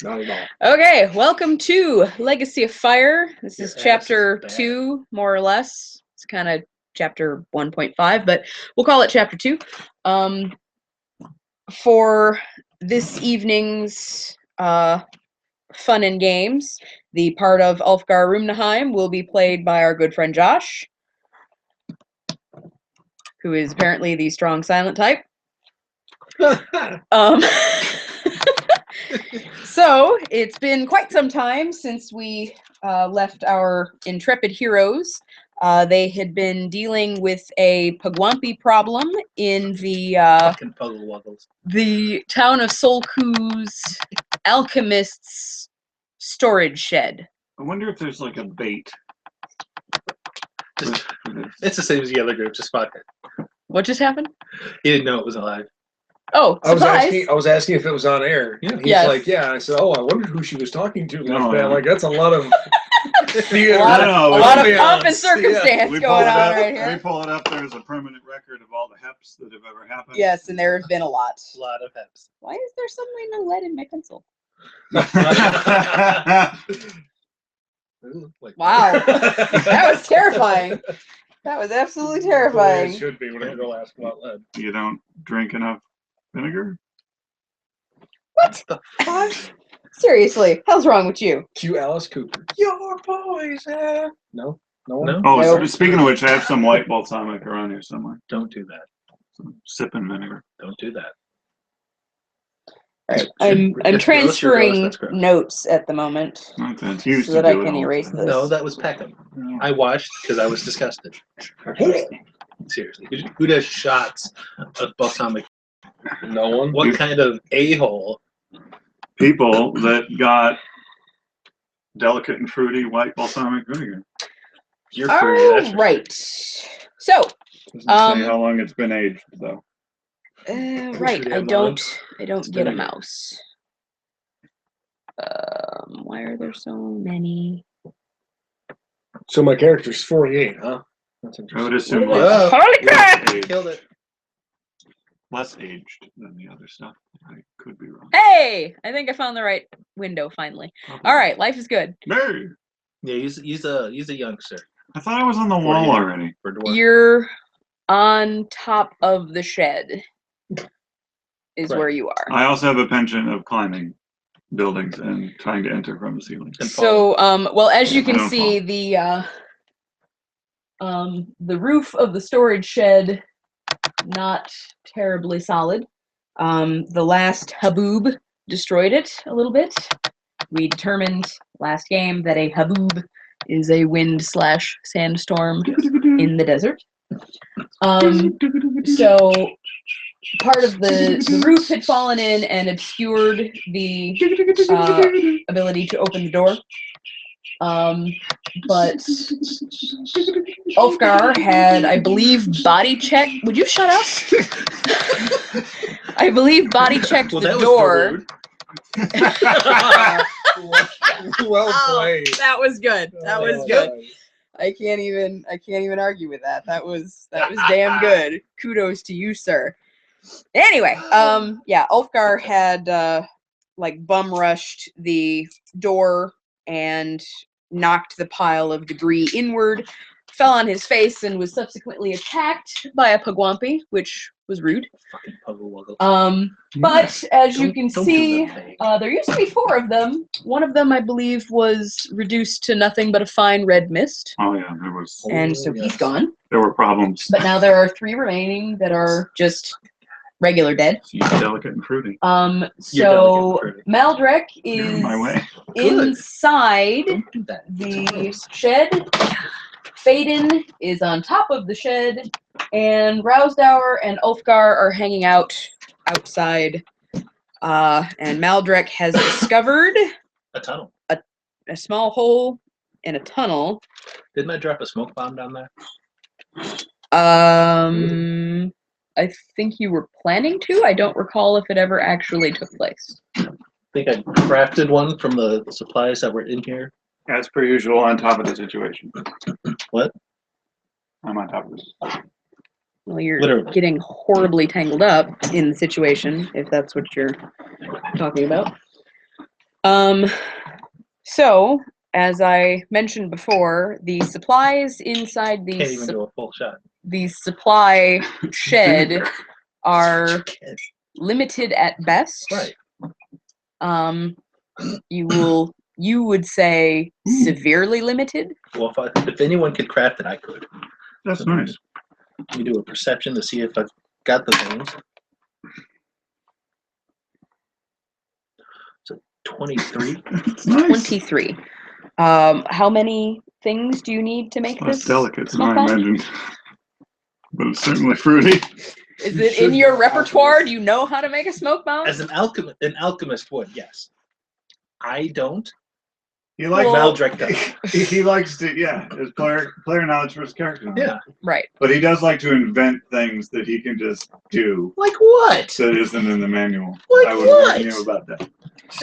Not at all. Okay, welcome to Legacy of Fire. This is chapter 2, more or less. It's kind of chapter 1.5, but we'll call it chapter 2. For this evening's fun and games, the part of Ulfgar Rumnaheim will be played by our good friend Josh, who is apparently the strong silent type. So it's been quite some time since we left our intrepid heroes. They had been dealing with a Pugwampy problem in the town of Solku's alchemist's storage shed. I wonder if there's like a bait. It's the same as the other group, just fuck it. What just happened? He didn't know it was alive. Oh, surprise. I was asking if it was on air. Yeah. He's like, yeah. I said, oh, I wondered who she was talking to. Like, that's a lot of theater. A lot of pomp and circumstance going on right here. We pull it up. There's a permanent record of all the heps that have ever happened. Yes, and there have been a lot. A lot of heps. Why is there suddenly no lead in my pencil? Wow. That was terrifying. That was absolutely terrifying. It should be when a girl asks about lead. You don't drink enough vinegar? What the fuck? Seriously, hell's wrong with you? Cue Alice Cooper. Your poison. No? No one? No? Oh, No. Speaking of which, I have some white balsamic around here somewhere. Don't do that. Some sipping vinegar. Don't do that. Right. I'm transferring notes at the moment That's used so that to I do it can all the erase time. this. No, that was Peckham. No. I watched because I was disgusted. Seriously. Who does shots of balsamic? No one? What kind of a-hole? People that got delicate and fruity white balsamic vinegar. You're fruity. That's Right. So, Doesn't say how long it's been aged, though. right. I don't get a mouse. Why are there so many? So my character's 48, huh? That's I interesting. would assume Whoa. Holy crap! Killed it. less aged than the other stuff. I could be wrong. Hey! I think I found the right window finally. All right, life is good. Hey! Yeah, he's a youngster. I thought I was on the wall already. For dwarf. You're on top of the shed. Is Right. where you are. I also have a penchant of climbing buildings and trying to enter from the ceiling. So, well, as you can Don't see, the roof of the storage shed, not terribly solid. The last haboob destroyed it a little bit. We determined last game that a haboob is a wind/sandstorm in the desert. So part of the roof had fallen in and obscured the ability to open the door. But Ulfgar had, I believe, body check. Would you shut up? I believe body checked the door. Well played. That was good. That was good. I can't even argue with that. That was damn good. Kudos to you, sir. Anyway, yeah, Ulfgar had like bum rushed the door and knocked the pile of debris inward, fell on his face, and was subsequently attacked by a Pugwampy, which was rude. Fucking puggle-wuggle. But as you can Don't see, do that thing. there used to be 4 of them. One of them, I believe, was reduced to nothing but a fine red mist, Oh yeah, there was. and so he's gone. There were problems. But now there are 3 remaining that are just regular dead. He's delicate and fruity. So fruity. Maldrek You're in my is way. inside Don't do that. the shed. Faden is on top of the shed, and Rousdower and Ulfgar are hanging out outside. And Maldrek has discovered A tunnel. a small hole in a tunnel. Didn't I drop a smoke bomb down there? I think you were planning to. I don't recall if it ever actually took place. I think I crafted one from the supplies that were in here. As per usual, on top of the situation. What? I'm on top of this. Well, you're Literally. getting horribly tangled up in the situation, if that's what you're talking about. So as I mentioned before, the supplies inside Can't even do a full shot. the supply shed are limited at best. Right. You would say severely limited. Well, if anyone could craft it, I could. That's nice. Let me do a perception to see if I've got the things. So 23. That's nice. 23. How many things do you need to make Less this? delicate than smoke I bomb? imagined. But it's certainly fruity. Is it in your repertoire? Do you know how to make a smoke bomb? As an alchemist would, yes. I don't. He likes Maldrick does. he likes to, yeah, his player knowledge for his character. Yeah. Right. But he does like to invent things that he can just do Like what? that isn't in the manual. Like I would what? warn you about that.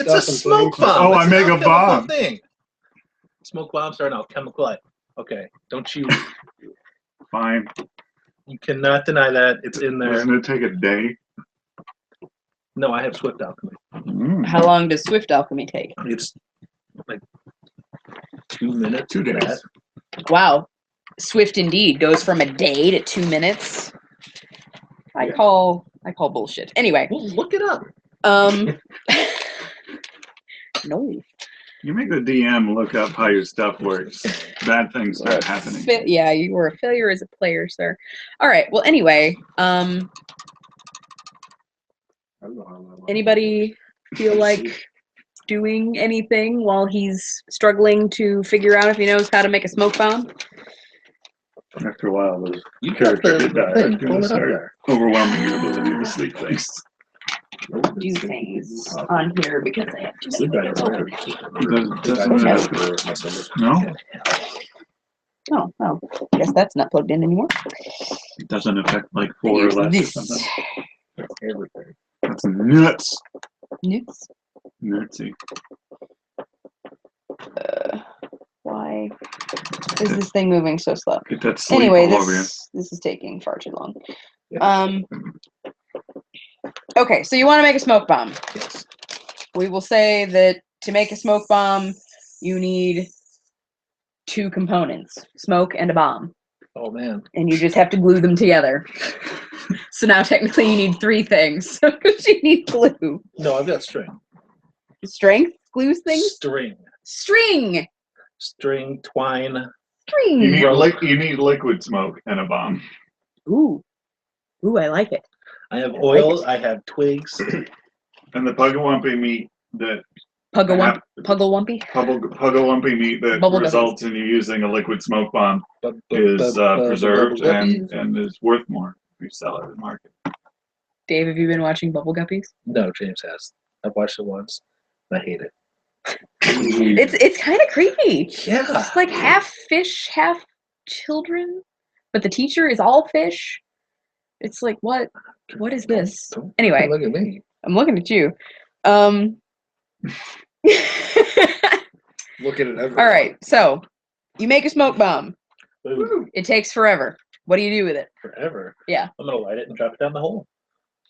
It's a smoke bomb. Oh, It's I make an a alchemical bomb. Thing. Smoke bombs are an alchemical light. Okay, don't you? Fine. You cannot deny that. It's in there. Doesn't it take a day? No, I have Swift Alchemy. How long does Swift Alchemy take? It's like 2 minutes. 2 days. That. Wow. Swift indeed goes from a day to 2 minutes. I call bullshit. Anyway. Well, look it up. No. You make the DM look up how your stuff works. Bad things start happening. Yeah, you were a failure as a player, sir. All right. Well, anyway, anybody feel like doing anything while he's struggling to figure out if he knows how to make a smoke bomb? After a while, the You got character the did that. thing. It's Pull gonna it up start there. overwhelming your ability to sleep things. Do things on here because I have too many windows open. No? Oh, guess that's not plugged in anymore. It doesn't affect like 4 or Use less. this. Or something. Everything. That's nuts. Nuts. Nutsy. Why is this thing moving so slow? Get that sleep Anyway, all over you. this is taking far too long. Okay, so you want to make a smoke bomb. Yes. We will say that to make a smoke bomb, you need 2 components, smoke and a bomb. Oh man. And you just have to glue them together. So now technically you need 3 things. Because you need glue. No, I've got string. Strength glues things? String. String! String, twine. String! You need liquid smoke and a bomb. Ooh. Ooh, I like it. I have oil. I have twigs. And the Puggalumpy meat that Puggalumpy? Puggalumpy meat that Bubble results in you using a liquid smoke bomb is preserved and is worth more if you sell it at the market. Dave, have you been watching Bubble Guppies? No, James has. I've watched it once. I hate it. It's kind of creepy. Yeah. It's like half fish, half children, but the teacher is all fish. It's like what is this? Anyway, Look at me. I'm looking at you. Look at it. All right, so you make a smoke bomb. Boom. It takes forever. What do you do with it? Forever. Yeah. I'm gonna light it and drop it down the hole.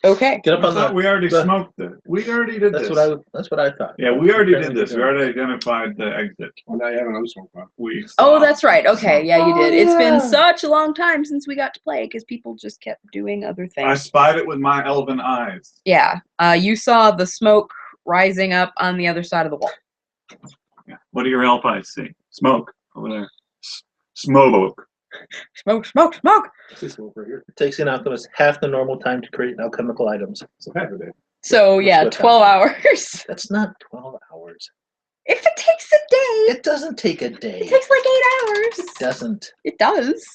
Okay. Get up on the. We already smoked it. We already did That's this. what I thought. Yeah, we already did this. We already identified the exit. Well, now you have another smoke bomb. Oh, that's right. Okay, yeah, you did. It's been yeah. such a long time since we got to play because people just kept doing other I things. spied it with my elven eyes. Yeah. You saw the smoke rising up on the other side of the wall. Yeah. What do your elf eyes see? Smoke over there. Smoke. Smoke, smoke, smoke. Smoke right here. It takes an alchemist half the normal time to create alchemical items. So half a day. So yeah, What's 12 hours. That's not 12 hours. If it takes a day, It doesn't take a day. it takes like 8 hours. It doesn't. It does.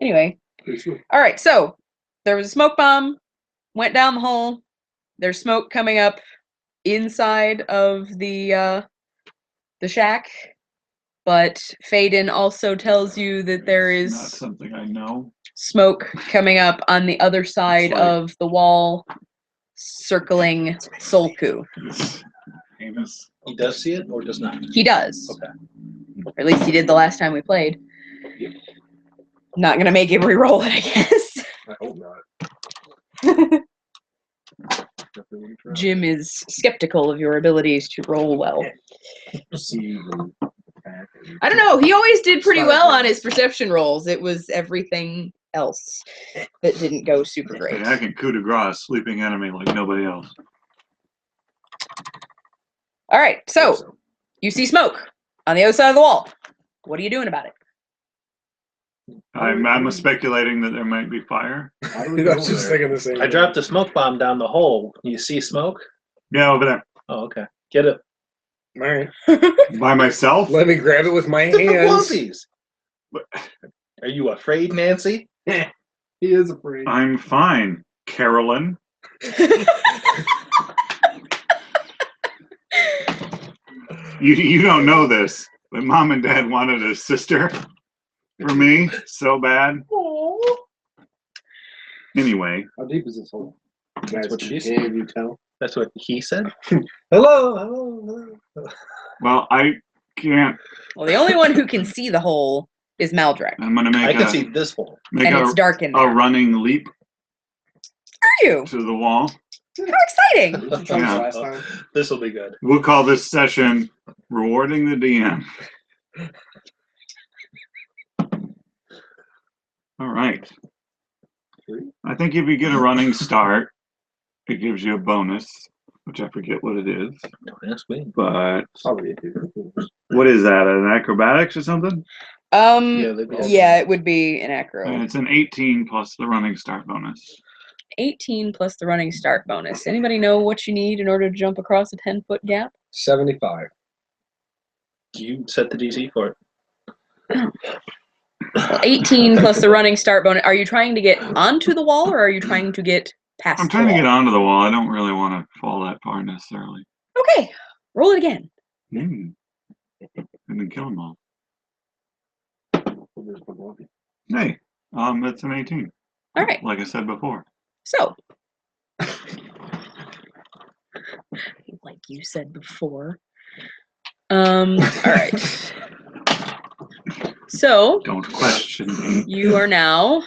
Anyway, Pretty sure. all right. So there was a smoke bomb, went down the hole. There's smoke coming up inside of the shack, but Faden also tells you that there It's not is something I know. smoke coming up on the other side like- of the wall, circling Solku. It's heinous. He does see it or does not? He does. Okay. Or at least he did the last time we played. Not gonna make him re-roll it, I guess. I hope not. Jim is skeptical of your abilities to roll well. I don't know. He always did pretty well on his perception rolls. It was everything else that didn't go super great. I can coup de grace a sleeping enemy like nobody else. All right, so you see smoke on the other side of the wall. What are you doing about it? I'm speculating that there might be fire. I was just thinking the same. I dropped a smoke bomb down the hole. You see smoke? Yeah, over there. Oh, okay. Get it. All right. By myself? Let me grab it with my The hands. floppies. Are you afraid, Nancy? He is afraid. I'm fine, Carolyn. You don't know this, but Mom and Dad wanted a sister for me so bad. Anyway. How deep is this hole? That's what she Can said. you tell? That's what he said. Hello. Well, I can't. Well, the only one who can see the hole is Maldrek, I'm gonna I make can see this hole. make and it's dark in a there. running leap Are you? to the wall. How exciting! Did you try this Yeah. last time? This will be good. We'll call this session rewarding the DM. All right. I think if you get a running start, it gives you a bonus, which I forget what it is. Don't ask me. But Probably. what is that? An acrobatics or something? Yeah, it would be an acro. And it's an 18 plus the running start bonus. 18 plus the running start bonus. Anybody know what you need in order to jump across a 10-foot gap? 75. You set the DC for it. Well, 18 plus the running start bonus. Are you trying to get onto the wall, or are you trying to get past I'm the trying to wall? get onto the wall. I don't really want to fall that far necessarily. Okay, roll it again. And then kill them all. Hey, that's an 18. All right. Like I said before. So, like you said before. All right. So, Don't question me. you are now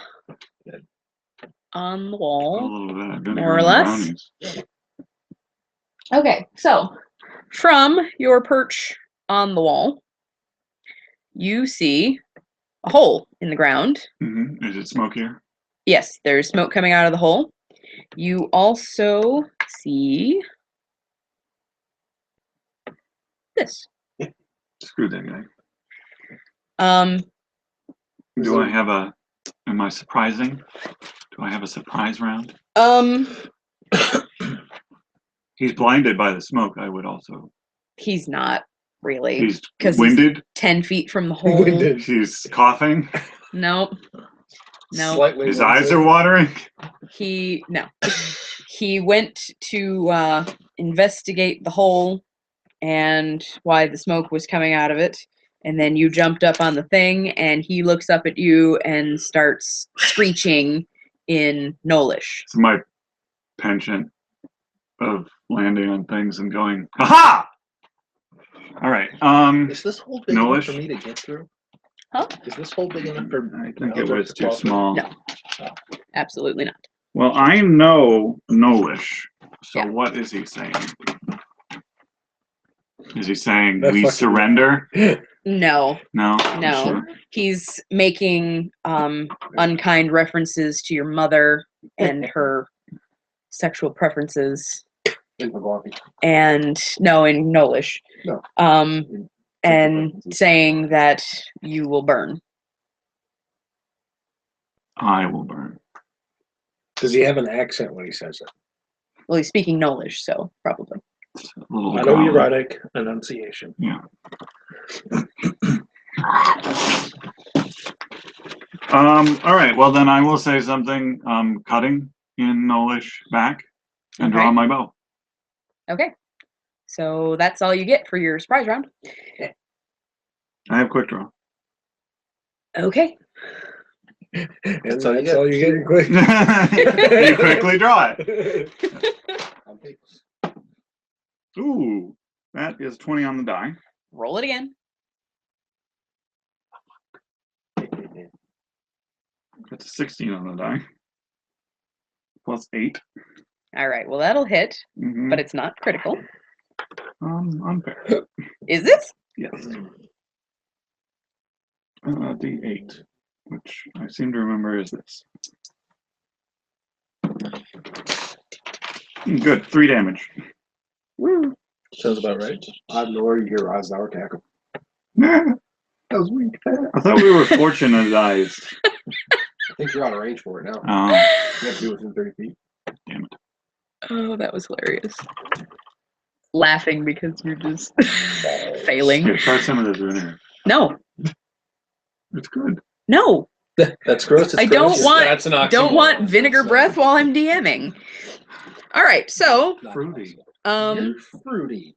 on the A wall, little bit of vinegar more or and less. brownies. Okay, so from your perch on the wall, you see a hole in the ground. Is it smokier? Yes, there's smoke coming out of the hole. You also see this. Screw that guy. Um, Do I have a? Am I surprising? Do I have a surprise round? He's blinded by the smoke. I would also. He's not really. He's 'cause winded. He's 10 feet from the hole. Winded. He's coughing. Nope. No. Slightly His winded. eyes are watering. He went to investigate the hole and why the smoke was coming out of it. And then you jumped up on the thing, and he looks up at you and starts screeching in Nolish. It's my penchant of landing on things and going, aha! All right. Is this hole big enough Nolish? for me to get through? Huh? Is this hole big enough for I think it Maldrek was to too fall through? small. No. Absolutely not. Well, I know Nolish. So Yeah. what is he saying? Is he saying That's we fucking- surrender? No. No. No. Sure. He's making unkind references to your mother and her sexual preferences. And no, in Nolish. No. And saying that you will burn. I will burn. Does he have an accent when he says it? Well, he's speaking Nolish, so probably. A little Autoerotic enunciation. Yeah. All right. Well, then I will say something. Cutting in Nolish back and draw Okay. my bow. Okay. So that's all you get for your surprise round. I have quick draw. Okay. That's all you get. all you get quick. You quickly draw it. Ooh, that is 20 on the die. Roll it again. That's a 16 on the die. Plus 8. All right. Well, that'll hit, Mhm. but it's not critical. Unfair. Is it? Yes. D8, which I seem to remember is this. Good, 3 damage. Woo. Sounds about right. I have no where you hear Rozauer tackle. That was weak. I thought we were fortunatized. I think you're out of range for it now. Oh, You have to be within 30 feet. damn it. Oh, that was hilarious. Laughing because you're just failing. Here, try some of this vinegar. No, It's good. no. That's gross. It's I gross. That's an don't oxymoron. want vinegar breath while I'm DMing. All right, so Fruity. You're fruity.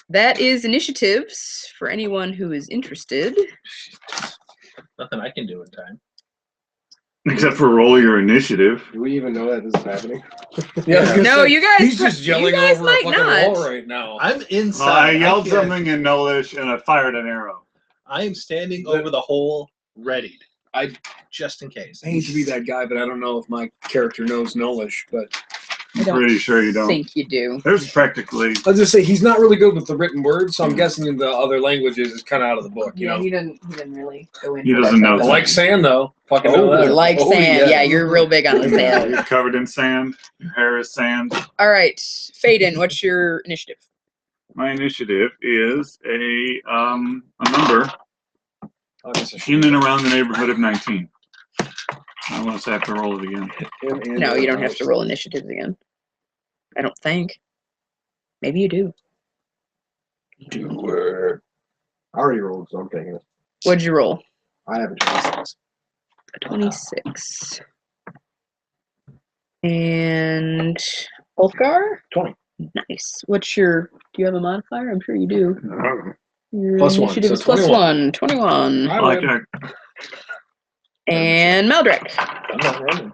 that is initiatives for anyone who is interested. Nothing I can do in time. Except for roll your initiative. Do we even know that this is happening? Yeah. I was gonna No, say, you guys. He's just yelling you guys over a might fucking not. wall right now. I'm I inside. yelled can't- something in Nolish and I fired an arrow. I am standing over the hole, readied. Just in case. I hate to be that guy, but I don't know if my character knows Nolish, but I'm I don't pretty sure you don't. think you do. There's practically. I'll just say he's not really good with the written words, so I'm guessing in the other languages is kind of out of the book, you know? he didn't really go into He doesn't know I like sand, though. Fucking know He that. likes Oh, sand. Yeah, you're real big on sand. You're covered in sand. Your hair is sand. All right, Faden, what's your initiative? My initiative is a number I guess I should in and do around the neighborhood of 19. Unless I have to roll it again. him and No, you don't everyone have to else. roll initiatives again. I don't think. Maybe you do. I already rolled, so I'm taking it. What'd you roll? I have a 26. A 26. And Ulfgar? 20. Nice. What's your? Do you have a modifier? I'm sure you do. I don't know. Your Plus one, initiative so is plus 21. 21. I Like win. And Meldrick. I'm not running.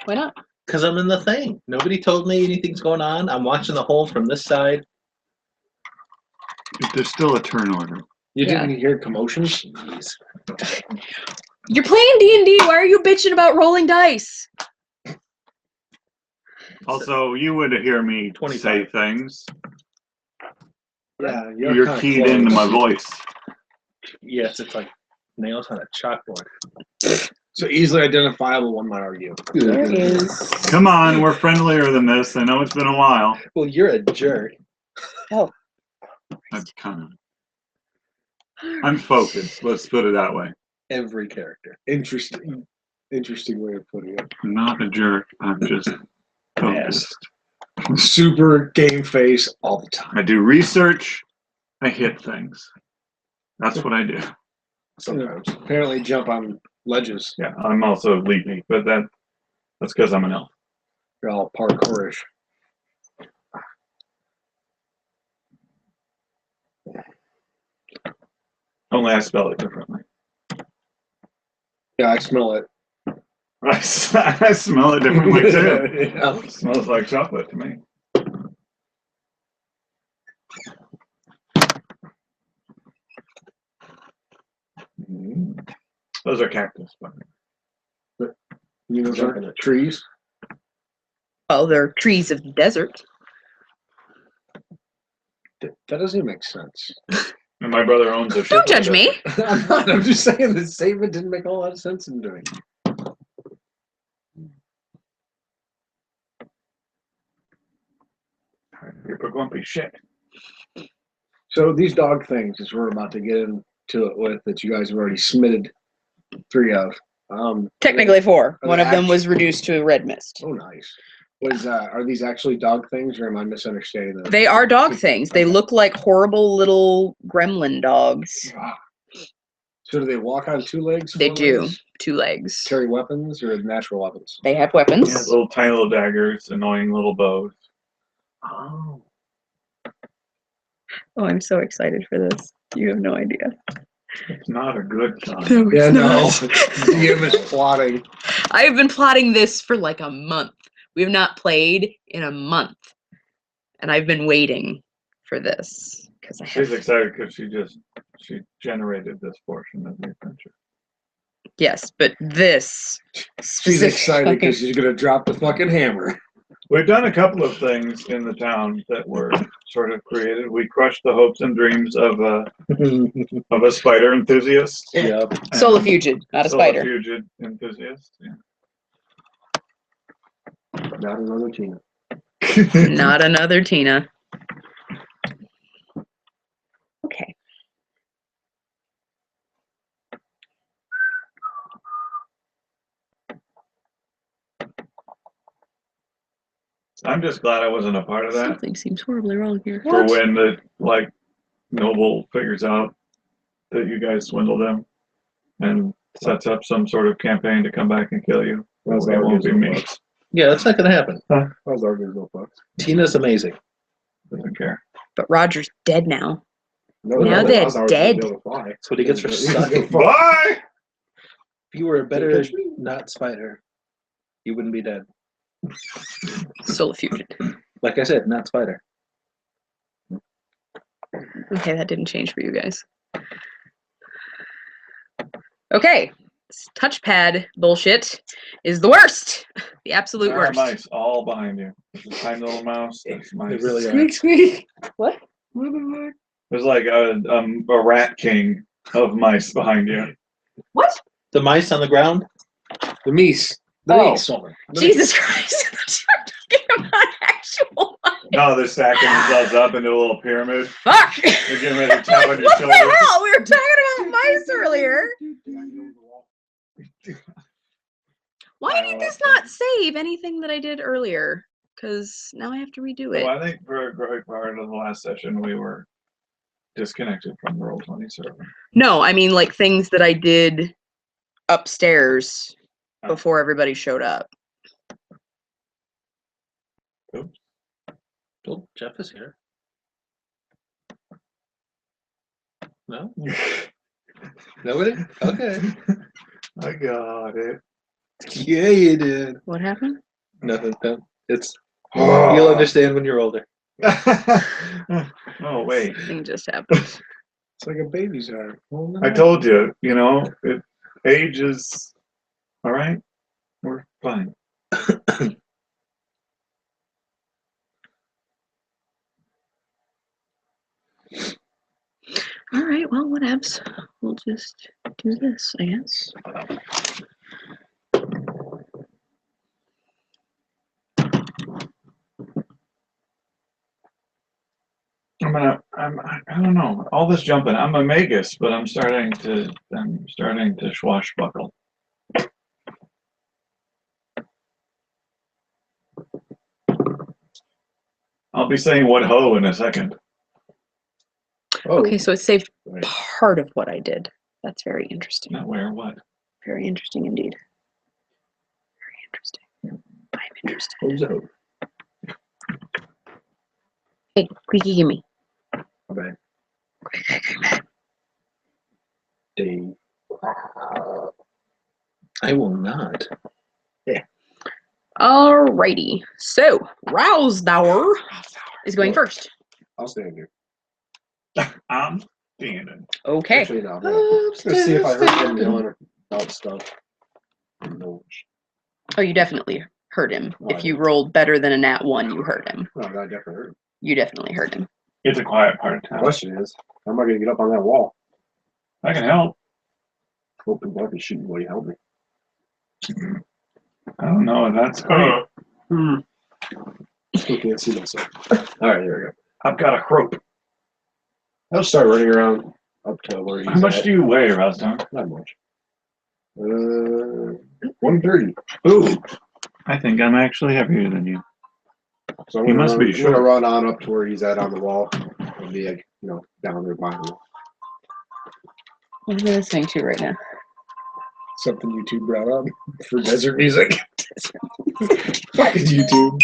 Why not? Because I'm in the thing. Nobody told me anything's going on. I'm watching the hole from this side. there's still a turn order. You Yeah. didn't hear commotions? Jeez. You're playing D&D. Why are you bitching about rolling dice? Also, you would hear me 25. say things. Yeah, You're kinda keyed close. into my voice. Yes, it's like nails on a chalkboard. So easily identifiable, one might argue. There is. Come on, we're friendlier than this. I know it's been a while. Well, you're a jerk. I'm kind of. I'm focused. Let's put it that way. Every character. Interesting way of putting it. I'm not a jerk. I'm just focused. Super game face all the time. I do research. I hit things. That's what I do. Sometimes. Apparently jump on ledges. Yeah, I'm also leapy, but that's because I'm an elf. You're all parkourish. Only I spell it differently. Yeah, I smell it. I smell it differently too. Yeah. It smells like chocolate to me. Those are cactus. You know, Jumping those are trees. Well, they're trees of the desert. That doesn't even make sense. And my brother owns a ship. Don't judge me. I'm not. I'm just saying the statement didn't make a lot of sense in doing. You're a grumpy shit. So these dog things, as we're about to get into it with, that you guys have already submitted 3 of. Technically 4. Are One they of them was reduced to a red mist. Oh, nice. Are these actually dog things, or am I misunderstanding them? They are dog things. They look like horrible little gremlin dogs. Ah. So do they walk on 2 legs? They 4 do. legs? 2 legs. Carry weapons or natural weapons? They have weapons. Yeah, little tiny little daggers, annoying little bows. Oh. Oh, I'm so excited for this. You have no idea. It's not a good sign. No, Yeah, it's no. not. DM is plotting. I've been plotting this for like a month. We have not played in a month. And I've been waiting for this. Because I She's have. excited because she generated this portion of the adventure. Yes, but this. She's excited because she's going to drop the fucking hammer. We've done a couple of things in the town that were sort of created. We crushed the hopes and dreams of a spider enthusiast. Yep. Solifugid, not a spider. Solifugid enthusiast. Yeah. Not another Tina. Not another Tina. Okay. I'm just glad I wasn't a part of that. Something seems horribly wrong here. For when the Noble figures out that you guys swindled him and sets up some sort of campaign to come back and kill you. How's It that won't be me. Yeah, that's not gonna happen. How's our no fucks? Tina's amazing. Doesn't care. But Roger's dead now. No, Now no, they're how's ours dead. gonna fly? That's what he gets for He's sucking. gonna fly. Bye. If you were a better Catch me. not spider, you wouldn't be dead. Solifugid. Like I said, not spider. Okay, that didn't change for you guys. Okay. This touchpad bullshit is the worst. The absolute There are worst. mice all behind you. There's a tiny little mouse. There's They mice. really are. Squeak, squeak. What? There's like a rat king of mice behind you. What? The mice on the ground? The meese. The Oh. meese. Sorry. The Jesus Christ. I thought you were talking about actual mice. No, they're stacking themselves up into a little pyramid. Fuck. They're getting ready to tap on your What the shoulder. hell? We were talking about mice earlier. Why did this not save anything that I did earlier? Because now I have to redo it. So I think for a great part of the last session, we were disconnected from the Roll20 server. No, I mean like things that I did upstairs before everybody showed up. Oops. Oh, Jeff is here. No? Nobody? Okay. I got it. Yeah, you did. What happened? Nothing. No. It's you'll understand when you're older. Oh, wait. Something just happened. It's like a baby's heart. I told you, age is all right. We're fine. All right, well, whatevs. We'll just do this, I guess. I don't know. All this jumping. I'm a magus, but I'm starting to swashbuckle. I'll be saying what ho in a second. Oh, Okay, so it saved right. part of what I did. That's very interesting. Not where what. Very interesting indeed. Very interesting. I'm interested. Who's out? Hey, Creaky, give me. Okay. Dave. I will not. Alrighty. So, Rousdower is going first. I'll stand here. I'm standing. Okay. Actually, no. I'm just gonna see if I heard him yelling about stuff. No. Oh, you definitely heard him. If you rolled better than a nat 1, you heard him. No, I definitely heard him. You definitely heard him. It's a quiet part of The town. question is, how am I gonna get up on that wall? I can help. Hope people aren't shooting while you help me. I don't know if that's great. Still can't see myself. All right, here we go. I've got a rope. I'll start running around up to where he's How much at. do you weigh, Roston? Not much. 130. Ooh. I think I'm actually heavier than you. So I'm He gonna must run, be I'm gonna short. run on up to where he's at on the wall and be like, down there by him. What am I listening to right now? Something YouTube brought up for desert music. Fucking YouTube.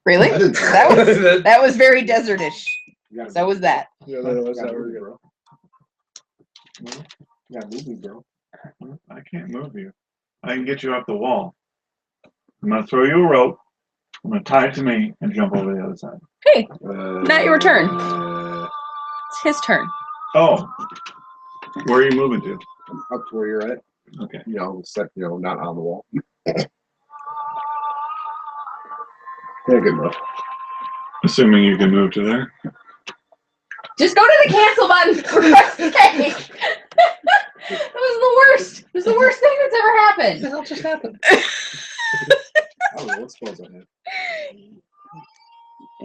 Really? I didn't- That was very desertish. You gotta So was that. Yeah, that was that word, bro. Yeah, move me, bro. I can't move you. I can get you up the wall. I'm going to throw you a rope. I'm going to tie it to me and jump over the other side. Hey, not your turn. It's his turn. Oh. Where are you moving to? Up to where you're at. Okay. Set, not on the wall. Yeah, good enough. Assuming you can move to there. Just go to the cancel button, for Christ's sake! That was the worst. It was the worst thing that's ever What the happened. hell just happened? I don't know what spells I have.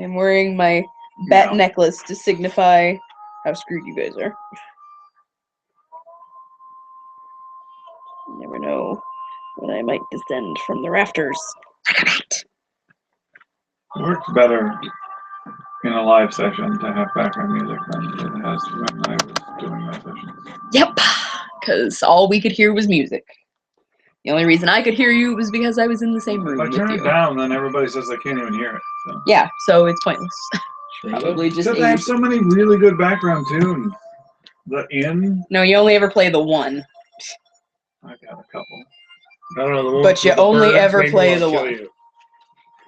I'm wearing my bat No. necklace to signify how screwed you guys are. You never know when I might descend from the rafters. Like a bat. It works better in a live session to have background music than it has when I was doing my sessions. Yep, because all we could hear was music. The only reason I could hear you was because I was in the same room If I with turn you. it down, then everybody says I can't even hear it. So. Yeah, so it's pointless. Probably just Except I have so many really good background tunes. The Inn, No, you only ever play the one. I got a couple. I don't know. The ones But you with the only birds ever made me play wanna the kill one. you.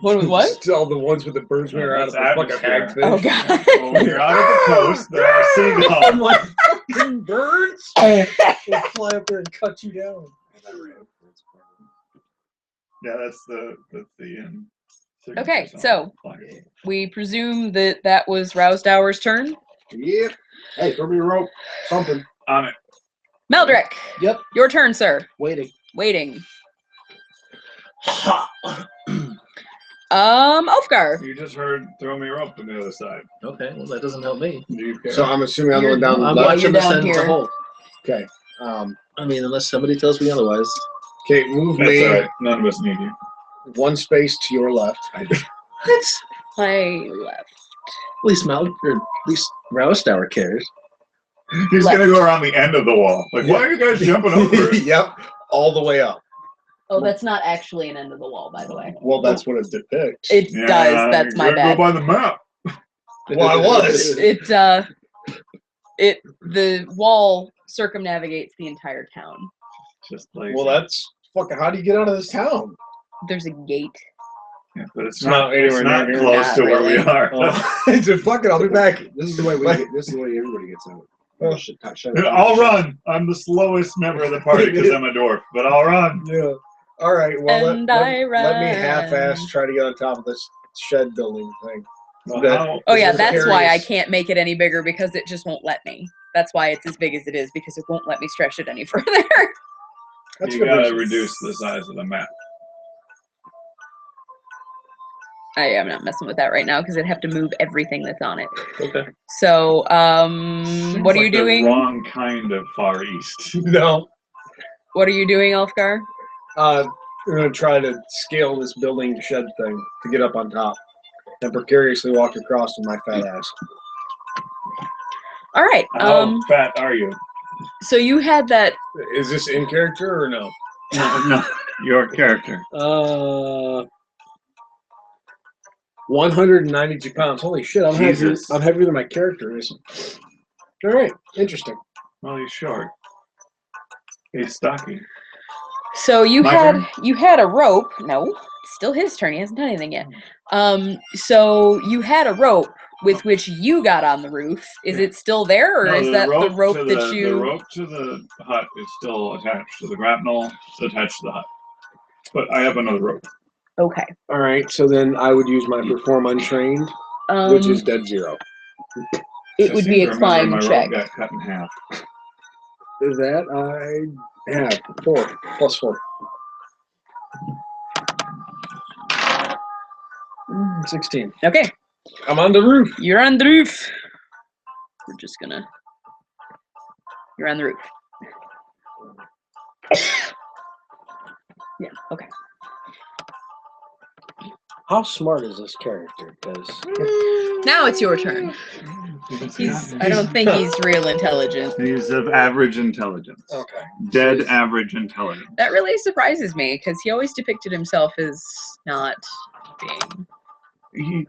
What was what? Just all the ones with the birds when you're out of the That's fucking atmosphere. hagfish. Oh god. Well, when you're out at the coast, there are I'm seagulls. like, fucking birds? They'll fly up there and cut you down. Yeah, that's the Inn. Okay, signature so song. we presume that that was Rousdour's turn. Yep. Hey, throw me a rope. Something. On it. Meldrick, Yep. your turn, sir. Waiting. Waiting. Ulfgar. You just heard throw me a rope to the other side. Okay, well that doesn't help me. Do you care? So I'm assuming I'm the one down the I'm left. watching you're this down end here. to hold. Okay. I mean, unless somebody tells me otherwise. Okay, move That's me all right. None of us need you. one space to your left. What? My left. At least Rousdour cares. He's Left. gonna go around the end of the wall. Like, why are you guys jumping over it? Yep. All the way up. Oh, that's not actually an end of the wall, by the way. Well, that's what it depicts. It Yeah, does. That's you my gotta bad. Go by the map. Well, I was. The wall circumnavigates the entire town. Just lazy. Well, that's fucking. How do you get out of this town? There's a gate. Yeah, but it's not not anywhere anywhere near near close Not to where we really. are. Oh, just fuck it. I'll be back. This is the way we. This is the way everybody gets out. Oh shit! Shut it down. I'll run. I'm the slowest member of the party because I'm a dwarf, but I'll run. Yeah. All right. Well, And let I me run. half-ass try to get on top of this shed building thing. Well, That- how- Oh yeah, This is that's why I curious. can't make it any bigger because it just won't let me. That's why it's as big as it is because it won't let me stretch it any further. That's you good gotta reason. reduce the size of the map. I am not messing with that right now because I'd have to move everything that's on it. Okay. So, Seems what are you like the doing? wrong kind of Far East. No. What are you doing, Ulfgar? I'm gonna try to scale this building shed thing to get up on top and precariously walk across with my fat ass. All right. How fat are you? So you had that. Is this in character or no? No, your character. 192 pounds. Holy shit! I'm heavier. Jesus. I'm heavier than my character is. All right. Interesting. Well, he's short. He's stocky. So you My had turn? you had a rope. No, it's still his turn. He hasn't done anything yet. So you had a rope with which you got on the roof. Is it still there, or No, is that the rope to that the you? rope to the hut is still attached to the grapnel. It's attached to the hut. But I have another rope. Okay. All right. So then I would use my perform untrained, which is dead zero. It I would seem be to a remember climb my check. rope got cut in half. Is that I have 4 plus 4. 16. Okay, I'm on the roof. you're on the roof. We're just gonna. You're on the roof. Yeah. Okay. How smart is this character? Because Now it's your turn. I don't think he's real intelligent. He's of average intelligence. okay. Dead average intelligence. That really surprises me because he always depicted himself as not being.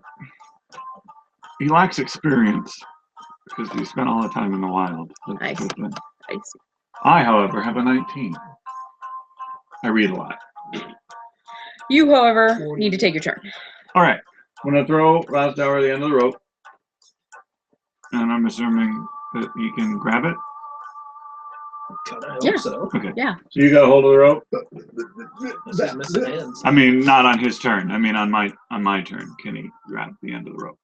He lacks experience because he spent all the time in the wild. I see. the thing. I see. I, however, have a 19. I read a lot. You, however, need to take your turn. All right. I'm going to throw Rousdour at the end of the rope. And I'm assuming that you can grab it. God, I hope Yeah. so. Okay. Yeah. So you got a hold of the rope? This is missing hands. I mean, not on his turn. I mean, on my turn. Can he grab the end of the rope?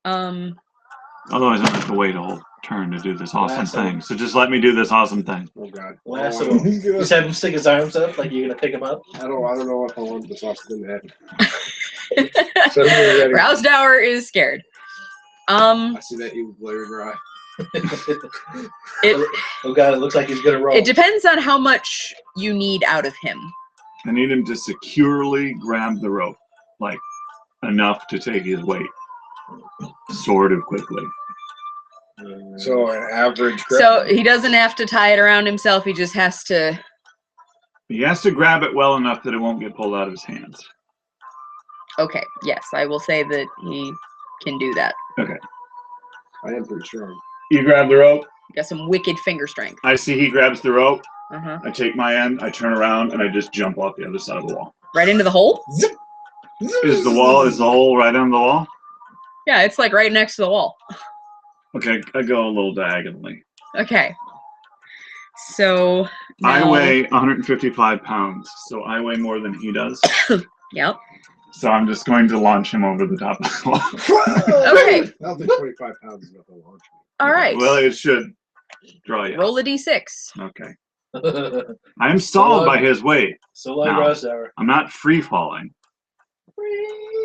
Otherwise, I'm going to have to wait a whole turn to do this awesome Lasso. thing. So just let me do this awesome thing. Oh God. Lasso him. Just have him stick his arms up like you're gonna pick him up. I don't know if I want this awesome thing to happen. So we're ready. Rousedower is scared. I see that evil glare in your eye. Oh God, it looks like he's gonna roll. It depends on how much you need out of him. I need him to securely grab the rope, like enough to take his weight, sort of quickly. So an average. So he doesn't have to tie it around himself. He just has to. He has to grab it well enough that it won't get pulled out of his hands. Okay. Yes, I will say that he can do that. Okay. I am pretty strong. You grab the rope. Got some wicked finger strength. I see he grabs the rope. Uh-huh. I take my end. I turn around and I just jump off the other side of the wall. Right into the hole? Is the hole right on the wall? Yeah, it's like right next to the wall. Okay, I go a little diagonally. Okay. So I now- weigh 155 pounds, so I weigh more than he does. Yep. So I'm just going to launch him over the top of the wall. Okay. I don't think 25 pounds is enough to launch me. All right. Well, it should draw you. Roll a d6. Okay. I am stalled by his weight. So like No. Rousedower. I'm not free falling.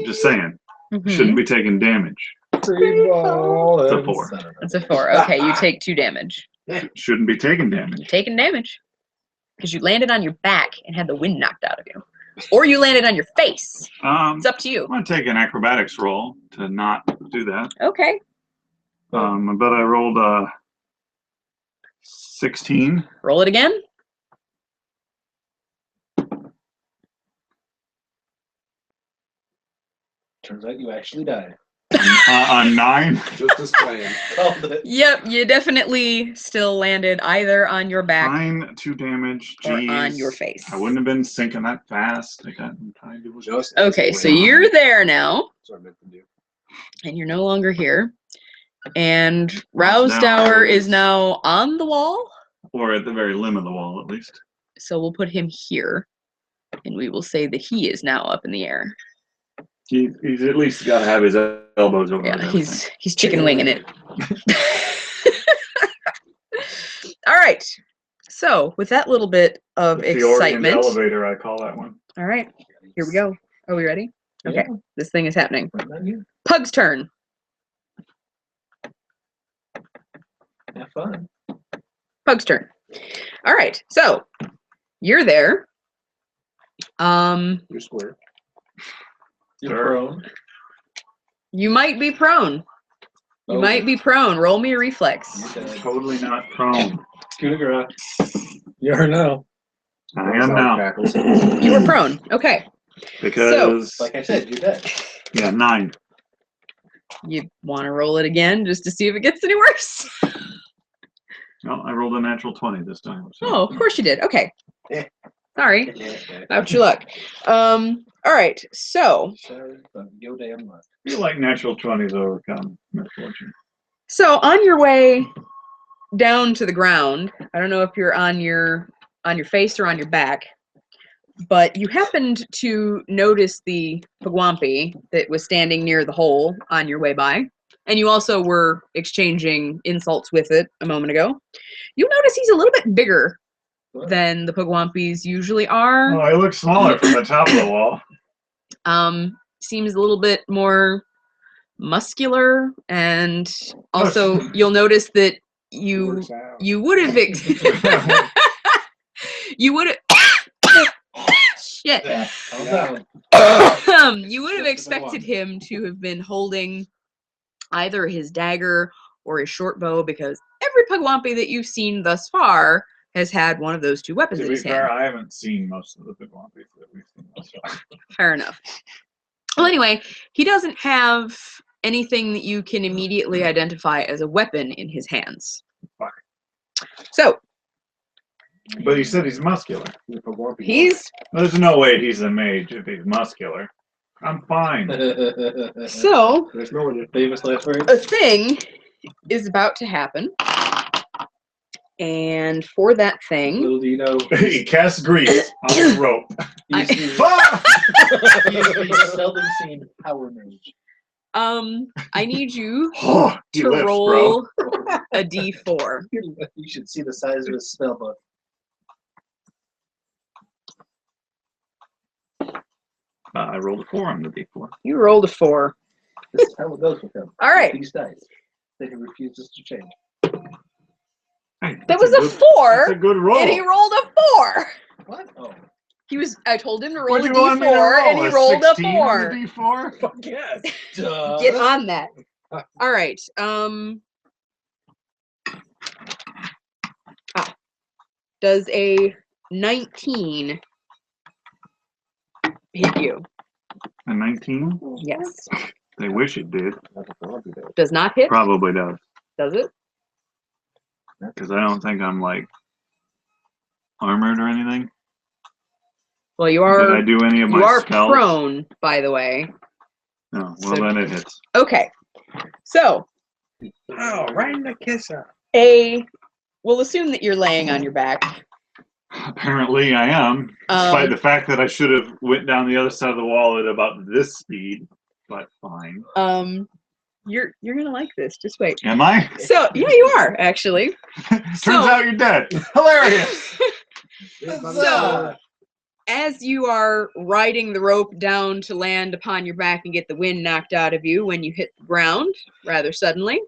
Just saying. Mhm. Shouldn't be taking damage. Free ball. It's a 4. It's a 4. Okay, you take 2 damage. Shouldn't be taking damage. You're taking damage. Because you landed on your back and had the wind knocked out of you. Or you landed on your face. It's up to you. I'm going to take an acrobatics roll to not do that. Okay. I bet I rolled a 16. Roll it again. Turns out you actually died. A 9. Just as planned. Called it. Yep, you definitely still landed either on your back 9, 2 damage. or Jeez. on your face. I wouldn't have been sinking that fast. I got tied to Just Okay, as so planned. you're there now, That's what I meant to do. and you're no longer here. And Rousedower Rousedower is is- now on the wall. Or at the very limb of the wall, at least. So we'll put him here. And we will say that he is now up in the air. He's at least got to have his elbows over Yeah, everything. he's chicken winging it. All right. So with that little bit of The Orient excitement. elevator, I call that one. All right, here we go. Are we ready? Okay, Yeah. this thing is happening. Right on you. Pug's turn. Have fun. Pug's turn. All right, so you're there. You're square. You're Sure. prone. You might be prone. You Oh. might be prone. Roll me a reflex. Okay. Totally not prone. Coup de grace. You are now. I am now. Cackles. You were prone. Okay. Because, Like I said, you're dead. yeah, 9. You want to roll it again just to see if it gets any worse? No, I rolled a natural 20 this time. So. Oh, of course you did. Okay. Yeah. Sorry. Okay. About your luck. All right. So Sorry, but your damn luck. I feel like natural 20s overcome misfortune. on your way down to the ground, I don't know if you're on your face or on your back, but you happened to notice the Pugwampi that was standing near the hole on your way by, and you also were exchanging insults with it a moment ago. You notice he's a little bit bigger than the Pugwampis usually are. Oh, I look smaller from the top of the wall. Seems a little bit more muscular, and also you'll notice that you Works out. would have you would have shit. Yeah, calm down. You would have expected him to have been holding either his dagger or his short bow, because every Pugwampi that you've seen thus far has had one of those two weapons To in be his hand. fair, I haven't seen most of the big Wampis that we've seen thus far. Fair enough. Well, anyway, he doesn't have anything that you can immediately identify as a weapon in his hands. Fine. So But he said he's muscular. he's There's no way he's a mage if he's muscular. I'm fine. so There's no one. Famous last a words. thing is about to happen, And for that thing, Little do you know, He casts grease on the rope. he's the, Fuck! he's the seldom seen power mage. I need you Oh, he to lifts, roll a d4. You should see the size of his spell book. I rolled a 4 on the D4. You rolled a 4. This is how it goes with him. All right. These dice. That he refuses to change. Hey, That that's was a 4, That's a good roll. and he rolled a 4. What? Oh. I told him to roll What'd a you want me to d4, and roll? he A rolled a 16 on 4. the D4? Fuck yes. Duh. Get on that. All right. Does a 19 hit you? A 19? Yes. They wish it did. Does not hit? Probably does. Does it? Because I don't think I'm like armored or anything. Well, you Did I are. do any of You my are spells? prone, by the way. No. Well, So- then it hits. Okay. So Oh, right in the kisser. we'll assume that you're laying on your back. Apparently, I am. Despite the fact that I should have went down the other side of the wall at about this speed, but fine. You're gonna like this. Just wait. Am I? So yeah, you are actually. Turns So- out you're dead. Hilarious. So, as you are riding the rope down to land upon your back and get the wind knocked out of you when you hit the ground rather suddenly,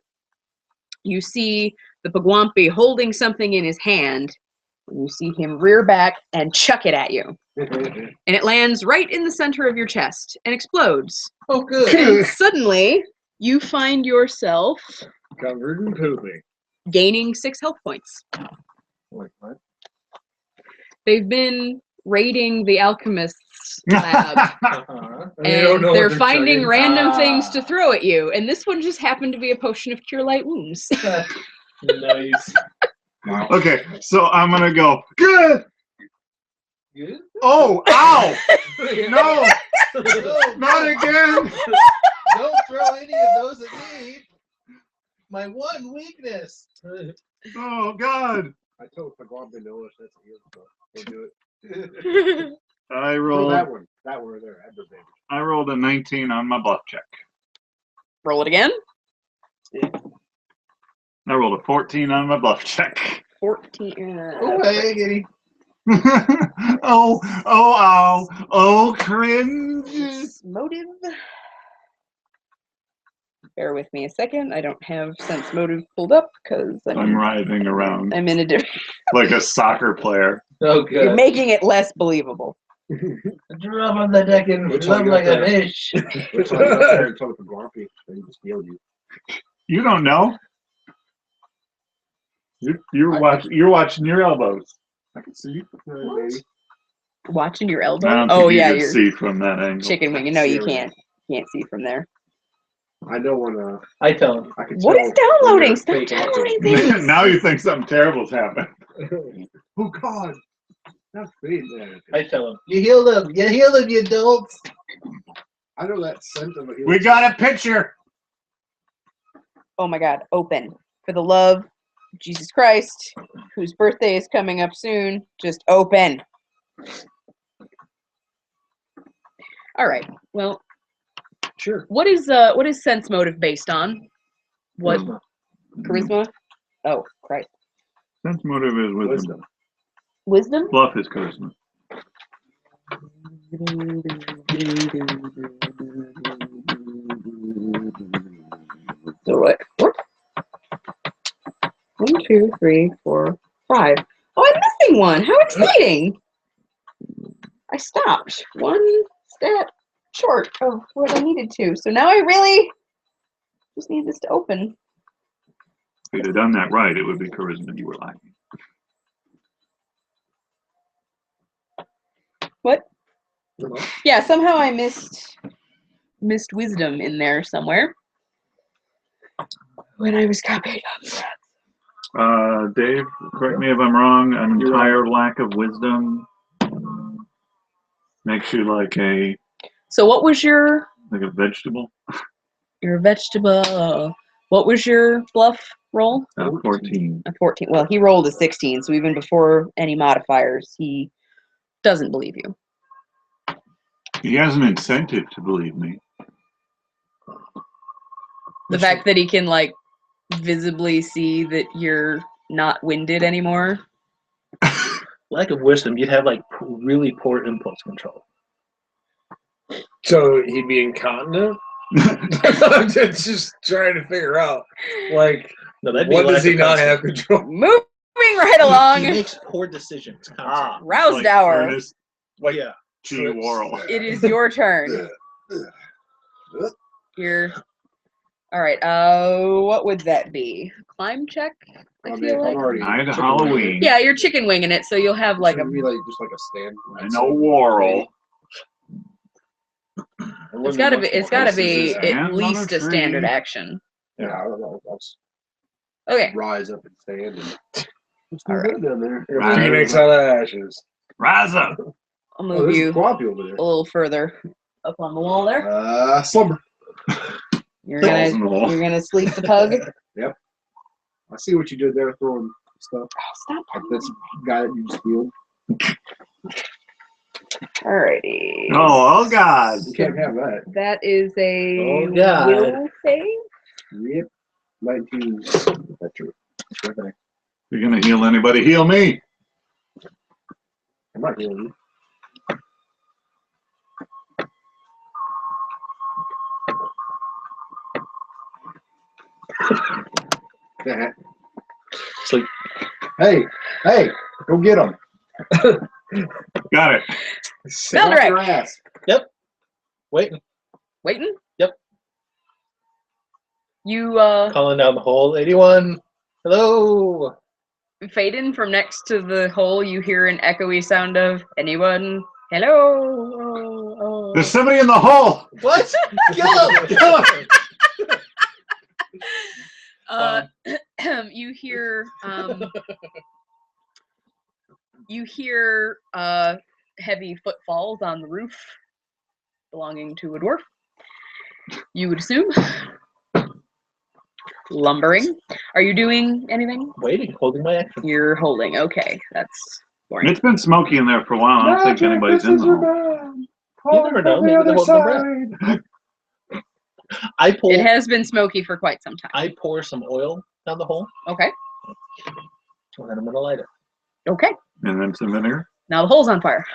you see the Pagwampi holding something in his hand. And you see him rear back and chuck it at you. And it lands right in the center of your chest and explodes. Oh, good. And suddenly, you find yourself Covered in poopy. gaining 6 health points. Wait, what? They've been raiding the alchemist's lab. Uh-huh. They don't And know what they're they're finding chugging. random things to Ah. throw at you. And this one just happened to be a potion of cure light wounds. Nice. Okay, so I'm gonna go. Good. Good? Oh, ow! No, No, not again. don't throw any of those at me. My one weakness. Oh God. I told Pagwampi no, that's a hero, so we'll do it. I Roll that rolled. one. That one right there. Baby. I rolled a 19 on my bluff check. Roll it again. I rolled a 14 on my bluff check. 14. Oh, hey, Giddy. Oh, ow, oh, cringe. Motive. Bear with me a second. I don't have sense motive pulled up because I'm writhing around I'm in a different. like a soccer player. Oh, You're good. making it less believable. Drop on the deck and Which one flip you like got a there? fish. Which one up there and told Pagwampi and he just healed you. You don't know. You're watching your elbows. I can see. Watching your I elbow. don't Oh think yeah, you can your see from that angle. chicken wing. No, you Seriously. can't. Can't see from there. I know when I tell him. I can What tell is downloading? when Stop they're fake downloading acting. things. Now you think something terrible's happened. Oh God. That's fake. I tell him. You healed him. You healed him, you adults. I know that scent of a We got a picture. Oh my God! Open for the love of Jesus Christ, whose birthday is coming up soon. Just open. All right. Well, Sure. what is sense motive based on? What charisma? Oh, Christ. Sense motive is wisdom. Wisdom? Bluff is charisma. So what? 1, 2, 3, 4, 5. Oh, I'm missing one. How exciting! I stopped one stat short of what I needed to. So now I really just need this to open. If you'd have done that right, it would be charisma you were lacking. What? Yeah, somehow I missed wisdom in there somewhere when I was copying up. Dave, correct me if I'm wrong. An entire lack of wisdom makes you like a So what was your vegetable. vegetable? What was your bluff? roll? 14. A 14. Well, he rolled a 16, so even before any modifiers, he doesn't believe you. He has an incentive to believe me. The fact that he can, like, visibly see that you're not winded anymore. Lack of wisdom, you'd have like really poor impulse control. So he'd be incontinent? I'm just trying to figure out, like, No, that'd be what lack does he of not control. have control? Moving right He along. makes poor decisions. Constantly. Roused Like hour. Ernest Well, yeah. G. Worrell. It is your turn. You're all right. What would that be? Climb check? I feel like. Night of Halloween. Yeah, you're chicken winging it, so you'll have like a. Should be like just like a stand. I know Worrell. It's gotta be. It's gotta be Stand on at a least a standard tree. action. Yeah, I don't know. I'll Okay. rise up and stand. And All right. down there. Right. Phoenix out of ashes. Rise up. I'll Oh, move there's you a Quappy over there. a little further up on the wall there. Slumber. You're Balls in the wall. gonna sleep the pug. I see what you did there, throwing stuff. Stop. Like this guy that you just healed. Alrighty. Oh God. You can't have that. That is a Oh, God. will save. Yep. 19. That's true. Okay. You're gonna heal anybody? Heal me. I'm not healing you. Sleep. Hey, go get him. Got it. Spell direct. Your ass. Waiting. Waiting? Yep. You Calling down the hole. 81. Hello. fade in from next to the hole, you hear an echoey sound of anyone? Hello. Oh. There's somebody in the hole. What? Kill him. Kill him. You hear heavy footfalls on the roof belonging to a dwarf. You would assume. Lumbering. Are you doing anything? Waiting. Holding my action. You're holding. Okay, that's boring. It's been smoky in there for a while. I don't think anybody's in the hole. You never know. Maybe they're holding their breath. It has been smoky for quite some time. I pour some oil down the hole, Okay. and then I'm gonna light it. Okay. And then some vinegar. Now the hole's on fire.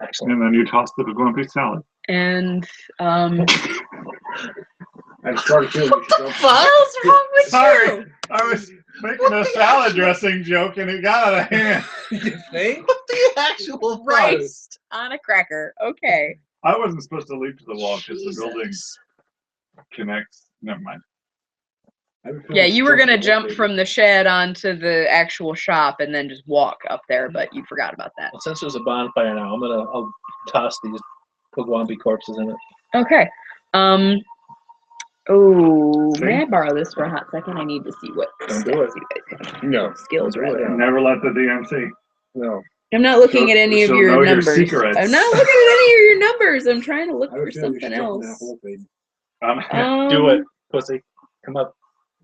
Excellent. And then you toss the grumpy salad. And I just started feeling what the hell's wrong with Sorry. you? I was making a salad dressing joke and it got out of hand. You think? What the actual Rice on a cracker. Okay. I wasn't supposed to leap to the wall because the building connects. Never mind. Yeah, you were gonna jump from the shed onto the actual shop and then just walk up there, but you forgot about that. Well, since there's a bonfire now, I'll toss these Pugwampi corpses in it. Okay. Oh, may I borrow this for a hot second? I need to see what Don't do stats it. you guys have. No. Skills Don't do it. rather. Never let the DMC. No. I'm not looking at any of she'll your know your numbers. secrets. I'm not looking at any of your numbers. I'm trying to look I have for a feeling you something should jump in that else. whole thing. Do it, pussy. Come up.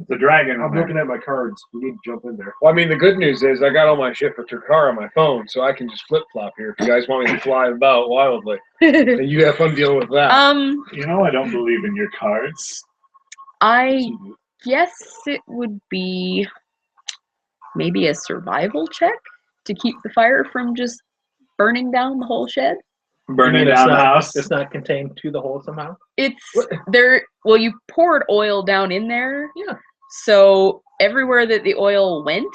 The dragon. I'm looking at my cards. We need to jump in there. Well, I mean, the good news is I got all my shit for Takara on my phone, so I can just flip flop here. If you guys want me to fly about wildly, and you have fun dealing with that. You know I don't believe in your cards. I guess it would be maybe a survival check to keep the fire from just burning down the whole shed. Burning down the house. It's not contained to the hole somehow. It's there. Well, you poured oil down in there. Yeah. So everywhere that the oil went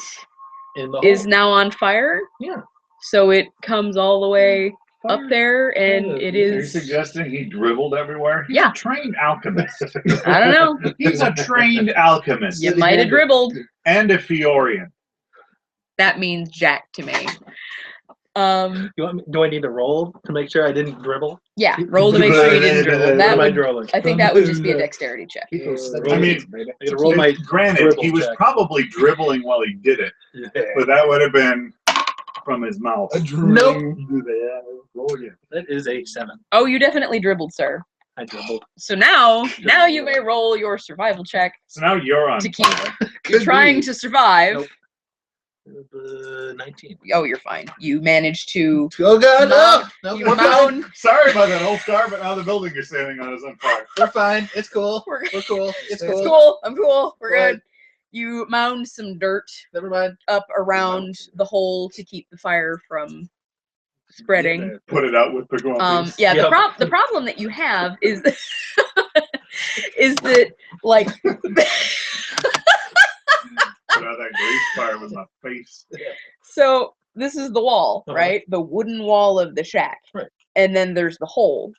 In the is hole. now on fire. Yeah. So it comes all the way up there, and it Are you is. suggesting he dribbled everywhere? He's Yeah. a trained alchemist. I don't know. He's a trained alchemist. You might have dribbled. And a Fiorian. That means jack to me. You want me, do I need to roll to make sure I didn't dribble? Yeah. Roll to make sure you didn't dribble. What That am I would. dribbling? I think that would just be a dexterity check. Keep those I mean, baby. I gotta roll my Granted, dribble he was check. probably dribbling while he did it, but that would have been from his mouth. Nope. Roll again. That is a 7. Oh, you definitely dribbled, sir. I doubled. So now you may roll your survival check So now you're on to keep. fire. You're trying to survive. Nope. 19. Oh, you're fine. You managed to. Oh God, no! You We're fine. Sorry about that old car, but now the building you're standing on is on fire. We're fine. It's cool. We're cool. It's cool. It's cool. I'm cool. We're Right. good. You mound some dirt Never mind. up around the hole to keep the fire from spreading. Put it out with Pagwampies. Yeah. Yep. The problem that you have is is that like Put out that grease fire with my face. so this is the wall, Uh-huh. right? The wooden wall of the shack. Right. And then there's the hole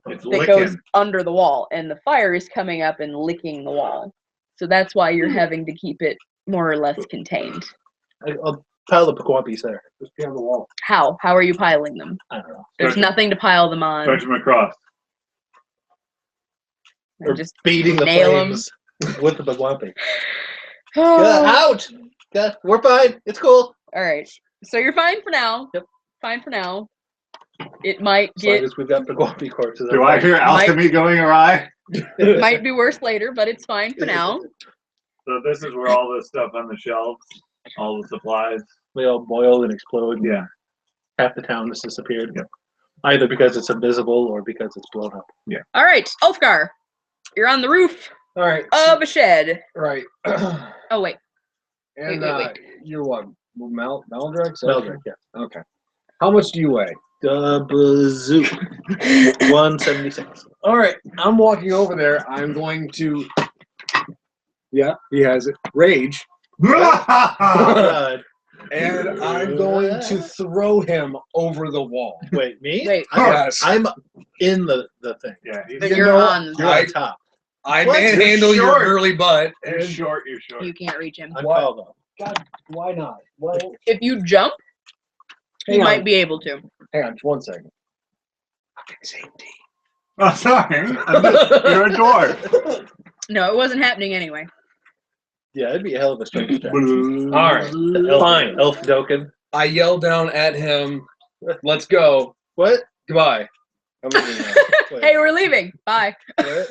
It's that licking. goes under the wall, and the fire is coming up and licking the wall. So that's why you're having to keep it more or less contained. I'll pile the Pagwampies there. Just be on the wall. How? How are you piling them? I don't know. There's Stretch 'em. nothing to pile them on. Stretch them across. And Or just beating the nail 'em. flames with the Pagwampi. Ouch! God, we're fine. It's cool. All right. So you're fine for now. Yep. Fine for now. It might As long get as we've got Pagwampi corpses. Do I hear alchemy going awry? it might be worse later, but it's fine for now. So this is where all this stuff on the shelves, all the supplies. They all boil and explode. Yeah. Half the town has disappeared. Yep. Either because it's invisible or because it's blown up. All right, Ulfgar, you're on the roof All right. of a shed. Right. Oh wait, And wait. you're what? Maldrex? Meldrick, yeah. Okay. How much do you weigh? Bazoo. 176. All right. I'm walking over there. I'm going to. Yeah, he has it. Rage. God. And I'm going to throw him over the wall. Wait, me? wait. Yes. I'm in the thing. Yeah, he's Then You you're know, on. You're on top. I What? manhandle You're your short. burly butt. you're And short, you're short. You can't reach him. I'm What? tall though. God, why not? Well, If you jump, you hang might on. be able to. Hang on, 1 second. Oh, sorry. You're a dwarf. No, it wasn't happening anyway. Yeah, it'd be a hell of a strength check. All right, Elf, fine. Elf Doken. I yell down at him, let's go. What? Goodbye. I'm leaving now. Wait, Hey, we're leaving. Bye. what?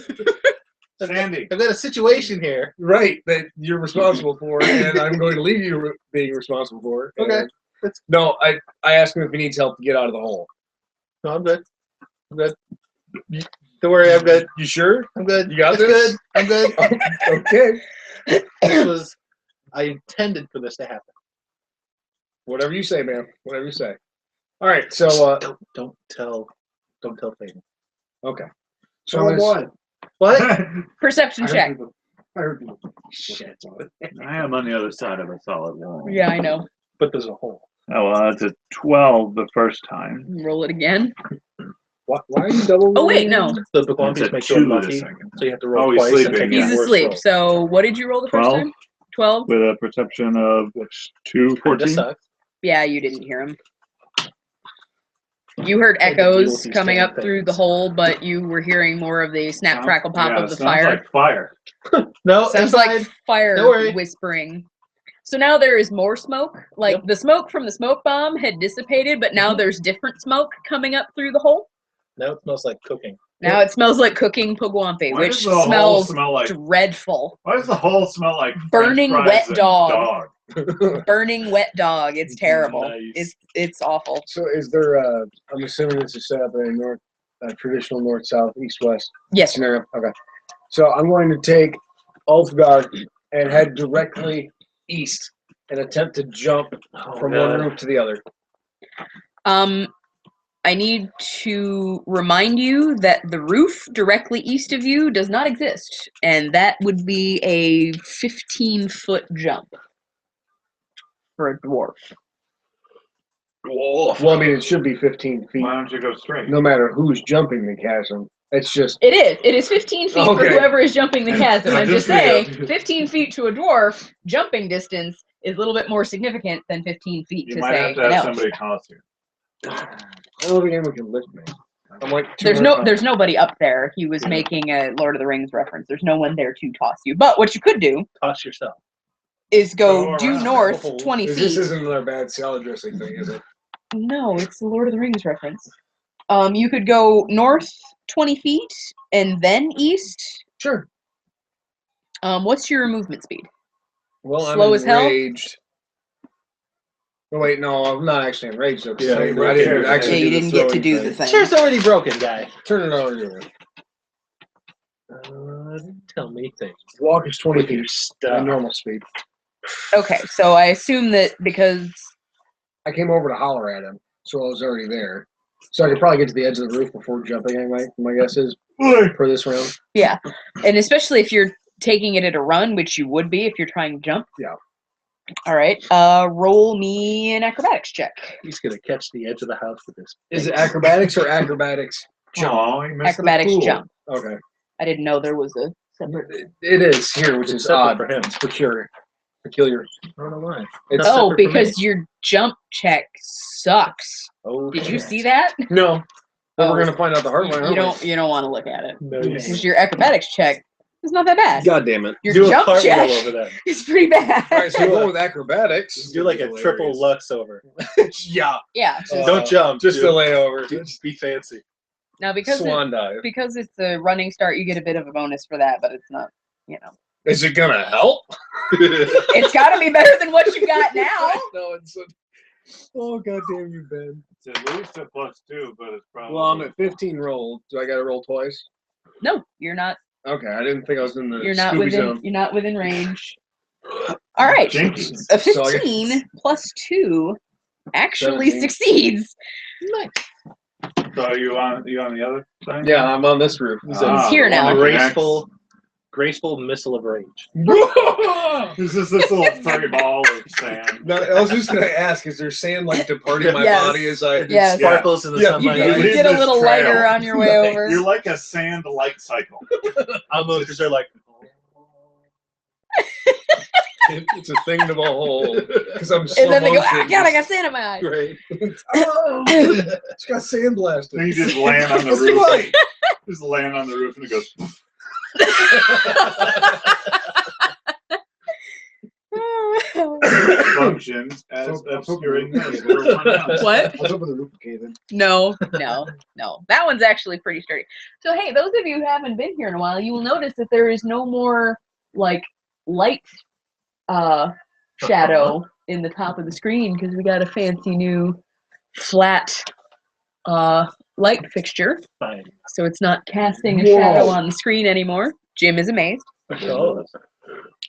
Sandy. I've got a situation here. Right, that you're responsible for, and I'm going to leave you being responsible for it. Okay. And- No, I asked him if he needs help to get out of the hole. No, I'm good. I'm good. Don't worry, I'm good. You sure? I'm good. You got It's this? good. I'm good. Okay. This was. I intended for this to happen. Whatever you say, man. Whatever you say. All right, so Don't tell Peyton. okay. So I'm gonna- What? Perception check. I heard people. Shit. I am on the other side of a solid wall. Yeah, I know. But there's a hole. Oh, well, that's a 12 the first time. Roll it again. Why are you double? Oh wait, no. The That's Pagwampies a make 2 you the unlucky, second. so you have to roll Oh, he's twice and sleeping, take yeah. He's your worst asleep. roll. So what did you roll the first 12? time? 12? With a perception of 2, Kinda 14. sucks. Yeah, you didn't hear him. You heard Had to deal with echoes these coming damn up through the things. hole, but you were hearing more of the snap, crackle, pop Yeah, of the sounds fire. like fire. No, Sounds inside. like fire Don't worry. whispering. So now there is more smoke. Like Yep. the smoke from the smoke bomb had dissipated, but now there's different smoke coming up through the hole. Now it smells like cooking. Now it smells like cooking Pugwampi, Why which does the hole smells smell like? dreadful. Why does the hole smell like Burning French wet fries and dog. Burning wet dog. It's terrible. Nice. It's awful. So is there? I'm assuming this is set up in a traditional north, south, east, west Yes. scenario. Okay. So I'm going to take Ulfgar and head directly east and attempt to jump from one roof to the other. I need to remind you that the roof directly east of you does not exist, and that would be a 15-foot jump for a dwarf. Well, I mean, it should be 15 feet, Why don't you go straight? no matter who's jumping the chasm. It's just It is. It is 15 feet for Okay. whoever is jumping the chasm. I'm just Just saying, because. 15 feet to a dwarf, jumping distance is a little bit more significant than 15 feet You to might say have to an have elf. somebody toss you. I don't think anyone can lift me. I'm like There's nobody up there. He was making a Lord of the Rings reference. There's no one there to toss you. But what you could do Toss yourself. is go Go due around. north Oh, 20 This feet. isn't another bad salad dressing thing, is it? No, it's the Lord of the Rings reference. You could go north 20 feet and then east. Sure. What's your movement speed? Well, Slow I'm as hell? enraged. Oh, wait, no, I'm not actually enraged though. 'Cause Yeah, I you didn't broke actually Yeah, you do the didn't get to throwing do the thing. thing. Chair's already broken, guy. Turn it over. Tell me things. Walk is 20 With your feet. stuff. My normal speed. Okay, so I assume that because I came over to holler at him, so I was already there. So I could probably get to the edge of the roof before jumping. My guess is for this round. yeah, and especially if you're taking it at a run, which you would be if you're trying to jump. Yeah. All right. Roll me an acrobatics check. He's gonna catch the edge of the house with this. Is it acrobatics or acrobatics jump? Oh, he missed Acrobatics the pool. jump. Okay. I didn't know there was a separate. It is here, which It's is separate odd. for him. It's peculiar. Peculiar. I don't know why. It's Oh, separate for because me. your jump check sucks. Oh, Did you see that? no. But Oh. we're gonna find out the hard way. You don't want to look at it No, you because ain't. your acrobatics check is not that bad. God damn it. Your Do a jump cartwheel check over that. is pretty bad. All right, so we'll go with acrobatics. Do like a triple lux over. Yeah. Yeah. So Don't jump. Just do, a layover. Just be fancy. now because Swan dive. because it's a running start, you get a bit of a bonus for that, but it's not. Is it gonna help? It's got to be better than what you got now. No, it's oh god damn you, Ben. It's at least a +2, but it's probably. Well, I'm at 15 rolled. Do I gotta roll twice? No, you're not. Okay, I didn't think I was in the You're not Scooby within. zone. You're not within range. All right. Jinkies. A So I 15 plus 2 actually 17. succeeds. So are you on the other side? Yeah, I'm on this roof. He's Ah, here the one now. that connects. Graceful missile of rage. This is this little furry ball of sand. No, I was just gonna ask, is there sand like departing my Yes. body as I Yes. Sparkles in the Yeah, sunlight. You leave get a this little trail. lighter on your way over. You're like a sand light cycle. Onlookers are like, it's a thing to behold. Because I'm And then they go, motion. ah, God, I got sand in my eye. great. Oh, it's got sand blasted. Then you just land on the That's roof. right. Just land on the roof and it goes. Functions as obscuring noise for 1 ounce. What? I was hoping the roof cave in. No. That one's actually pretty sturdy. So, hey, those of you who haven't been here in a while, you will notice that there is no more, like, light shadow in the top of the screen because we got a fancy new flat light fixture. Fine. So it's not casting a Whoa. shadow on the screen anymore. Jim is amazed. Oh,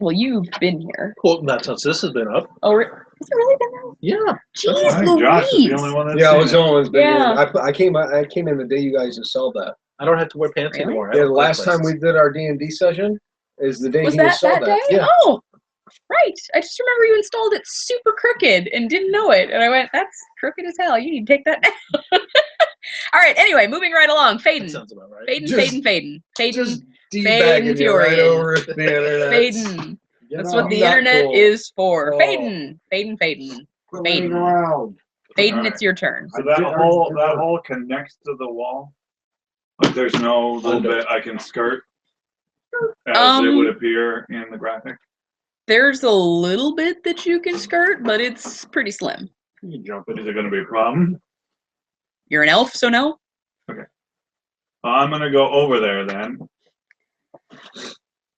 Well, you've been here. well, not since this has been up. Oh, has it really been there? Yeah. Jeez, I think Josh is the Louise. only one that's Yeah, I seen was it. the only one that's been Yeah. in. I came in the day you guys installed that. I don't have to wear pants Really? anymore. I Yeah, don't the wear last time places. we did our D&D session is the day Was he that installed that day? Yeah. Oh, right. I just remember you installed it super crooked and didn't know it. And I went, that's crooked as hell. You need to take that down. All right. Anyway, moving right along. That Faden. sounds about right. Faden, Just- Faden. Just Faden, debagging you right Furion. over the internet. Faden. You That's know, what the not internet cool. is for. Oh. Faden. Faden. Quit laying Faden. around. Faden, Alright. it's your turn. So that hole connects to the wall. Like there's no little Under. bit I can skirt as it would appear in the graphic. There's a little bit that you can skirt, but it's pretty slim. You can jump it. Is it going to be a problem? You're an elf, so no? I'm going to go over there then.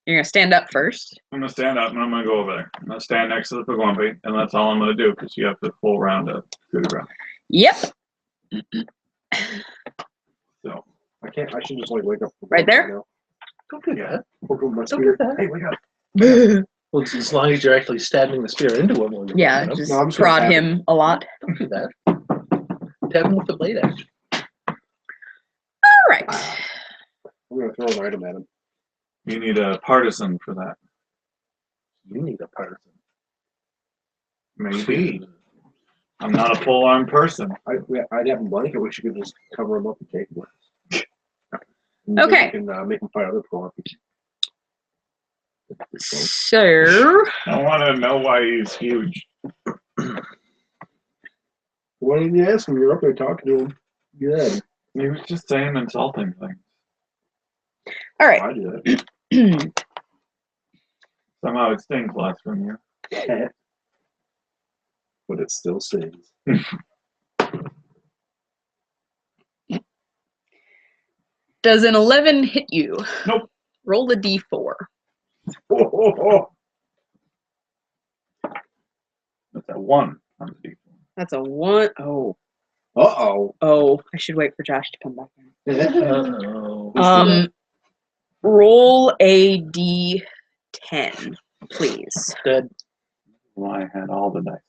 You're going to stand up first. I'm going to stand up and I'm going to go over there. I'm going to stand next to the Pagwampi, and that's all I'm going to do because you have to full round to go to ground. Yep. So I can't. I should just like wake up. Right there? now. Don't do that. Poke with my Don't spear. do that. Hey, wake up. Well, it's as long as you're actually stabbing the spear into him. When you're Yeah, looking at him. just No, I'm just gonna prod tap him a lot. Don't do that. Tap him with the blade edge. All right. I'm gonna throw an item at him. you need a partisan for that. You need a partisan. Maybe. I'm not a full arm person. I'd have a blanket which you could just cover him up and take him with. And Okay. then you can make him fight other Pagwampi. So, I want to know why he's huge. Why didn't you ask him? You're up there talking to him. Good. He was just saying insulting things. all right. I do that. Somehow it stings less from you. But it still stings. Does an 11 hit you? Nope. Roll a d4. That's a 1 on the D4. That's a 1. Oh. Uh-oh. Oh, I should wait for Josh to come back in. Uh-oh. Roll a d10, please. Good. Well, I had all the dice.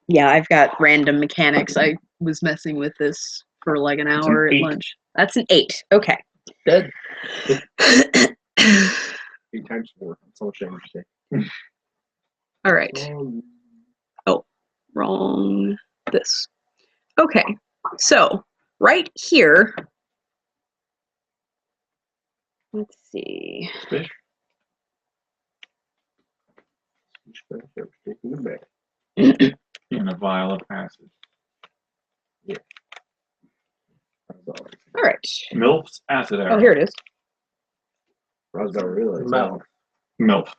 Yeah, I've got random mechanics. I was messing with this for like an hour at 8. lunch. That's an 8. Okay. Good. 8 times 4. That's all interesting. All right. Oh, wrong. This. Okay. So, right here. Let's see. Fish. In a vial of acid. All right. MILF's acid arrow. Oh, here it is. I was gonna realize Mouth. MILF.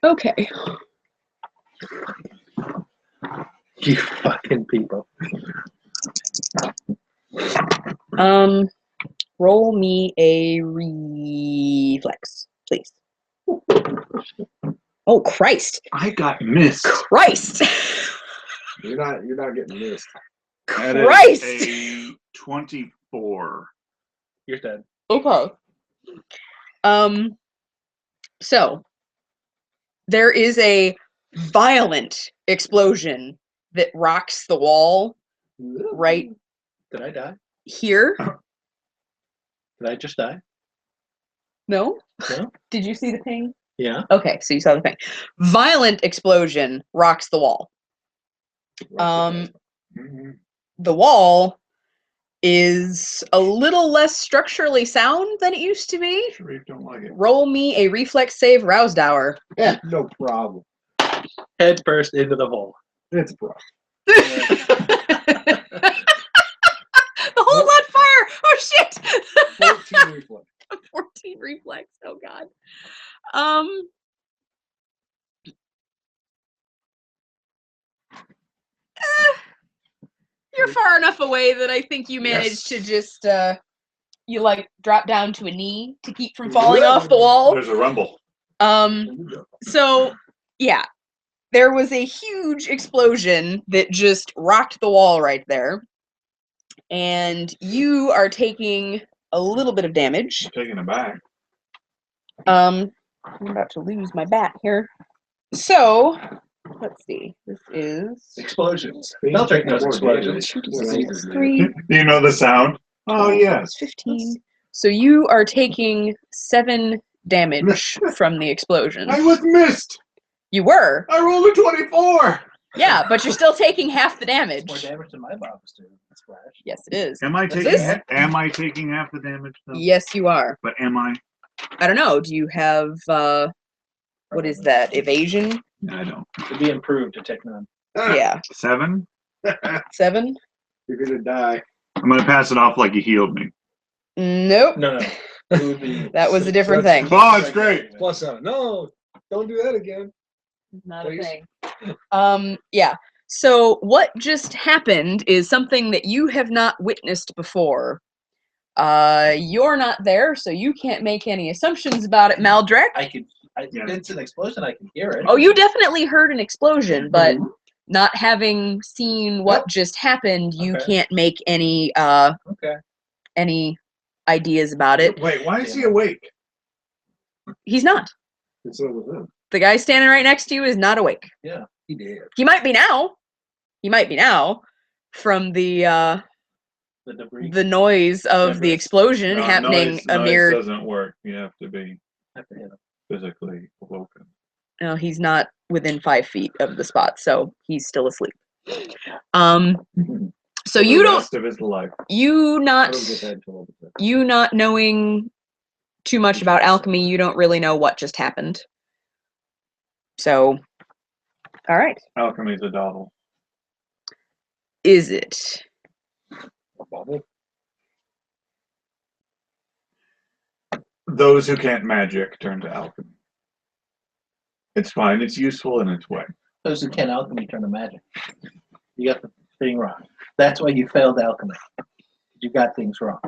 Okay. You fucking people. Roll me a reflex, please. Oh, Christ. I got missed. Christ. You're not getting missed. That is Christ. a 24. You're dead. Okay. So there is a violent explosion that rocks the wall right Did I die? here. Did I just die? No? No? Did you see the ping? Yeah. Okay, so you saw the ping. Violent explosion rocks the wall. Mm-hmm. The wall is a little less structurally sound than it used to be. Sharif don't like it. Roll me a reflex save roused hour. Yeah, no problem. Head first into the hole. It's a problem. The hole's on fire! Oh shit! 14 reflex. 14 reflex. Oh god. You're far enough away that I think you managed to just you like drop down to a knee to keep from falling off the wall. There's a rumble. So yeah. There was a huge explosion that just rocked the wall right there. And you are taking a little bit of damage. Taking it back. I'm about to lose my bat here. So, let's see. This is Explosions. Beltrick knows explosions. 3. Do you know the sound? Oh, yes. 15. So you are taking 7 damage from the explosion. I was missed. You were. I rolled a 24. Yeah, but you're still taking half the damage. More damage than my bob was doing. Splash. Yes, it is. Am I What's taking? this? Am I taking half the damage though? Yes, you are. But am I? I don't know. Do you have what is that? Evasion? I don't. To be improved to take none. Yeah. 7. 7? You're gonna die. I'm gonna pass it off like you healed me. Nope. No. It would be That was a different That's- thing. Oh, it's great. Plus 7. No, don't do that again. Not a Please. thing. Yeah. So what just happened is something that you have not witnessed before. You're not there, so you can't make any assumptions about it, Maldrek. It's an explosion. I can hear it. Oh, you definitely heard an explosion, but not having seen what just happened, you Okay. can't make any any ideas about it. Wait, why is he awake? He's not. It's over them. The guy standing right next to you is not awake. Yeah, he did. He might be now. He might be now from the debris. the noise of the explosion happening a mere. Doesn't work. You have to be physically awoken. No, he's not within 5 feet of the spot, so he's still asleep. So you the don't. rest of his life. You I not. don't get that until over there. You not knowing too much about alchemy, you don't really know what just happened. So, all right. Alchemy's a dawdle. Is it? A bubble? Those who can't magic turn to alchemy. It's fine. It's useful in its way. Those who can't alchemy turn to magic. You got the thing wrong. That's why you failed alchemy. you got things wrong.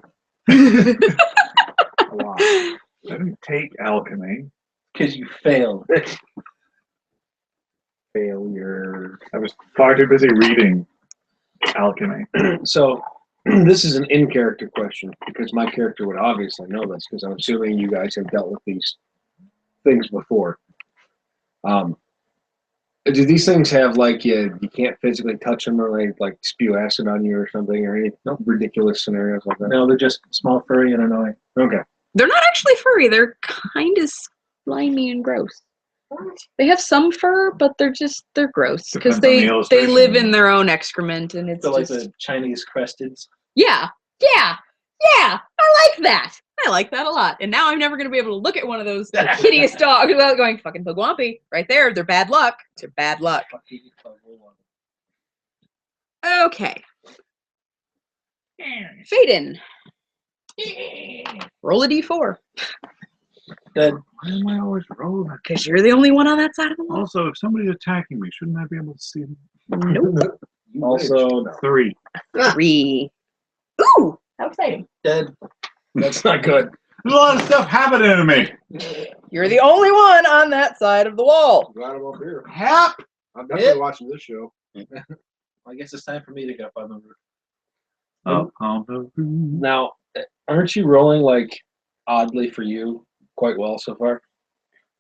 Wow. I didn't take alchemy. Because you failed. Failure. I was far too busy reading alchemy. So this is an in-character question because my character would obviously know this because I'm assuming you guys have dealt with these things before. Do these things have like you can't physically touch them or like spew acid on you or something or any ridiculous scenarios like that? No, they're just small, furry, and annoying. Okay. They're not actually furry. They're kind of slimy and gross. They have some fur, but they're gross because Depends on the they illustration. live in their own excrement, and it's So like just the Chinese cresteds. yeah. I like that. I like that a lot. And now I'm never going to be able to look at one of those hideous dogs without going fucking Pugwampy right there. They're bad luck. They're bad luck. Okay. Faden. Roll a d4. Good. Why am I always rolling? Because you're the only one on that side of the wall. Also, if somebody's attacking me, shouldn't I be able to see them? Nope. Also, no. 3. 3. Ooh, how exciting. Dead. That's not good. There's a lot of stuff happening to me. You're the only one on that side of the wall. Glad I'm up here. Hap! I'm definitely watching this show. I guess it's time for me to go up on the roof. On the roof. Now, aren't you rolling like oddly for you quite well so far?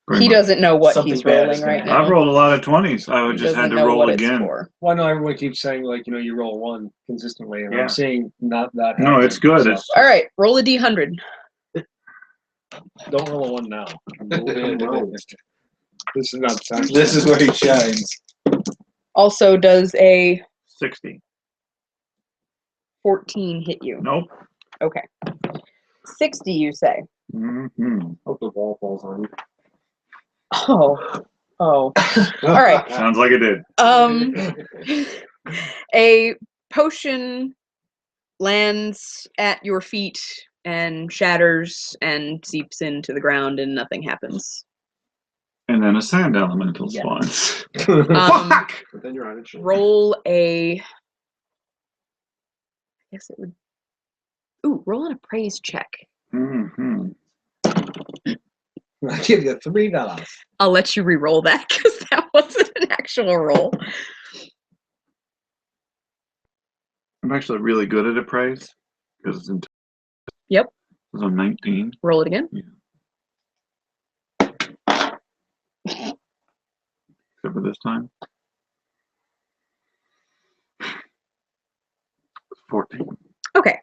Pretty He much. doesn't know what Something he's bad rolling is gonna right happen. now. I've rolled a lot of 20s. I would He just had doesn't to know roll what it's again. for. Well, I know everyone keeps saying like you roll 1 consistently, and Yeah. I'm seeing not that. No, it's good. So, It's All right, roll a d100. don't roll a 1 now. This is not the time. This is where he shines. Also, does a 60. 14 hit you? Nope. Okay. 60, you say? Mm-hmm. Hope the ball falls on you. Oh. All right. Sounds like it did. A potion lands at your feet and shatters and seeps into the ground, and nothing happens. And then a sand elemental Yeah. spawns. But then you're on it. Roll a. I guess it would. Ooh, roll an appraise check. Mm-hmm. I'll give you $3. I'll let you re-roll that because that wasn't an actual roll. I'm actually really good at appraise because it's in. Yep. Because I'm 19. Roll it again. Except for this time. 14. Okay.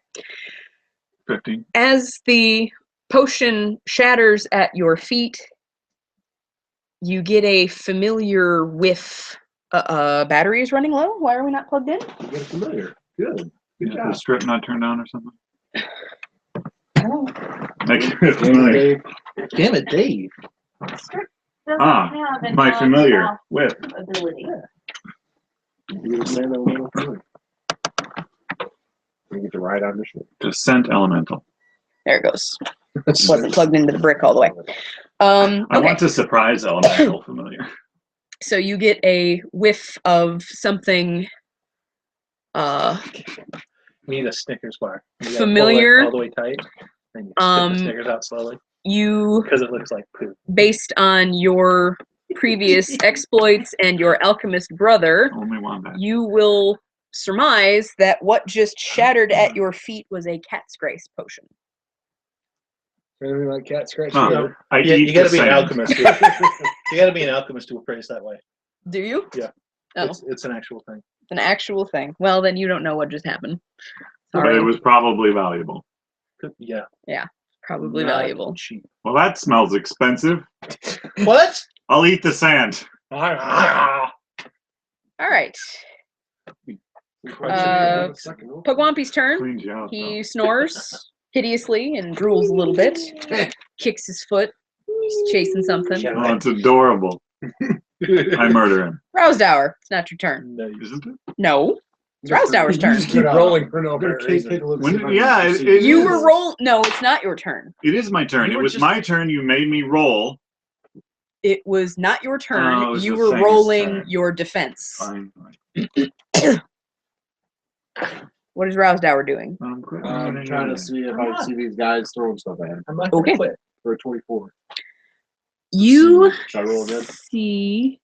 15. As the potion shatters at your feet, you get a familiar whiff. Battery is running low. Why are we not plugged in? You get familiar. Good. Good Is job. the strip not turned on or something? Oh. Make it familiar. Damn it, Dave. My familiar with. Ability. You get a sand elemental familiar. You get to ride on the ship. Descent elemental. There it goes. Wasn't plugged into the brick all the way. I Okay. want to surprise elemental familiar. So you get a whiff of something You need a Snickers bar. You gotta Familiar. pull it all the way tight. And you spit the Snickers out slowly. you, Because it looks like poop. based on your previous exploits and your alchemist brother, Only one that. you will surmise that what just shattered at your feet was a cat's grace potion. Anything like cat scratch? Huh. Yeah. I Yeah, eat you gotta the be an sand. alchemist. You gotta be an alchemist to appraise that way. Do you? Yeah. Oh, It's an actual thing. an actual thing. Well, then you don't know what just happened. But Sorry. it was probably valuable. Yeah. Probably Not valuable. cheap. Well, that smells expensive. What? I'll eat the sand. All right. Pugwampy's turn. Cleans you out, He snores hideously and drools a little bit. Kicks his foot. He's chasing something. though. Oh, it's adorable. I murder him. Rousdower, it's not your turn. No, Isn't it? No, it's Rousdower's You turn. just keep rolling for no reason. You were roll. No, it's not your turn. It is my turn. You It were was just- my turn. You made me roll. It was not your Oh, turn. it was You the were thing's rolling turn. your defense. Fine. What is Rousdower doing? I'm trying to see if I see these guys throwing stuff at him. I'm not Okay. gonna quit. For a 24. You Should I roll again? see.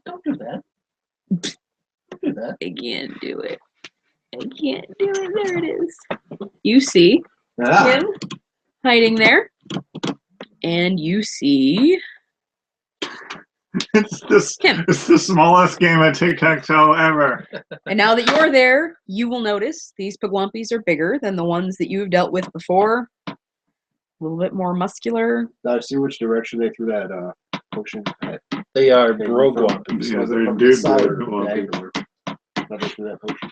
Don't do that. Don't do that. I can't do it. I can't do it. There it is. You see him hiding there, and you see him. It's the smallest game of tic-tac-toe ever. And now that you're there, you will notice these Pugwampis are bigger than the ones that you've dealt with before. A little bit more muscular. Now I see which direction they threw that potion at. They are They brogue from- wampus. Yeah, was it they're from the dude side or brogue the wampus. diagonal? That they threw that potion.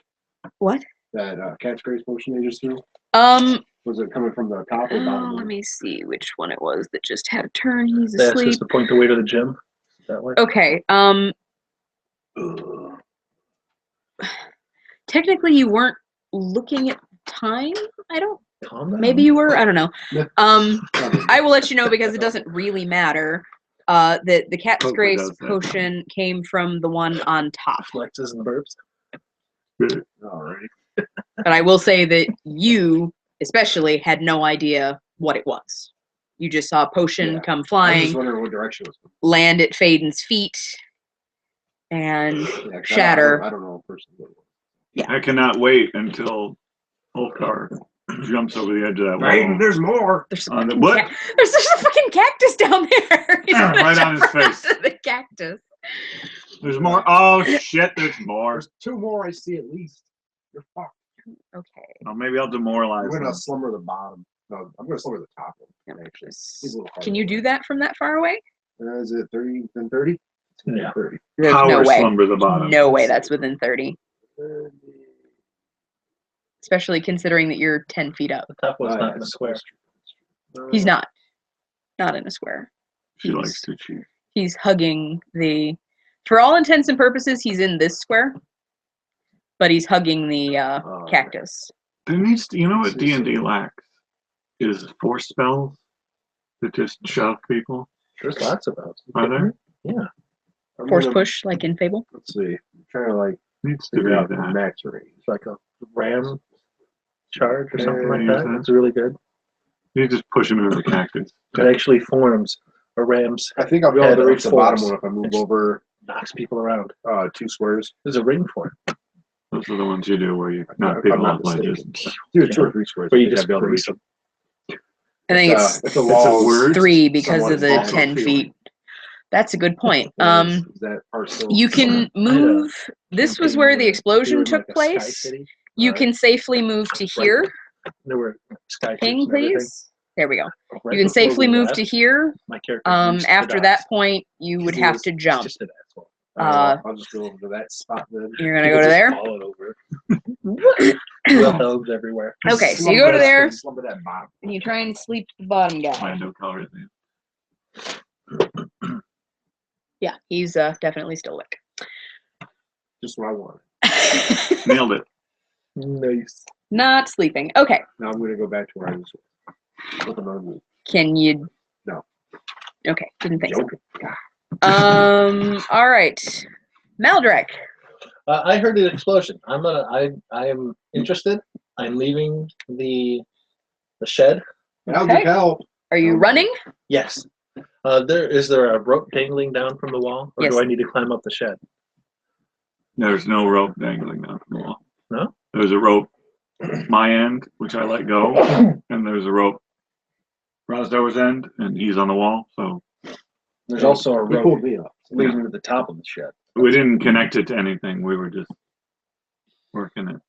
What? That cat's grace potion they just threw? Um. Was it coming from the top or bottom? Let me see which one it was that just had a turn. He's That's asleep. just to point the way to the gym. That way. Okay. Technically, you weren't looking at time. I don't. Calm down. Maybe you were. I don't know. Yeah. I will let you know because it doesn't really matter. That the cat's Poker grace does that. potion came from the one on top. Flexes and burps. Alright. But I will say that you, especially, had no idea what it was. You just saw a potion Yeah. come I was flying, just wondering what direction it was land at Faden's feet, and going. Yeah, 'cause shatter. I don't know a person. What it was. I cannot wait until Ulfgar jumps over the edge of that Raiden, wall. there's more. There's a On the fucking what? there's a fucking cactus down there. He's gonna Right on jump his face. onto the cactus. There's more. Oh shit! There's more. There's two more I see at least. You're fucked. Okay. Oh, maybe I'll demoralize I'm them. gonna slumber the bottom. No, I'm gonna slumber the top one. Actually, he's a little Can you do that from that far away? Is it 30 then 30? Yeah. 30. There's Power no way. slumber the bottom. No way that's within 30. Especially considering that you're 10 feet up. The top one's Oh, not yeah, in the square. He's not. Not in a square. She likes to cheat. He's hugging the. For all intents and purposes, he's in this square. But he's hugging the cactus. There needs to, you know what D&D lacks is force spells that just shove people. There's lots of those. Are there? Yeah. I'm Force gonna- push, like in Fable. Let's see. I'm trying to like Needs to be figure out the that. max range. It's like a ram charge or something like Yeah. that. It's really good. You just push him into the cactus. It actually forms a ram's I think I'll be able to Head reach of the bottom force. one if I move over knocks people around. 2 squares. There's a ring for it. Those are the ones you do where you If knock I'm people not off ledges. mistaken. Dude, 2 or 3 squares. Where you I think just I'd be able to grease reach them. I think It's, it's it's a a wall. word. 3 because somewhat of the also 10 feeling. feet. That's a good point. Is that part still You can move. This was where the explosion took place. You can safely move to here. There were sky Ping, troops and everything. please. There we go. Right You can before safely we move left, to here. my character reached the After that docks. point, you would He have was- to It's jump. just an asshole. I'll just go over to that spot then. You're gonna People go to just there. fall it over. Wilhelms everywhere. Okay, so you go to there Slumber that bottom. and you try and sleep the bottom guy. Lando color. Yeah, he's definitely still awake. Just what I wanted. Nailed it. Nice. Not sleeping. Okay, Now I'm gonna go back to where I was. With another move. can you? No. Okay, didn't think so. Joking. All right, Maldrek. I heard an explosion. I am interested. I'm leaving the shed. How'd Okay. you help? Are you running? Yes. Is there a rope dangling down from the wall, or Yes. do I need to climb up the shed? There's no rope dangling down from the wall. No? There's a rope my end, which I let go, and there's a rope Rosdower's end, and he's on the wall, so There's also a He rope pulled me up. leading to the top of the shed. we didn't connect it to anything. We were just working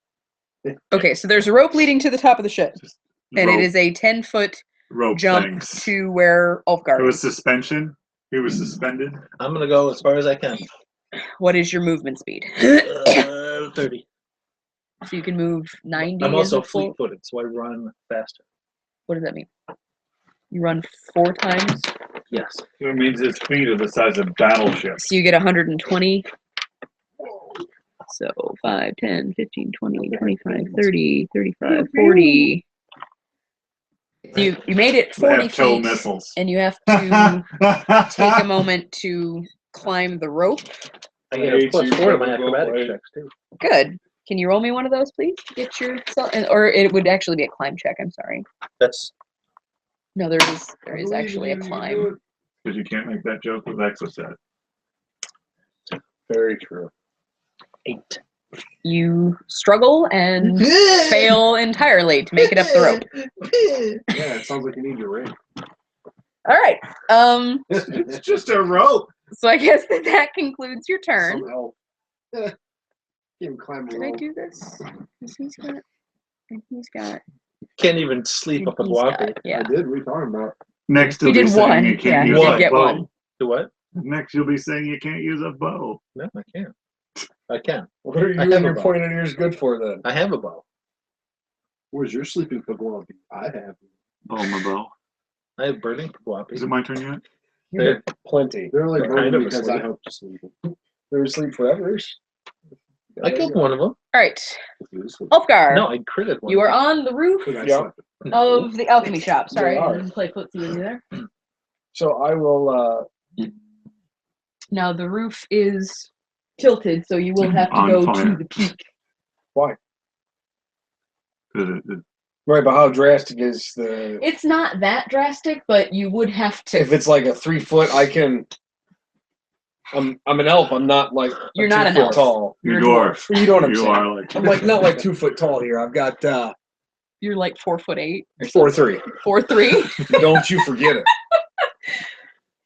it. Okay, so there's a rope leading to the top of the shed, Just and rope, it is a 10-foot rope jump things. to where Ulfgar It was is. suspension. He was suspended. I'm gonna go as far as I can. What is your movement speed? 30. So you can move 90. I'm as also a full. fleet-footed, so I run faster. What does that mean? You run 4 times, Yes. It means his feet are the size of battleships. so you get 120. So 5, 10, 15, 20, 25, 30, 35, 40. So you made it They 40 have tow feet, missiles. and you have to take a moment to climb the rope. I get a +4 to my acrobatics checks too. Good. Can you roll me one of those, please? To get your or it would actually be a climb check. I'm sorry. That's No, there is actually a climb. Because you can't make that joke with Exocet. Very true. 8. You struggle and fail entirely to make it up the rope. Yeah, it sounds like you need your ring. All right. It's just a rope. So I guess that concludes your turn. Some help. Can't even climb a Did I rope. do this? 'Cause he's got. And he's got. Can't even sleep up a He's got, Guapi. yeah. I did. What are you talking about? Next, We you'll be did saying one. you Yeah, can't you use did a get bow. one. Do what? Next, you'll be saying you can't use a bow. No, I can't. I can. What are you I and have a your bow. pointed ears good for then? I have a bow. Where's your sleeping Pagwampi? I have. Oh, my bow. I have burning Is Guapi. it my turn yet? You They're- get plenty. They're like Kind burning of because I asleep. helped you sleep. They're asleep forever. I killed one of them. All right. You sleep. Ulfgar, No, I critted one. you of are them. on the roof Because I Yep. slept. of the alchemy shop. Sorry, They I are. didn't play footsie with you there. So I will. Now the roof is tilted, so you will have to On go fire. to the peak. Why? 'Cause it- Right, but how drastic is the? It's not that drastic, but you would have to. If it's like a 3 foot, I can. I'm an elf. I'm not like You're a not 2 an foot elf. tall. You're a You're a dwarf. You know what I'm You saying? are like. I'm like not like 2 foot tall here. I've got You're like 4'8" or 4'3". 4'3". Don't you forget it.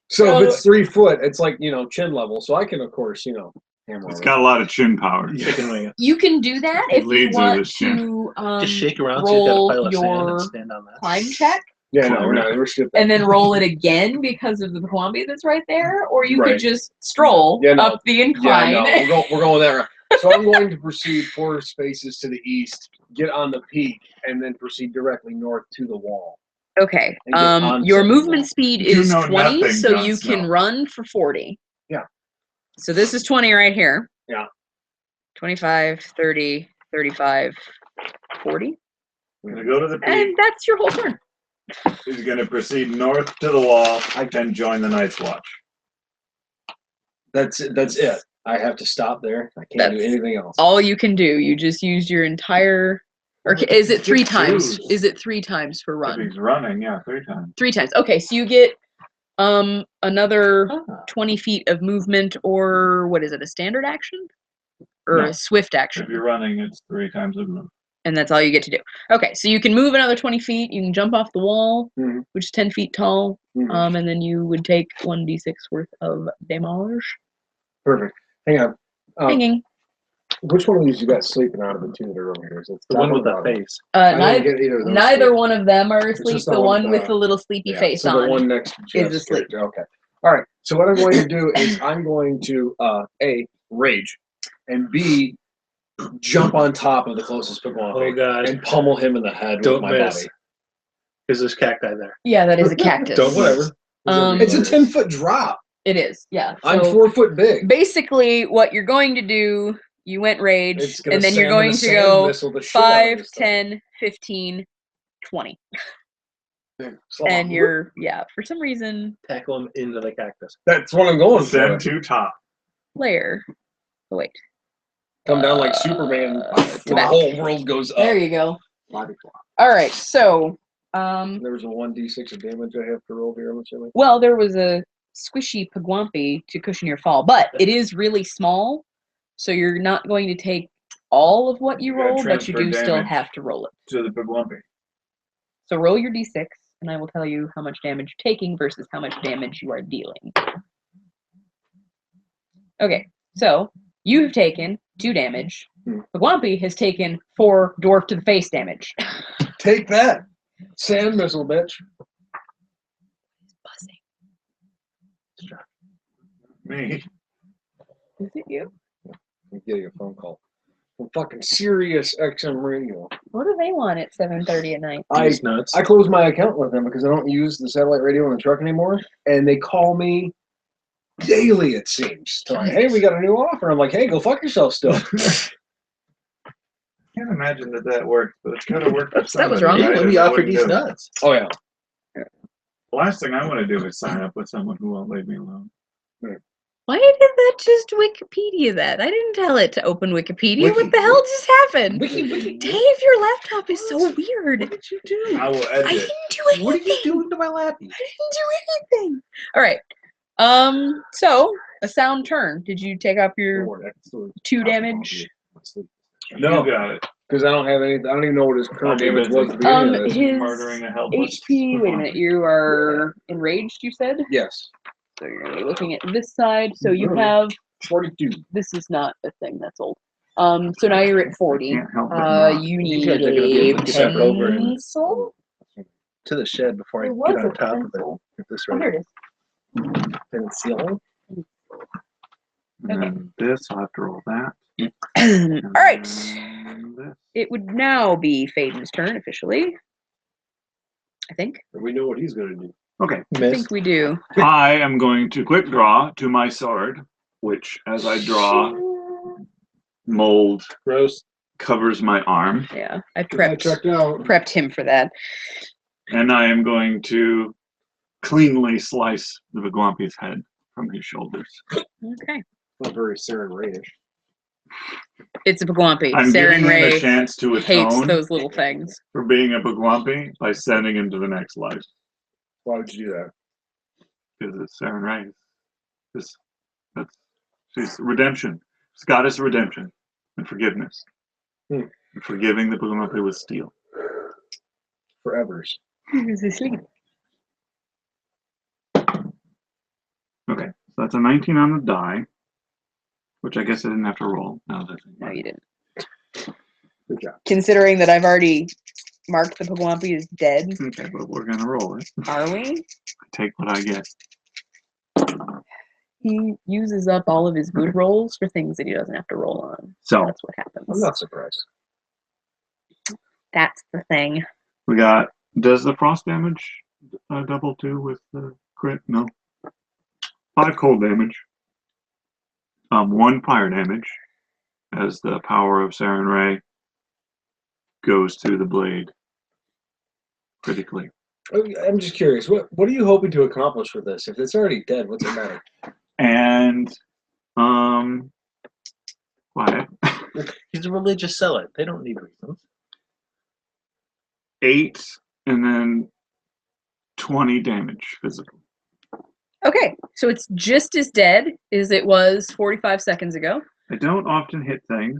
So if it's 3 foot, it's like chin level. So I can of course hammer. It's on got a lot of chin power. Chicken wing. You can do that It if you leads with want his chin. to Just shake around so you got a roll pile of sand your and stand on that. climb check Yeah, no, we're not. We're skipping. and then roll it again because of the Pawambi that's right there, or you Right. could just stroll Yeah, no. up the Yeah, incline. no, we're going there. So I'm going to proceed 4 spaces to the east, get on the peak, and then proceed directly north to the wall. Okay. And get onto Your the movement wall. speed You is know 20, nothing, so Jon you Snow. can run for 40. Yeah. So this is 20 right here. Yeah. 25, 30, 35, 40. We're gonna go to the And peak. that's your whole turn. He's gonna proceed north to the wall and join the Night's Watch. That's it. I have to stop there. I can't do That's anything else. all you can do. You just used your entire. Or is it 3 times? choose. Is it 3 times per If run? he's running, yeah, 3 times. 3 times. Okay, so you get another Ah. 20 feet of movement, or what is it? A standard action, or No. a swift If action? you're running, it's 3 times the move. And that's all you get to do. Okay, so you can move another 20 feet. You can jump off the wall, Mhm. which is 10 feet tall. Mhm. And then you would take 1d6 worth of damage. Perfect. Hang on. Hanging. Which one of these you got sleeping out of the 2 that are over here? Is it The one top or with the bottom? face. I didn't Neither, get either of those neither sleep. one of them are It's asleep. just The the one one, with the little sleepy Yeah, face so on the one next to is Jeff's asleep. character. Okay. All right. So what I'm going to do is I'm going to A, rage, and B, jump on top of the closest Pagwampi Oh god. and pummel him in the head Don't with my miss. body. Because there's cacti there. Yeah, that is a cactus. Don't Whatever. miss. It's a 10-foot drop. It is, yeah. I'm So 4 foot big. basically, what you're going to do, you went rage, It's gonna and then you're I'm gonna going to sand go missile the shit out of 5, this thing. 10, 15, 20. So And you're, for some reason, Tackle him into the cactus. that's what I'm going for. Send to top. layer. Oh, wait. Come down like Superman. to The back. whole world goes up. There you go. Body clock. All right, so, There's a 1d6 of damage I have to roll here, I'm assuming. well, there was a squishy Pagwampi to cushion your fall, but it is really small, so you're not going to take all of what you You gotta roll, but you transfer do still damage. have to roll it. To the Pagwampi. So roll your d6, and I will tell you how much damage you're taking versus how much damage you are dealing. Okay, so you have taken 2 damage. Pagwampi has taken 4 dwarf to the face damage. Take that. Sand missile, bitch. Buzzing. Me. Is it you? I'm getting a phone call. From fucking Sirius XM Radio. What do they want at 7:30 at night? He's nuts. I closed my account with them because I don't use the satellite radio in the truck anymore, and they call me daily, it seems. So like, hey, we got a new offer. I'm like, hey, go fuck yourself still. I can't imagine that worked, but it's gotta work for Oops, that was somebody, wrong. right? When Or he they offered wouldn't these do it. nuts. Oh, yeah. The last thing I want to do is sign up with someone who won't leave me alone. Why did that just Wikipedia that? I didn't tell it to open Wikipedia. What the hell just happened? Dave, your laptop is so weird. What did you do? I will I edit. didn't do anything. What are you doing to my lappy? I didn't do anything. All right. So a sound turn. Did you take up your 2 damage? No. You got it. Because I don't have any. I don't even know what his I'll current be damage busy. was at the beginning of this. His Murdering a helpless. HP. Wait a minute. You are enraged. You said. Yes. So you're gonna be looking at this side. So you have. 42. This is not a thing that's old. So now you're at 40. Can't help but not. You You need guys are gonna be a able to get that over and- pencil. To the shed before I There get was on a top of it. pencil. Get this Oh, here right. it is. Pencil. And then this, I'll have to roll that. All right. And this. It would now be Faden's turn officially. I think. We know what he's gonna do. Okay. I Miss. think we do. I am going to quick draw to my sword, which, as I draw, mold Gross. covers my arm. Yeah, I I prepped checked out. prepped him for that. And I am going to cleanly slice the Vigwampi's head from his shoulders. Okay. Not very Saren Ray-ish. It's a Bagwampi. I'm Saren giving him Ray a chance to hates atone those little things. for being a Vigwampi by sending him to the next life. Why would you do that? Because it's Saren Ray. She's redemption. It's goddess of redemption and forgiveness. Hmm. And forgiving the Vigwampi with steel. Forevers. He's asleep. Okay, so that's a 19 on the die, which I guess I didn't have to roll. Now that No, you didn't. Good job. Considering that I've already marked the Bagwampi as dead, Okay, but we're gonna roll it. are we? I take what I get. He uses up all of his good rolls for things that he doesn't have to roll on. So That's what happens. I'm not surprised. That's the thing. we got. Does the frost damage double too with the crit? No. 5 cold damage. 1 fire damage, as the power of Saren Ray goes through the blade critically. I'm just curious. What are you hoping to accomplish with this? If it's already dead, what's it matter? And quiet. He's a religious zealot. They don't need reasons. 8 and then 20 damage physical. Okay, so it's just as dead as it was 45 seconds ago. I don't often hit things.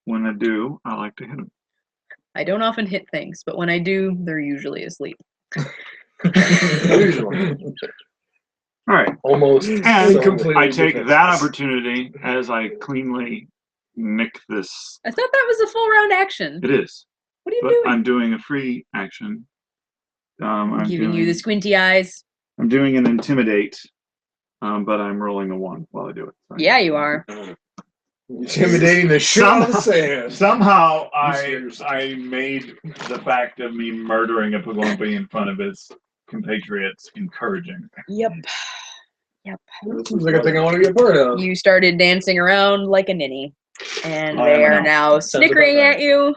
When I do, I like to hit them. I don't often hit things, but when I do, they're usually asleep. Usually. All right. Almost. And so- completely I take different. that opportunity as I cleanly nick this. I thought that was a full round action. It is, What are you but doing? I'm doing a free action. I'm Giving you doing- the squinty eyes. I'm doing an intimidate, but I'm rolling a 1 while I do it. Sorry. Yeah, you are. Intimidating the shit out of the sand. Somehow scare yourself. I made the fact of me murdering a Pagwampi in front of his compatriots encouraging. Yep. Yep. This seems like a thing I want to be a part of. You started dancing around like a ninny, and I they am are an now about snickering right. at you.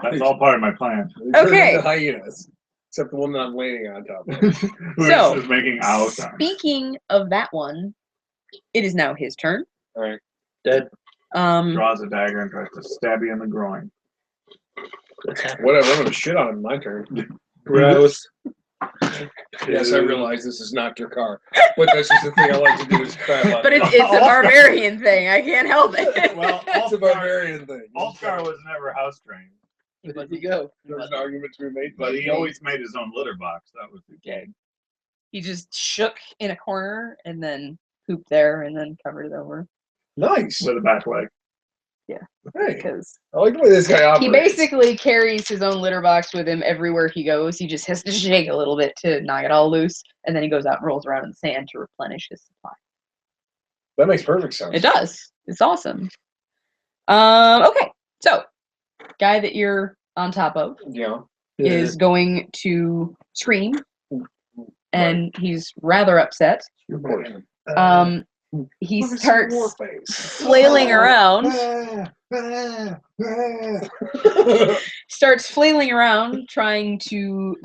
That's all part of my plan. Okay. The hyenas. Except the one that I'm laying on top of. We're So, just making out. Speaking of that one, it is now his turn. All right. Dead. Draws a dagger and tries to stab you in the groin. Whatever. I'm gonna shit on him. My turn. Gross. Yes, I realize this is not your car, but that's just the thing I like to do is crap on. But it's a barbarian thing. I can't help it. Well, It's a barbarian thing. Allstar was never house trained, There you go. There's an argument to be made, but he always made his own litter box. That was the gag. He just shook in a corner and then pooped there and then covered it over. Nice. With a back leg. Hey, Because I like the way this guy operates. he basically carries his own litter box with him everywhere he goes. He just has to shake a little bit to knock it all loose, and then he goes out and rolls around in the sand to replenish his supply. That makes perfect sense. It does. It's awesome. Okay, so guy that you're on top of Yeah. is going to scream, and he's rather upset. Of course. He Look at starts some Warface. flailing around. Starts flailing around trying to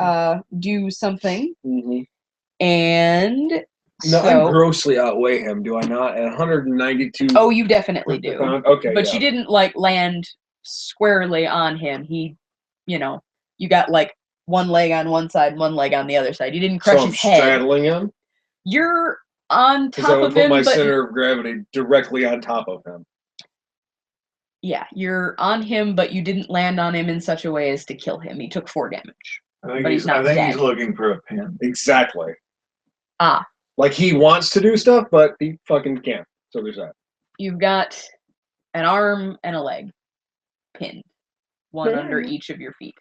do something, Mhm. and No, I So, grossly outweigh him, do I not? At 192. oh, you definitely do. pounds? Okay, But yeah. you didn't like land squarely on him. He, you got like one leg on one side, one leg on the other side. You didn't crush So I'm his head. straddling him? You're on Because I top would of put him, my but center of gravity directly on top of him. yeah, you're on him, but you didn't land on him in such a way as to kill him. He took 4 damage. But he's not I think he's dead. looking for a pin. Exactly. Ah, Like he wants to do stuff, but he fucking can't. So there's that. you've got an arm and a leg pinned, one under each of your feet.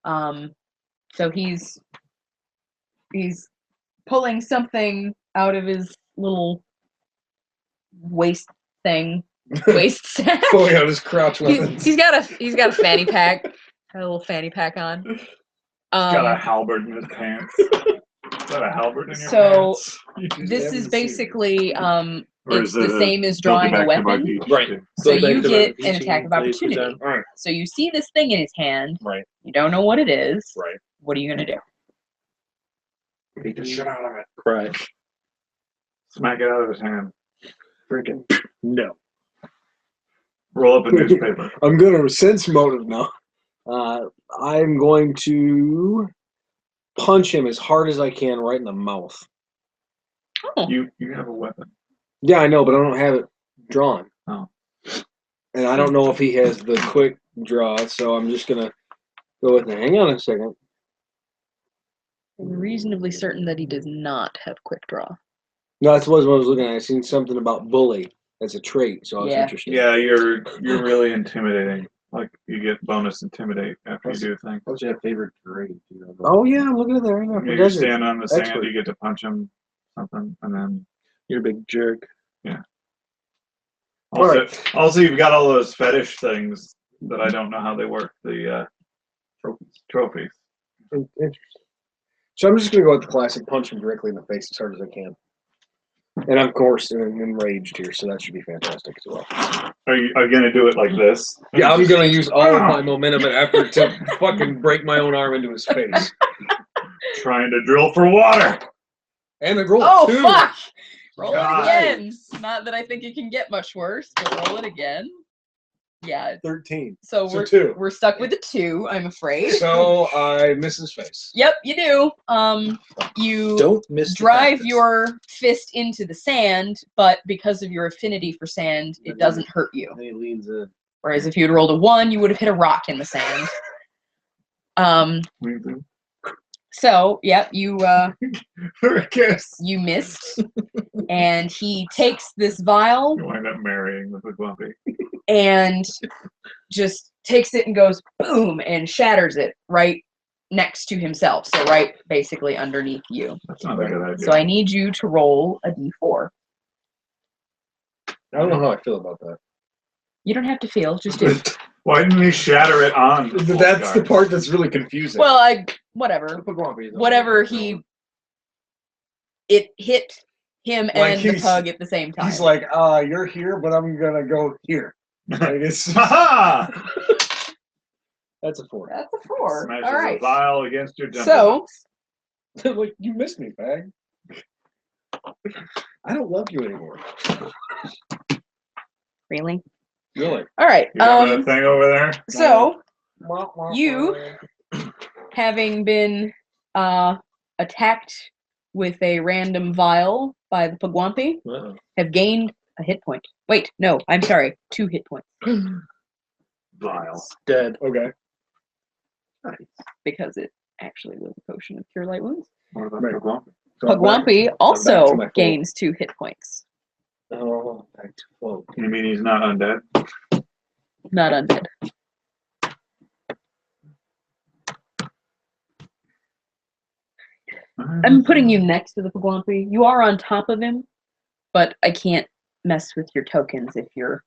So he's pulling something out of his little waist thing, waist sack. Pulling out his crotch weapons. He's got a fanny pack, a little fanny pack on. He's got a halberd in his pants. Is that a halberd in your So pants? this is basically Or it's is it the same as Go drawing a back to my weapon. beach, Right. too? So Go back you to get my an attack of beach and opportunity. present. All right. So you see this thing in his hand. Right. You don't know what it is. Right. What are you gonna do? Beat the shit out of it. Cry. Smack it out of his hand. Freaking no. Roll up a newspaper. I'm gonna sense motive now. I'm going to punch him as hard as I can right in the mouth. Oh. You have a weapon. Yeah, I know, but I don't have it drawn. Oh. And I don't know if he has the quick draw, so I'm just gonna go with it. Hang on a second. I'm reasonably certain that he does not have quick draw. No, that's what I was looking at. I seen something about bully as a trait, so I was Yeah. interested. Yeah, you're really intimidating. Like you get bonus intimidate after you do things. What's your favorite grade? Oh yeah, I'm looking at that right now. You stand on the sand, Expert. you get to punch him, something, and then You're a big jerk. also you've got all those fetish things that I don't know how they work. The trophies. Interesting. So I'm just gonna go with the classic, punch him directly in the face as hard as I can. And I'm, of course, enraged here, so that should be fantastic as well. Are you gonna do it like this? Yeah, I'm gonna use all of my momentum and effort to fucking break my own arm into his face. Trying to drill for water. And a roll Oh two. fuck! Roll God. it again. Not that I think it can get much worse, but roll it again. Yeah. 13. So So two. we're stuck with a 2, I'm afraid. So I miss his face. Yep, you do. You Don't miss the drive cactus. your fist into the sand, but because of your affinity for sand, it doesn't hurt you. And he leans in. Whereas if you had rolled a 1, you would have hit a rock in the sand. So yep, you you missed, and he takes this vial You wind up marrying with a Glumpy. and just takes it and goes boom and shatters it right next to himself. So right basically underneath you. That's not a good idea. So I need you to roll a d4. I don't know how I feel about that. You don't have to feel, just do. Why didn't he shatter it on? That's the part that's really confusing. Well, whatever it hit him Like and the he's- pug at the same time. He's like, you're here, but I'm gonna go here. Like, it's, Ha that's a 4. That's a 4. Smashes All right. a vial against your jumper. So Like, you missed me, bag. I don't love you anymore. really? Really? All right. You got that thing over there? So you, having been attacked with a random vial by the Pugwampi, Uh-oh. have gained a hit point. Wait, no, I'm sorry, 2 hit points. Vial. Dead. Okay. Because it actually was a potion of cure light wounds. What about Right. the Glumpy? So I'm back- Pugwampi to also my full. gains 2 hit points. Oh, back to full. You mean he's not undead? Not undead. I'm putting you next to the Pugwampi. You are on top of him, but I can't mess with your tokens if you're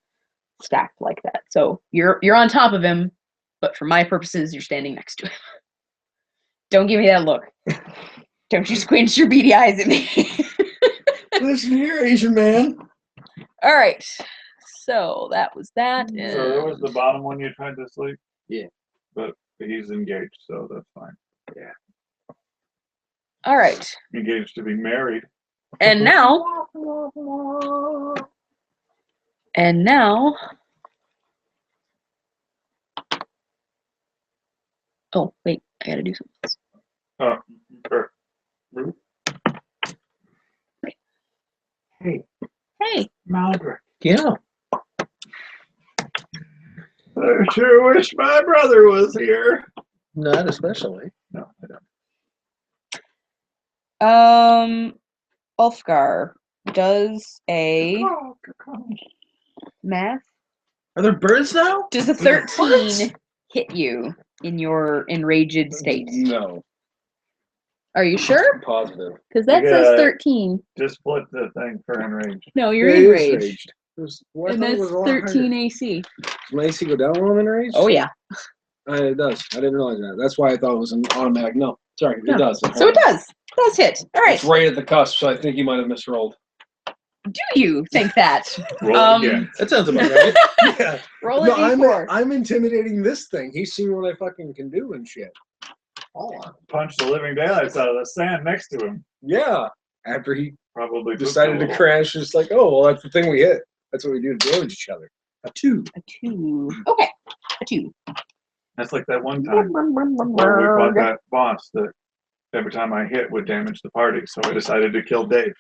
stacked like that. So you're on top of him, but for my purposes, you're standing next to him. Don't give me that look. Don't you squint your beady eyes at me. Listen here, Asian man. All right. So that was that. So there was the bottom one you tried to sleep? Yeah. But he's engaged, so that's fine. All right. Engaged to be married. And now. Oh, wait, I gotta do something. Hey, Hey. Maldrick. Yeah. I sure wish my brother was here. Not especially. No, I don't. Ulfgar does a math. Are there birds now? Does a 13 hit you in your enraged state? No. Are you sure? Positive. Because that says 13. Just split the thing for enraged. No, you're Yeah, it is enraged. raged. Well, I And thought it that's was a lot 13 higher. AC. Does my AC go down when I'm enraged? Oh, yeah. It does. I didn't realize that. That's why I thought it was an automatic. No, sorry, No. it does. So it does. It does hit. All right. It's right at the cusp, so I think you might have misrolled. Do you think that? Roll again. That sounds about right. Yeah. Roll a No, d4. I'm intimidating this thing. He's seen what I fucking can do and shit. Punch the living daylights out of the sand next to him. Yeah. After he Probably decided pooped a to little. crash, it's like, oh, well, that's the thing we hit. That's what we do to damage each other. A 2. A 2. Okay. A 2. That's like that one time where we fought that boss that every time I hit would damage the party, so I decided to kill Dave.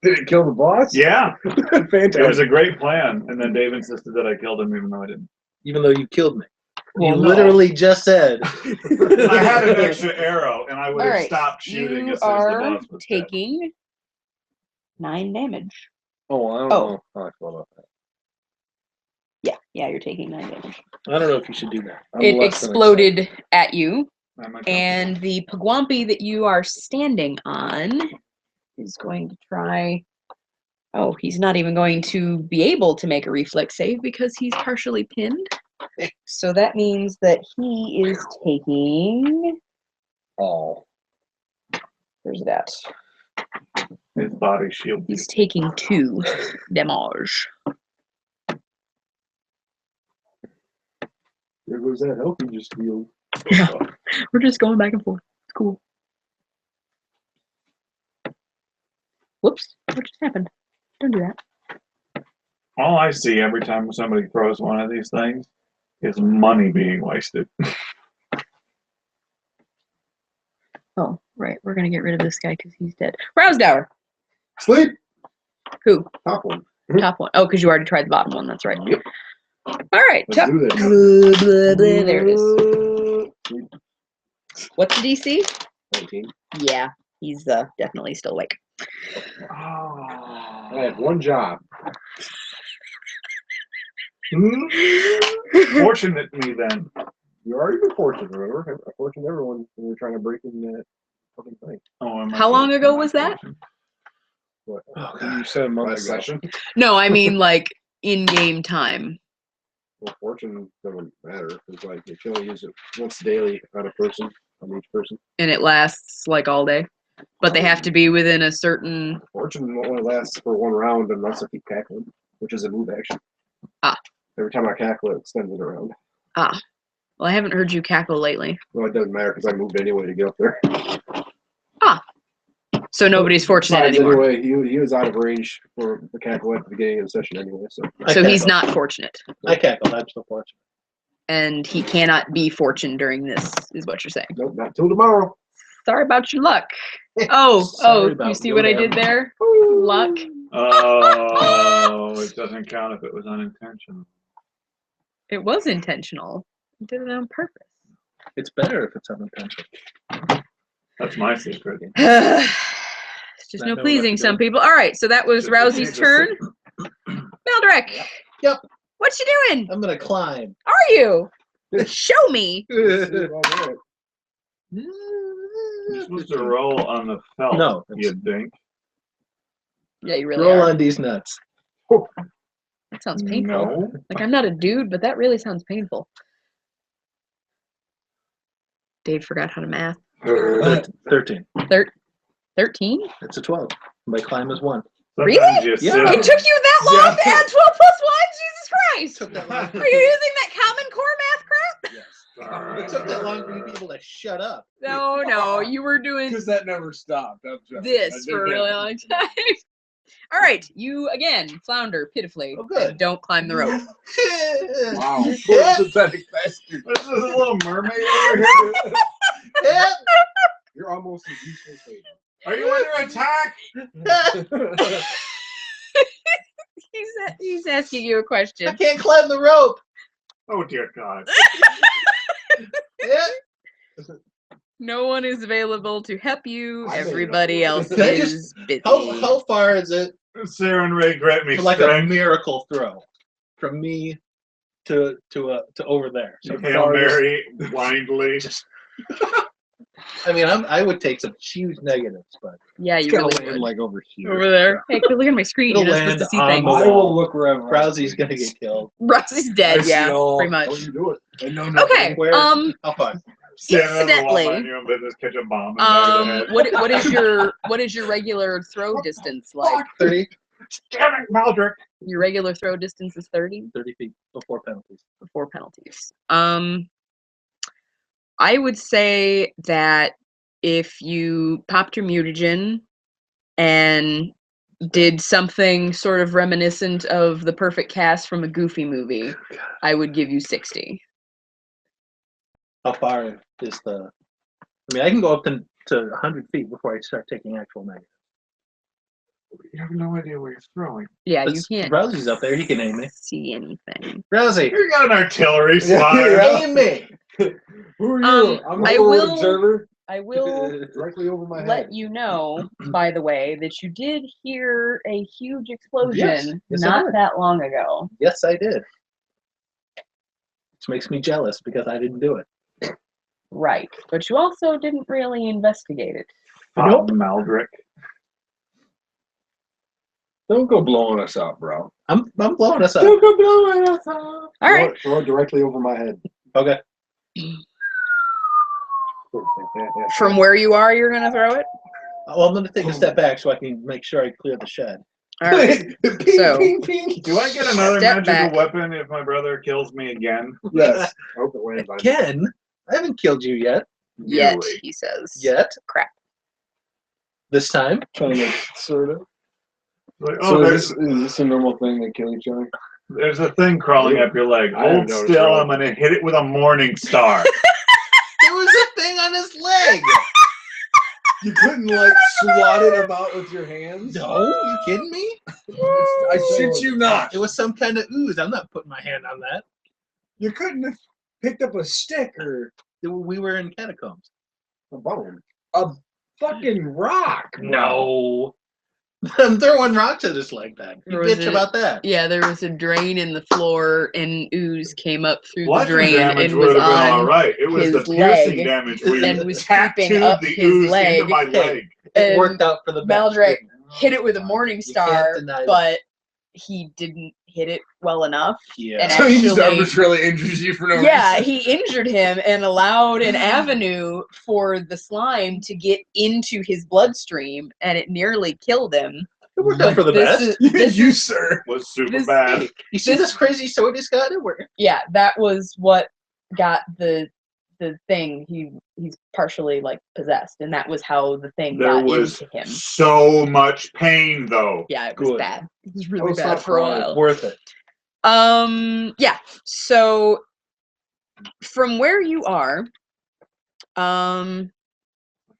Did it kill the boss? Yeah, Fantastic. it was a great plan, and then Dave insisted that I killed him even though I didn't. Even though you killed me. Well, You no. literally just said. I had an extra arrow, and I would All have right. stopped shooting You as soon as the are boss was dead. taking 9 damage. Oh, I don't know how I feel about that. Yeah, you're taking 9 damage. I don't know if you should do that. I'm It less than exploded at you, Am I and the Pagwampi that you are standing on is going to try. Oh, he's not even going to be able to make a reflex save because he's partially pinned. So that means that he is taking. Oh. Where's it at? His body shield. He's taking 2 damage. There goes that health you just healed. Yeah, we're just going back and forth. It's cool. Whoops! What just happened? Don't do that. All I see every time somebody throws one of these things is money being wasted. Oh, right. We're gonna get rid of this guy because he's dead. Rousdower. Sleep. Who? Top one. Top one. Oh, because you already tried the bottom one. That's right. Yep. All right. Let's Top. do this. Blah, blah, blah. There it is. What's the DC? 19. Yeah, he's definitely still awake. I had one job. Fortunate me then. You already been fortunate, remember? I fortuned everyone when we were trying to break in that fucking thing. Oh, am I How long fortunate? ago Am I was that? fortunate? What? Oh, You said a month Last ago. session. No, I mean like in-game time. Well, fortune doesn't matter. It's like you can only use it once daily on a person, on each person. And it lasts like all day. But they have to be within a certain. Fortune only lasts for one round unless I keep cackling, which is a move action. Ah. Every time I cackle, it extends it around. Ah. Well, I haven't heard you cackle lately. Well, it doesn't matter because I moved anyway to get up there. So nobody's fortunate Besides, anymore. Anyway, he was out of range for the cackle at the beginning of the session anyway. So So he's cackle. not fortunate. I cackle. I'm still fortunate. And he cannot be fortune during this, is what you're saying. nope, not till tomorrow. Sorry about your luck. Oh, Sorry you about see your what I damn- did there? Luck. Oh, it doesn't count if it was unintentional. It was intentional. I did it on purpose. It's better if it's unintentional. That's my secret. It's just I no know pleasing what to some do. people. All right, so that was Just what Rousey's Jesus turn. said. Meldrick. Yep. What you doing? I'm gonna climb. Are you? Show me. Alright. You're supposed to roll on the felt, No, you dink. Yeah, you really Roll are. on these nuts. That sounds painful. No. Like, I'm not a dude, but that really sounds painful. Dave forgot how to math. 13. 13? It's a 12. My climb is 1. Sometimes Really? you Yeah. sit- It took you that long to add 12 plus 1? Jesus Christ! Took that long. Are you using that Common Core math crap? Yes. It took that long for you people to shut up. No, you were doing Because that never stopped. this for a really long time. All right, you again flounder pitifully. Oh, good. And don't climb the rope. Wow. Poor pathetic bastard. This is a little mermaid over here. Yeah. You're almost as useful as Hayden. Are you under attack? He's asking you a I question. can't climb the rope. Oh dear God. Yeah. No one is available to help you. I made it Everybody up. else Can I is busy. How far is it Sarah and Ray grant me for like a strength. miracle throw from me to over there? So Hail Mary blindly. I mean, I would take some huge negatives, but Yeah, It's you gotta really land would. like over here. Over there. Hey, look at my screen. It'll You're not supposed land to see on things. the I wall. will look wherever. Rousey's gonna get killed. Rusty's I dead. see Yeah, all. pretty much. Don't you do it. I know Okay. Where? How far? Stand on the wall, Incidentally, mind your own business, catch a bomb in the back of the head. what is your regular throw distance like? 30 Damn it, Maldrick. Your regular throw distance is 30 feet before penalties. before penalties. I would say that if you popped your mutagen and did something sort of reminiscent of the perfect cast from a Goofy movie, I would give you 60. How far is the? I mean, I can go up to 100 feet before I start taking actual negatives. You have no idea where you're throwing. Yeah, you But can't Rousey's up there. He can aim me. see anything. Rousey, You got an artillery Yeah, spotter. yeah. aim me. Who are you? I'm a I forward will- observer. I will Directly over my head. let you know, by the way, that you did hear a huge explosion Yes, I not did. that long ago. Yes, I did. Which makes me jealous because I didn't do it. Right. But you also didn't really investigate it. Nope. Maldrick. Don't go blowing us up, bro. I'm blowing us up. Don't go blowing us up. All right. Throw it directly over my head. Okay. From where you are, you're going to throw it? Well, I'm going to take a step back so I can make sure I clear the shed. All right. Ping, So- ping, ping. Do I get another Step magical back. weapon if my brother kills me again? Yes. I hope it lands on Ken, I haven't killed you yet. Yet, Really? he says. Yet. Crap. This time. Kind of, sort of. Like, So oh, is this a normal thing they kill each other? there's a thing crawling up your leg. I have Hold no still. trouble. I'm gonna hit it with a morning star. There was a thing on his leg. You couldn't like swat it about with your hands? No, you kidding me? I shit you not. It was some kind of ooze. I'm not putting my hand on that. You couldn't have picked up a stick or We were in catacombs. a bone. a fucking rock. bro. No. I'm throwing rocks at his leg then. You Or was bitch it- about that. Yeah, there was a drain in the floor, and ooze came up through the Bludgeon drain damage and would was have been all on right. It was the his piercing leg damage where and you was tapping up the his ooze leg. into my leg. It And worked out for the best. Maldrick didn't it? hit it with a morning You star, can't deny that. but he didn't hit it well enough. Yeah. And So he just actually- arbitrarily injures you for no Yeah, reason. he injured him and allowed an avenue for the slime to get into his bloodstream, and it nearly killed him. It worked out for the This best. is- this you, is- sir. Was super This- bad. You see this crazy sword he's got? It worked. Yeah, that was what got the thing. He's partially like possessed, and that was how the thing There got was into him. so much pain, though. Yeah, it was Good. bad. It was really Oh, bad stop for a crying. while. Worth it. Yeah. So from where you are,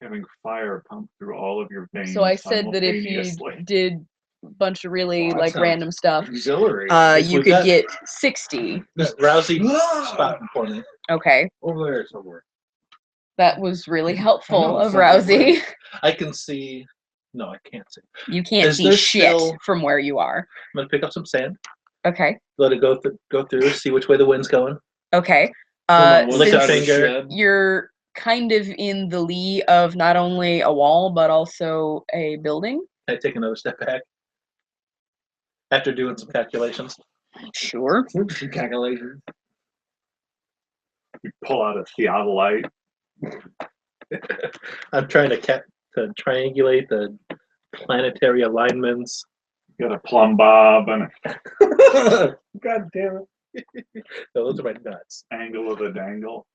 Having fire pump through all of your veins. so I said that if you simultaneously. did a bunch of really Oh, that like sounds random stuff, Auxiliary. If you we could got- get 60. Rousey spot for me. Okay, Over there somewhere. that was really helpful I know, of sounds like Rousey. I can see. No, I can't see. You can't Is see there shit still- from where you are. I'm gonna pick up some sand. Okay. Let it go through. See which way the wind's going. Okay. Lick a Since finger. you're kind of in the lee of not only a wall but also a building. I take another step back after doing some calculations. Sure. Calculations. You pull out a theodolite. I'm trying to triangulate the planetary alignments. You got a plumb bob and God damn it. Those are my nuts. angle of the dangle.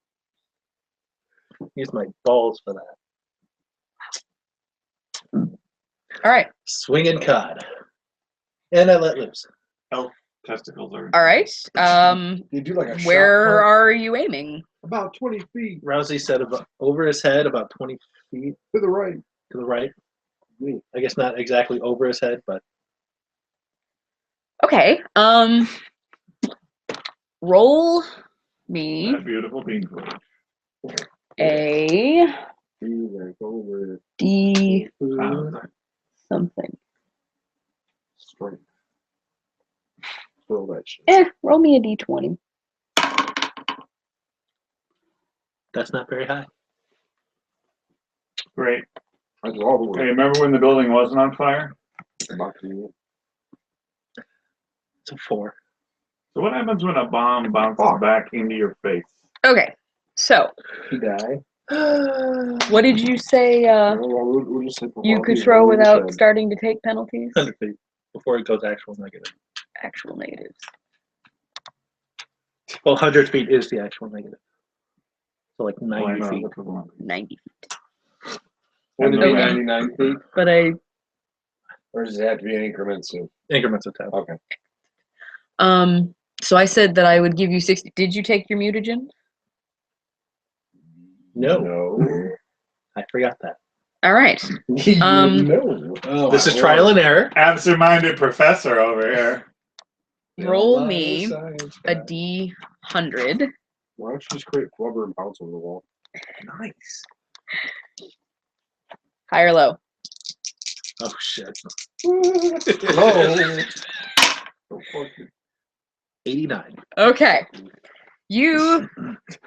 Use my balls for that. All right. Swinging cod. And I let loose. Testicles are. All right. You do like a shot Where put. are you aiming? About 20 feet Rousey said about over his head, about 20 feet to the right. to the right. I guess not exactly over his head, but Okay. Roll me That beautiful bean footage. a Like over D Wow. something. strength. Throw that shit. Roll me a D20. that's not very high. Great. I do all the Hey, work. remember when the building wasn't on fire? About to It's a 4. So what happens when a bomb bounces Fuck. back into your face? Okay. So, you die. what did you say We'll just hit the you wall could here, throw over the without shed. starting to take penalties? 100 feet before it goes actual negative. Actual negatives. Well, 100 feet is the actual negative. So like Oh, I 90 know, feet. that's the one. 90. Wouldn't it be Okay. 99 feet? But Or does it have to be in increments of? Increments of 10. Okay. so I said that I would give you 60. Did you take your mutagen? No, No. I forgot that. All right. No. Oh, This is my trial lord. and error. Absent-minded professor over here. Roll Yeah, me science a guy. D100. Why don't you just create flubber and bounce over the wall? Nice. High or low? Oh shit. Oh. Oh, fuck you. 89. Okay. You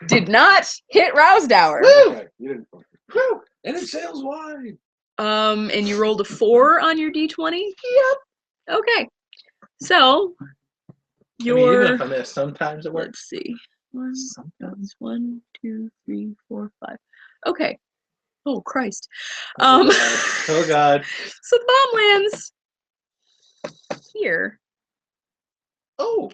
did not hit Rousdower. Okay, you didn't fuck it. Whew. And it sails wide. And you rolled a 4 on your D20? Yep. Okay. So I mean, even your if I miss, sometimes it works. let's see. That Sometimes. was 1, 2, 3, 4, 5. Okay. Oh Christ. Oh god. Oh god. So the bomb lands here. Oh,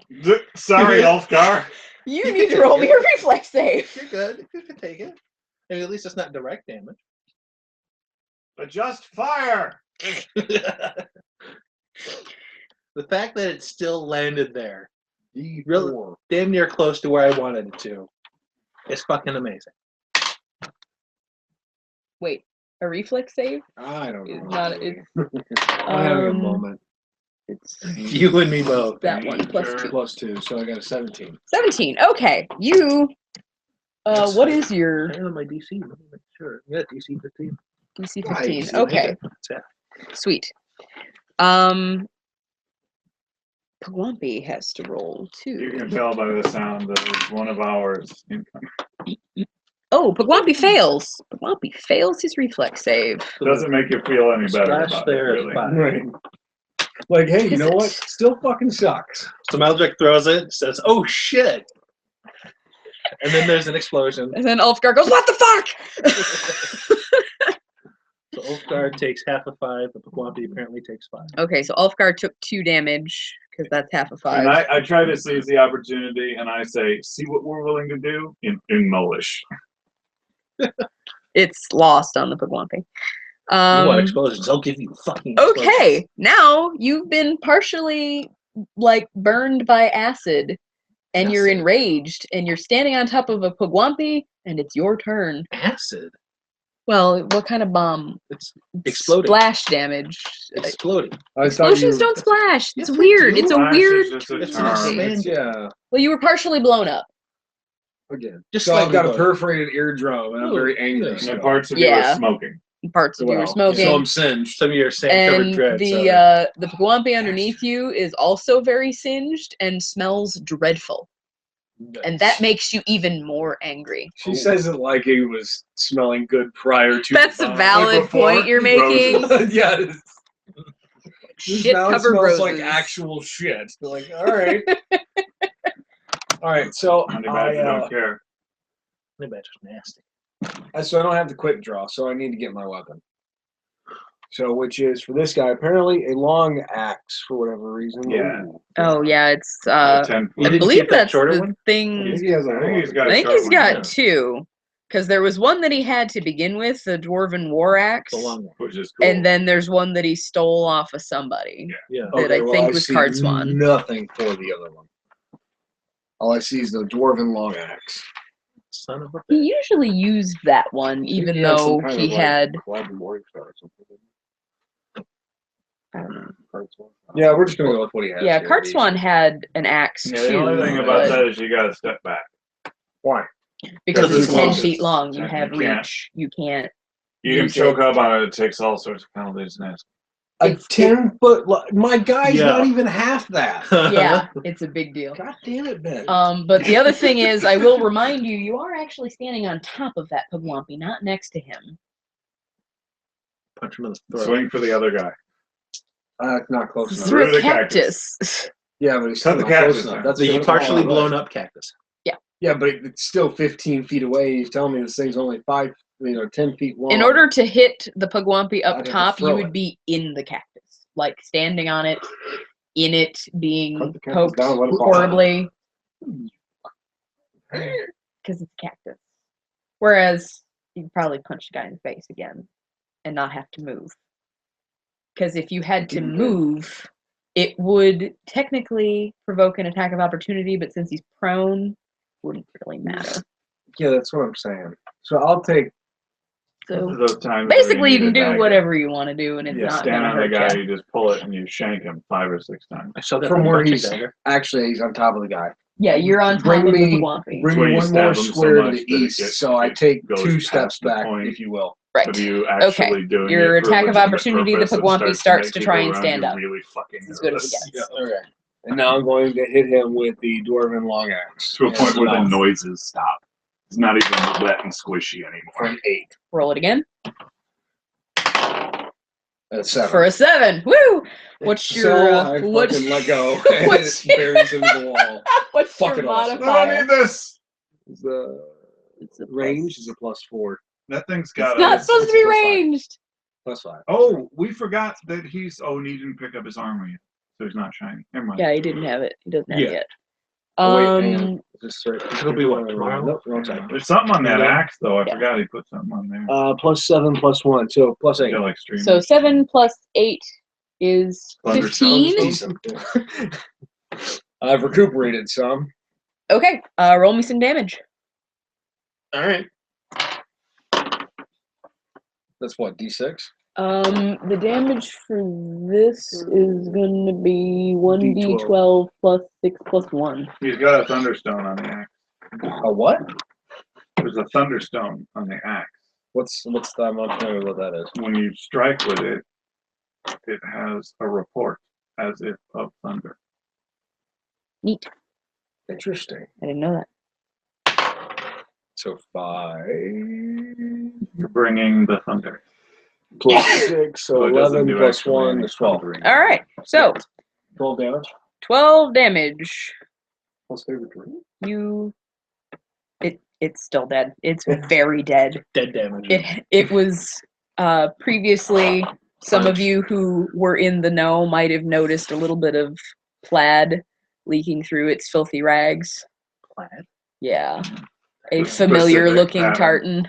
Sorry, Ulfgar. You need to roll me a reflex save. you're good. You can take it. I mean, at least it's not direct damage. Adjust fire. The fact that it still landed there, D4. Really? Damn near close to where I wanted it to, is fucking amazing. Wait, a reflex save? I don't It's know. not. It's I'm having a moment. It's You and me both. that one plus Sure. 2. Plus 2, so I got a 17. 17. Okay. You. That's What higher- is your higher than my DC? Let me make sure. Yeah, DC 15. DC Nice. 15? Okay. Yeah. Sweet. Pagwampi has to roll You too. can tell by the sound that it's one of ours. Oh, Pagwampi fails. Pagwampi fails his reflex save. Doesn't make you feel any better Splash about there it, is really. fine. Right. Like, hey, you Is know it? what? Still fucking sucks. So Maldrick throws it, says, "Oh shit!" And then there's an explosion. And then Ulfgar goes, "What the fuck?" So Ulfgar takes half of 5, but Pagwampi apparently takes 5. Okay, so Ulfgar took 2 damage because that's half of 5. And I try to seize the opportunity, and I say, "See what we're willing to do in Molish." It's lost on the Pagwampi. You want explosions? I'll give you fucking explosions. Okay, now you've been partially like burned by acid, and you're Acid? enraged, and you're standing on top of a Pagwampi, and it's your turn. Acid. Well, what kind of bomb? It's exploding. Splash damage. Exploding. I thought Explosions you. don't splash. It's Yes, they weird. do. It's a Splash is weird. just a It's term. expand- Yeah. Well, you were partially blown up. Again. Just So I've slightly got a low. perforated eardrum, and I'm Ooh, very angry. yeah. And still. parts of you Yeah. are smoking. Parts of you were Well, smoking. So I'm singed. Some of your sand-covered And dreads. the Pagwampi underneath you is also very singed and smells dreadful. And that makes you even more angry. She says it like he was smelling good prior to. That's the a bomb. valid before point you're making. roses. Yes. Shit Now it covered smells roses. like actual shit. Like, all right. All right, so Honey Badger don't care. Honey Badger's nasty. So I don't have the quick draw, so I need to get my weapon. So, which is for this guy apparently a long axe for whatever reason. Yeah. Oh yeah, it's A 10 You I didn't believe keep that that's shorter the one? I thing. think he has a I think he's got I a think short he's one, got yeah. 2. Because there was one that he had to begin with, the Dwarven War Axe. The long one. Which is cool. And then there's one that he stole off of somebody. Yeah. That I think was see Card Swan. Nothing for the other one. All I see is the Dwarven Long Axe. Son of a He bitch. usually used that one, even He had some though kind he of, like, had. Collab and Morning Star or something. I don't know. Yeah, we're just gonna go with what he has. Yeah, here. Card Swan had an axe Yeah, too. the only thing but about that is you gotta step back. Why? because because it's it's 10 long. feet long, you And have you can't- reach. You can't. You can Use choke it. up on it. It takes all sorts of penalties and ask. A 10-foot. My guy's Yeah. not even half that. Yeah, it's a big deal. God damn it, Ben. But the other thing is, I will remind you, you are actually standing on top of that Pugwampy, not next to him. Punch him in the throat. Swing for the other guy. Not close enough. Through Through a the cactus. cactus. Yeah, but he's Cut still the not close cactus enough. down. That's The all partially I blown like. up cactus. Yeah, but it's still 15 feet away. He's telling me this thing's only 10 feet long. In order to hit the Pugwampy I'd up have to top, you throw would it. be in the cactus, like standing on it, in it, being Cut the cactus poked down, let it fall. horribly, because it's a cactus. Whereas you could probably punch the guy in the face again and not have to move. Because if you had to move, it would technically provoke an attack of opportunity, but since he's prone, wouldn't really matter. Yeah, that's what I'm saying. So I'll take. So Those times where basically, you need can a do dagger. whatever you want to do, and it's You not stand going to on the hurt guy, you. you just pull it and you shank him 5 or 6 times. I still got From the where punching he's dagger. actually, he's on top of the guy. Yeah, you're on top Bring of me- the Pugwampy. Bring where me you one stab more him so square to much the that it east, gets- so I it take goes 2 past steps the back, point. if you will. Right. Of you actually doing Your it for a attack of legitimate opportunity, the purpose and Pugwampy starts make to people try and around stand you up. Really fucking It's as good as it nervous. gets. Okay. And now I'm going to hit him with the Dwarven Long Axe. To a point where the And, noises stop. It's not even wet and squishy for anymore. an 8. Roll it again. A 7. For a 7. Woo! What's your So I what's, fucking let go and what's, it buries into the wall. what's your Fucking awesome. modifier? this. The It's a range is a +4. That thing's It's got not a. supposed to be +5. ranged. +5. Oh, we forgot that he's. Oh, and he didn't pick up his armor yet, so he's not shiny. Never mind. Yeah, he didn't have it. He doesn't have it Yeah. yet. Oh, wait, hang on. Just right. It'll be what, tomorrow? Nope, wrong side. There's something on that Yeah. axe though. I Yeah. forgot he put something on there. +7 +1, so +8. Yeah, like streamers. So 7 plus 8 is Thunderstones. 15. Decent. I've recuperated some. Okay, roll me some damage. All right. That's what, D6? The damage for this is going to be 1d12 plus 6 plus 1. He's got a thunderstone on the axe. A what? There's a thunderstone on the axe. What's the? I'm not familiar with what that is. When you strike with it, it has a report as if of thunder. Neat. Interesting. I didn't know that. So 5 You're bringing the thunder. +6, so So it doesn't 11 do plus actually 1 any is 12. thundering. All right, so 12 damage. 12 damage. Plus favorite drink. It's still dead. It's very dead. Dead damage. It was previously, some of you who were in the know might have noticed a little bit of plaid leaking through its filthy rags. Plaid? Yeah. A The familiar specific looking pattern. tartan.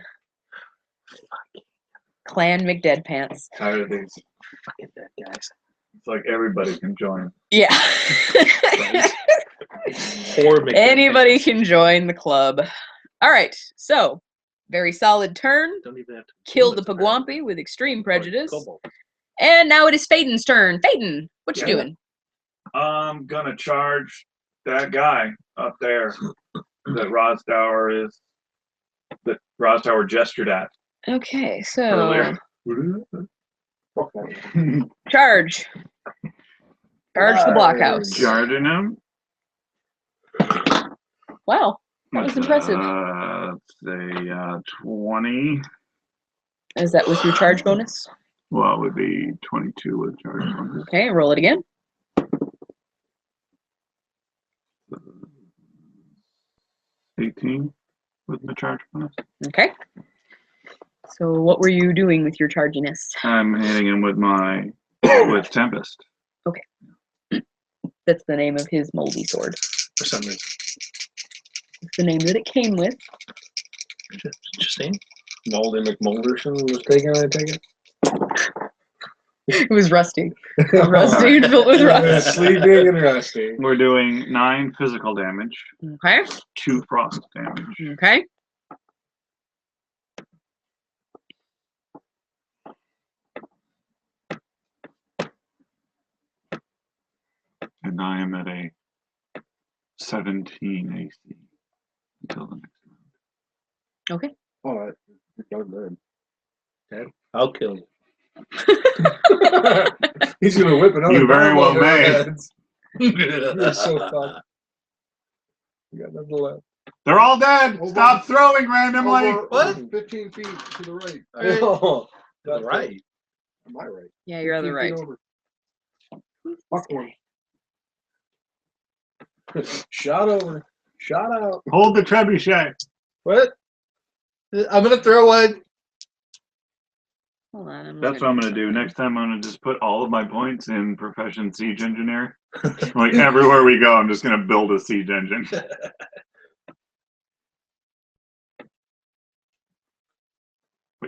Clan McDead Pants. Tired of these. Fucking dead guys. It's like everybody can join. Yeah. Or make Anybody can join the club. All right, so very solid turn. Don't even have to Kill the humans, Pugwampy with extreme or prejudice. kobold. And now it is Phaeton's turn. Phaeton, what you Yeah. doing? I'm gonna charge that guy up there that Rosdower gestured at Okay, so earlier. charge. Charge the blockhouse. Charging him. Wow, that was impressive. Let's say 20. Is that with your charge bonus? Well, it would be 22 with charge bonus. Okay, roll it again. 18 with the charge bonus. Okay. So what were you doing with your charginess? I'm hitting him with with Tempest. That's the name of his moldy sword. For some reason. It's the name that it came with. Interesting. Moldy McMolderson was taken, I take it. It was rusty. Rusty filled with rust. Sleeping and rusty. We're doing 9 physical damage, Okay. 2 frost damage. Okay. And I am at a 17 AC until the next round. Okay. All right. You're done then. I'll kill you. He's gonna whip another. You very bomb well over our may. heads. You're so fucked. You got nothing left. They're all dead! Well, Stop throwing randomly! What? 15 feet to the right. Alright. Oh, All right. Am I right? Yeah, you're on the 15 feet right. over. Fuck one. shot over. Shot out. Hold the trebuchet. What? I'm gonna throw one. Hold on. That's what I'm gonna do. Next time I'm gonna just put all of my points in Profession Siege Engineer. Like everywhere we go, I'm just gonna build a siege engine.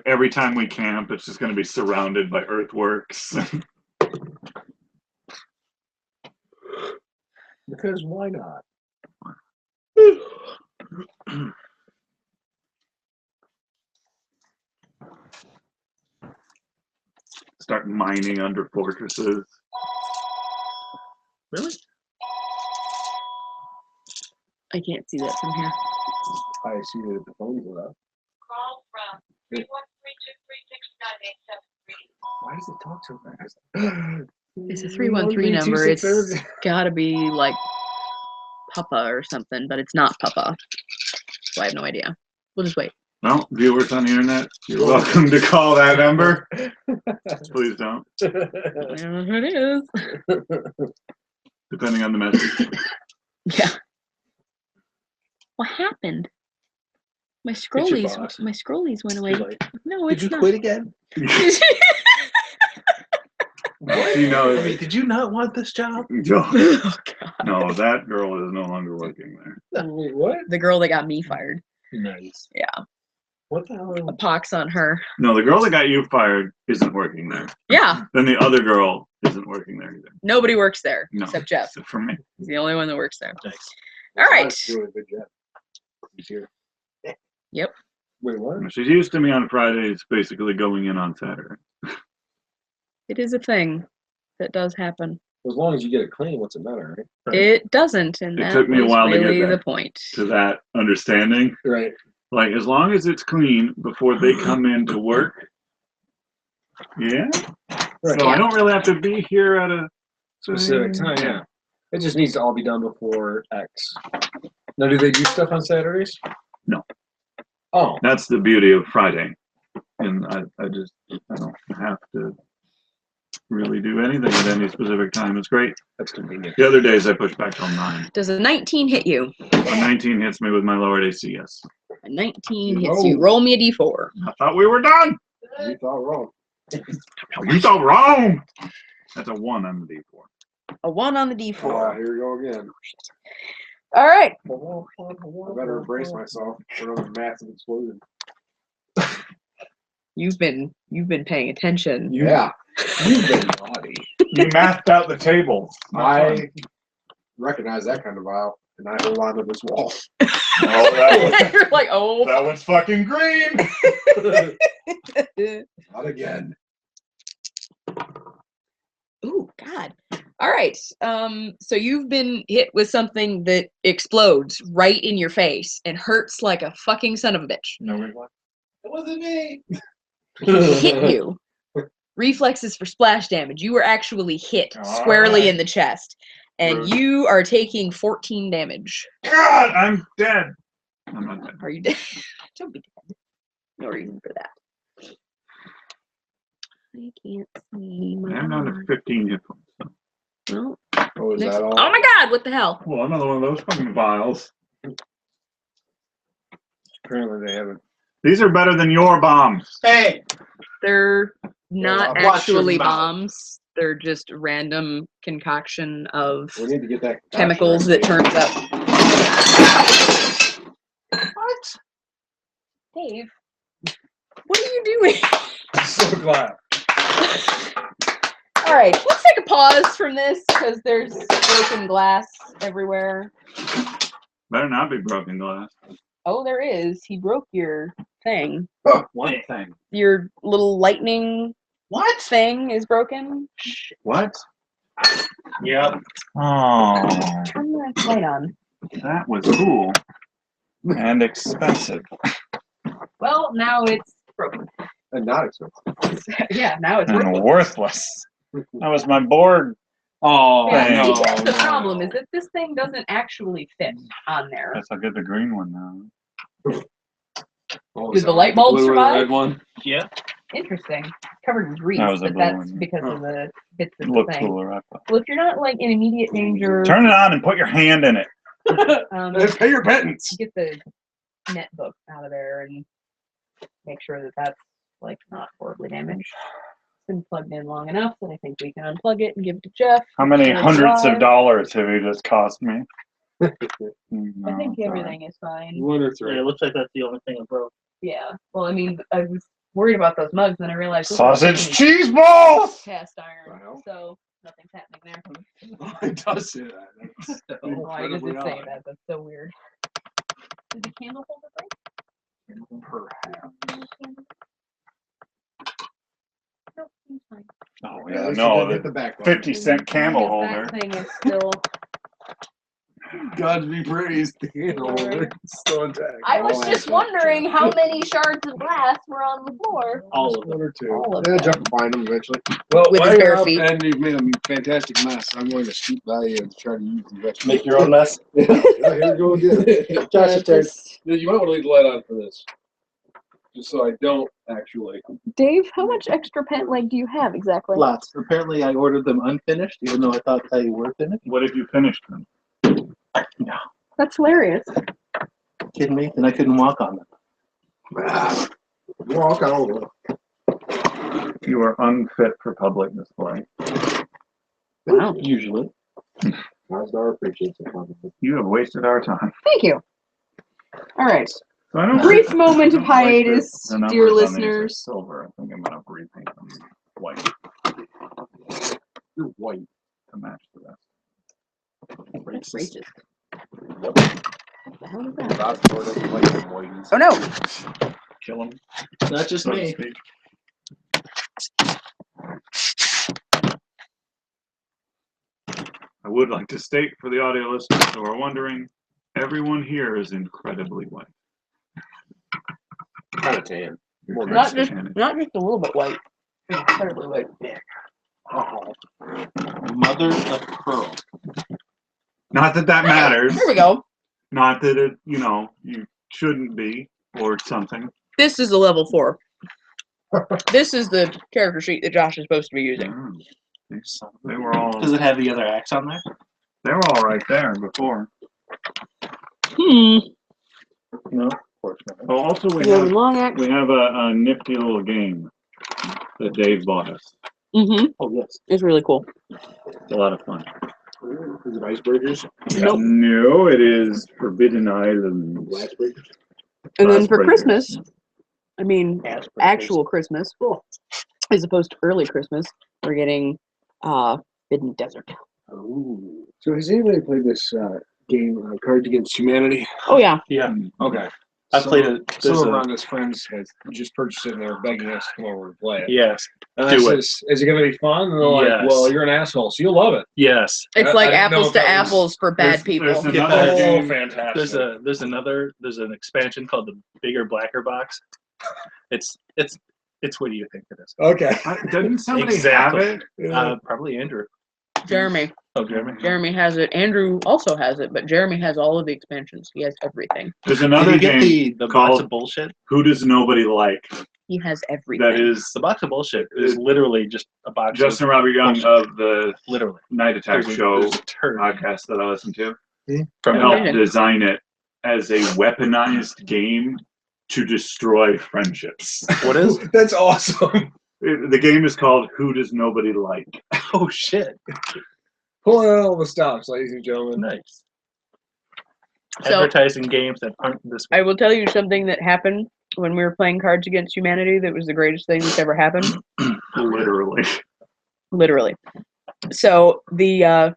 Every time we camp, it's just gonna be surrounded by earthworks. Because why not? Start mining under fortresses. Really? I can't see that from here. I see that the phones are up. Call from 313-236-9873. Why does it talk so fast? It's a 313 number. It's gotta be like Papa or something, but it's not Papa. So I have no idea. We'll just wait. Well, viewers on the internet, you're welcome to call that number. Please don't, I don't know who it is. depending on the message. Yeah. What happened? My It's your scrollies. boss. My scrollies went away. Too late. No, Did it's you not. quit again? You know, I mean, did you not want this job? Oh, God. no, that girl is no longer working there. Wait, what? The girl that got me fired. Nice. Yeah. What the hell? A pox on her. No, the girl that got you fired isn't working there. Yeah. Then the other girl isn't working there either. Nobody works there No, except Jeff. except for me. He's the only one that works there. Nice. All right. That's doing a good job. He's here. Yep. Wait, what? She's used to me on Fridays, basically going in on Saturday. It is a thing that does happen. As long as you get it clean, what's the matter, right? Right. It doesn't, and It that took me a was while to get really there. the point. To that understanding, Right. like as long as it's clean before they come in to work, yeah. Right. So I don't really have to be here at a Specific time, yeah. It just needs to all be done before X. Now, do they do stuff on Saturdays? No. Oh. That's the beauty of Friday, and I don't have to really do anything at any specific time. It's great. That's convenient. The other days I push back till 9. Does a 19 hit you? A 19 hits me with my lowered AC, yes. A 19 hits No. you. Roll me a d4. I thought we were done. You thought wrong. You thought wrong. That's a 1 on the D4. A 1 on the Ah, d4. here we go again. All right. I better embrace myself for another massive explosion. You've been paying attention. Yeah. You've been naughty. You mathed out the table. I recognize that kind of vial, and I hold on to this wall. Oh, You're like, oh. that one's fucking green. Not again. Oh God. All right. So you've been hit with something that explodes right in your face and hurts like a fucking son of a bitch. No reflex. It wasn't me. It hit you. Reflexes for splash damage. You were actually hit squarely Alright. in the chest. And Rude. you are taking 14 damage. God, I'm dead. I'm not dead. Are you dead? Don't be dead. No reason for that. I can't see my I'm down to 15 hit points. So. Well, Oh, is next- that all? oh my God, what the hell? Well, another one of those fucking vials. Apparently they haven't. These are better than your bombs. Hey, They're not watch your actually mouth. bombs. They're just random concoction of We need to get that chemicals that turns up. what? Dave, what are you doing? So glad. All right, let's take a pause from this because there's broken glass everywhere. Better not be broken glass. Oh, there is. He broke your thing. One thing. Your little lightning What? thing is broken. What? Yep. Oh, Turn the light on. that was cool. And expensive. Well, now it's broken. And not expensive. Yeah, now it's And worthless. worthless. That was my board. Oh, Yeah, no, see, that's the problem, is that this thing doesn't actually fit on there. Guess I'll get the green one now. Oh, Did is the that light the bulb blue or the survive? red one? Yeah. Interesting. Covered with grease, That was a but blue that's one, yeah. because of the bits of the Look thing. cooler. I thought. Well, if you're not like in immediate danger, Turn it on and put your hand in it. Pay your pittance. get the net book out of there and make sure that that's like not horribly damaged. It's been plugged in long enough that I think we can unplug it and give it to Jeff. How many Sure it's hundreds of alive. dollars have you just cost me? I No, think sorry. everything is fine. One or Yeah, three. it looks like that's the only thing that broke. Yeah. Well, I mean, I was worried about those mugs, then I realized those are Sausage only cheese balls! cast iron, Wow. so nothing's happening there. It does say that. That's Why does incredibly it say odd. that? That's so weird. Did the candle holder break? Perhaps. Nope, seems fine. Oh At yeah, least no, you did hit the the back button. 50-cent camel As long as holder. That thing is still. God be praised. The handle Alright. holder is still intact. I was Oh, just I wondering how many shards of glass were on the floor. All of them. One or two. All of Yeah, them. Jeff will find them eventually. Well, With his while bare you're up feet. and you've made a fantastic mess, I'm going to scoot by you and try to use the restroom. Make your own mess. Yeah, here we go again. Josh's turn. You might want to leave the light on for this. Just so I don't actually. Dave, how much extra pent leg do you have exactly? Lots. Apparently, I ordered them unfinished, even though I thought they were finished. What if you finished them? That's hilarious. Kidding me? And I couldn't walk on them. Walk on. You are unfit for public display. Wow. Usually. Mazda appreciates it. You have wasted our time. Thank you. All right. So I don't Brief moment I of don't like hiatus, the numbers dear on these are listeners. Silver. I think I'm gonna repaint them white You're white. to match the rest. That's racist. What the hell is that? Mazda doesn't like them whiteys. Oh no! Kill them. Not just So to me. speak. I would like to state for the audio listeners who are wondering, everyone here is incredibly white. Kind of tan. More Not That's just the hand. not just a little bit white. Incredibly white. Oh, Mother of pearl. Not that that matters. Here we go. Not that it, you shouldn't be or something. This is the level 4. This is the character sheet that Josh is supposed to be using. Mm. They were all. Does it have the other acts on there? They were all right there before. No, of course not. Oh, also we You have a have long act. a nifty little game that Dave bought us. Mm-hmm. Oh, yes. It's really cool. It's a lot of fun. is it icebreakers? Nope. No, it is Forbidden Islands. Glassbreakers? And then for Glassbreakers. Christmas, I mean, Ass breakers. actual Christmas, as opposed to early Christmas, we're getting Forbidden Desert. Oh. So has anybody played this game, Cards Against Humanity? Oh yeah. Yeah. Okay. I played it. Some There's of a- Rhonda's friends has just purchased it and they're begging us to come over and play it. Yes. And I Do it. says, is it going to be fun? And they're like, Yes. well, you're an asshole, so you'll love it. Yes. It's I like didn't know apples if to that was- apples for bad people. There's Yeah. another Oh, game. fantastic. There's an expansion called the Bigger Blacker Box. It's what do you think it is? Okay. Didn't somebody Exactly. have it? Probably Andrew. Jeremy. Oh, Jeremy. Jeremy has it. Andrew also has it, but Jeremy has all of the expansions. He has everything. There's Did another you get game the box called of bullshit? Who Does Nobody Like? He has everything. That is The box of bullshit is literally just a box Justin of Robert Young of the literally. Night Attack There's Show a turd podcast that I listen to. from Oh, Helped really? design it as a weaponized game to destroy friendships. What is? That's awesome. The game is called Who Does Nobody Like? Oh shit! Pulling out all the stops, ladies and gentlemen. Nice. So- Advertising games that aren't this. I will tell you something that happened when we were playing Cards Against Humanity that was the greatest thing that's ever happened? Literally. Literally. So the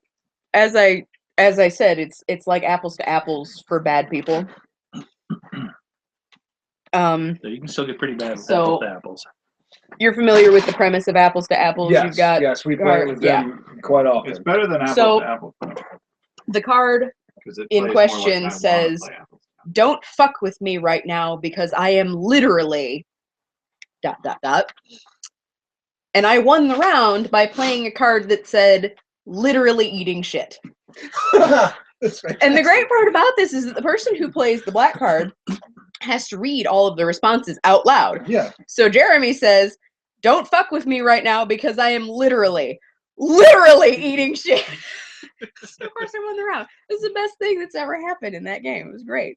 as I said, it's like apples to apples for bad people. So you can still get pretty bad with So- apples to apples. You're familiar with the premise of apples to apples. Yes, You've got yes, we play it with them quite often. It's better than apples So- to apples. the card Because it in plays more like question I wanna says, play apples. "Don't fuck with me right now because I am literally ... And I won the round by playing a card that said literally eating shit. And the great part about this is that the person who plays the black card has to read all of the responses out loud. Yeah. So Jeremy says, "Don't fuck with me right now because I am literally eating shit." So of course I won the round. This is the best thing that's ever happened in that game. It was great.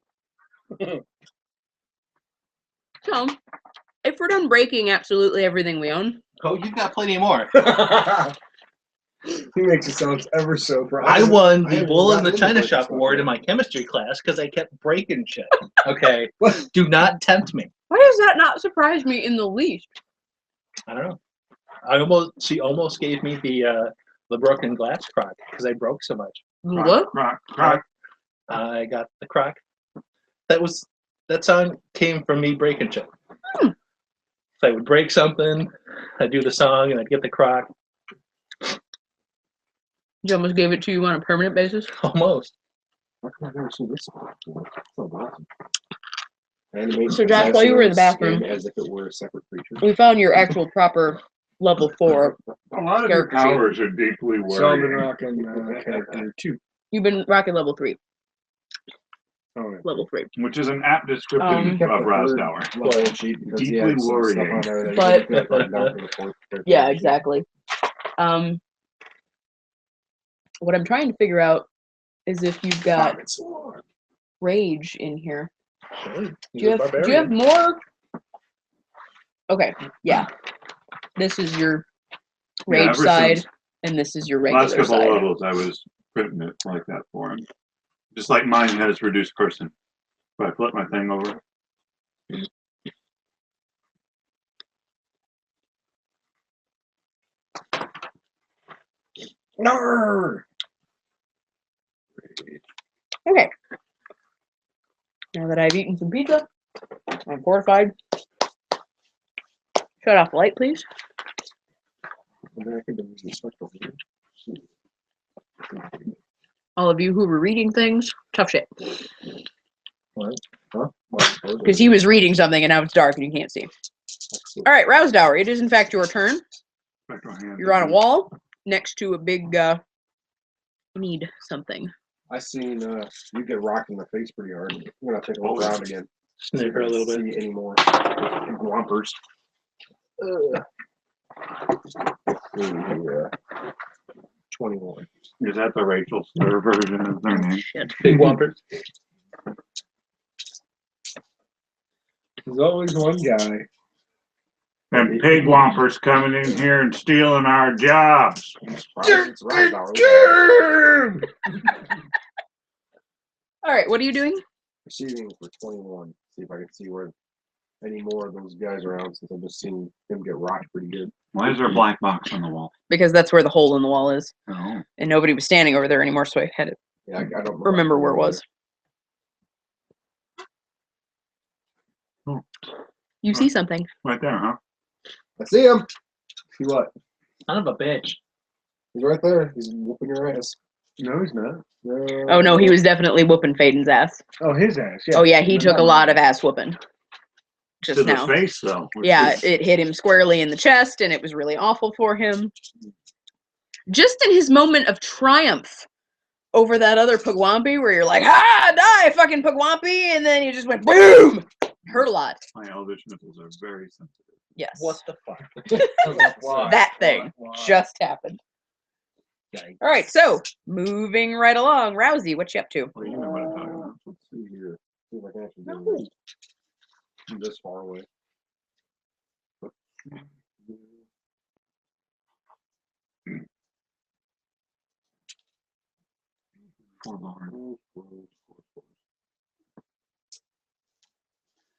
So, if we're done breaking absolutely everything we own, Oh, you've got plenty more. He makes it sound ever so proud. I won I the haven't Bull in gotten the into China breaking Shop stuff award yet. in my chemistry class because I kept breaking shit. Okay, What? do not tempt me. why does that not surprise me in the least? I don't know. She almost gave me the broken glass crock because I broke so much. What? Crock. I got the crock. That song came from me breaking shit. So I would break something, I'd do the song, and I'd get the crock. You almost gave it to you on a permanent basis? Almost. I've never seen this one. So awesome. Animate So, Josh, while you were in the possession bathroom- as if it were a separate creature. We found your actual proper level 4. A lot of your Character sheet. powers are deeply So I've been worrying. rocking character 2. You've been rocking level 3. Oh, yeah. Level 3. Which is an apt description Kept of the Rousdower. third level sheet because he Deeply had some stuff worrying. on there that he But- didn't feel like writing down for the fourth character Yeah, sheet. exactly. What I'm trying to figure out is if you've got rage in here. Do you have more? Okay, yeah. This is your rage ever side, since and this is your Last regular couple side. levels, I was printing it like that for him. Just like mine has reduced person. If I flip my thing over. No. Okay. Now that I've eaten some pizza, I'm fortified. Shut off the light, please. And then I think there was this special here. All of you who were reading things, tough shit. What? Huh? What? Because he was reading something and now it's dark and you can't see. All right, Rousdower, it is in fact your turn. You're on a wall next to a big, need something. I seen you get rocked in the face pretty hard. I'm gonna take a look around again. Snicker a little bit. See any more whompers. Yeah. 21. Is that the Rachel Stir version of their name? Shit. Big whompers. There's always one guy. And pig whompers coming in here and stealing our jobs. I'm surprised it's right now. All right, what are you doing? Receiving for 21. See if I can see where any more of those guys are around since I've just seen him get rocked pretty good. Why is there a black box on the wall? Because that's where the hole in the wall is. Oh. And nobody was standing over there anymore, so I had to Yeah, I don't remember where it was. Oh. You see something. Right there, huh? I see him. See what? Son of a bitch. He's right there. He's whooping your ass. No, he's not. Oh no, he was definitely whooping Faden's ass. Oh, his ass. Yeah. Oh yeah, he took a Not lot mine. of ass whooping. Just To now. the face, though. which Yeah, is- it hit him squarely in the chest, and it was really awful for him. Just in his moment of triumph over that other Pugwampy, where you're like, "Ah, die, fucking Pugwampy," and then you just went boom. Hurt a lot. My elvish missiles are very sensitive. Yes. What the fuck? That thing just happened. Yikes. All right, so moving right along, Rousey, what you up to? Well, you know what I'm talking about. Let's see here. See if I can actually do this. I'm this far away.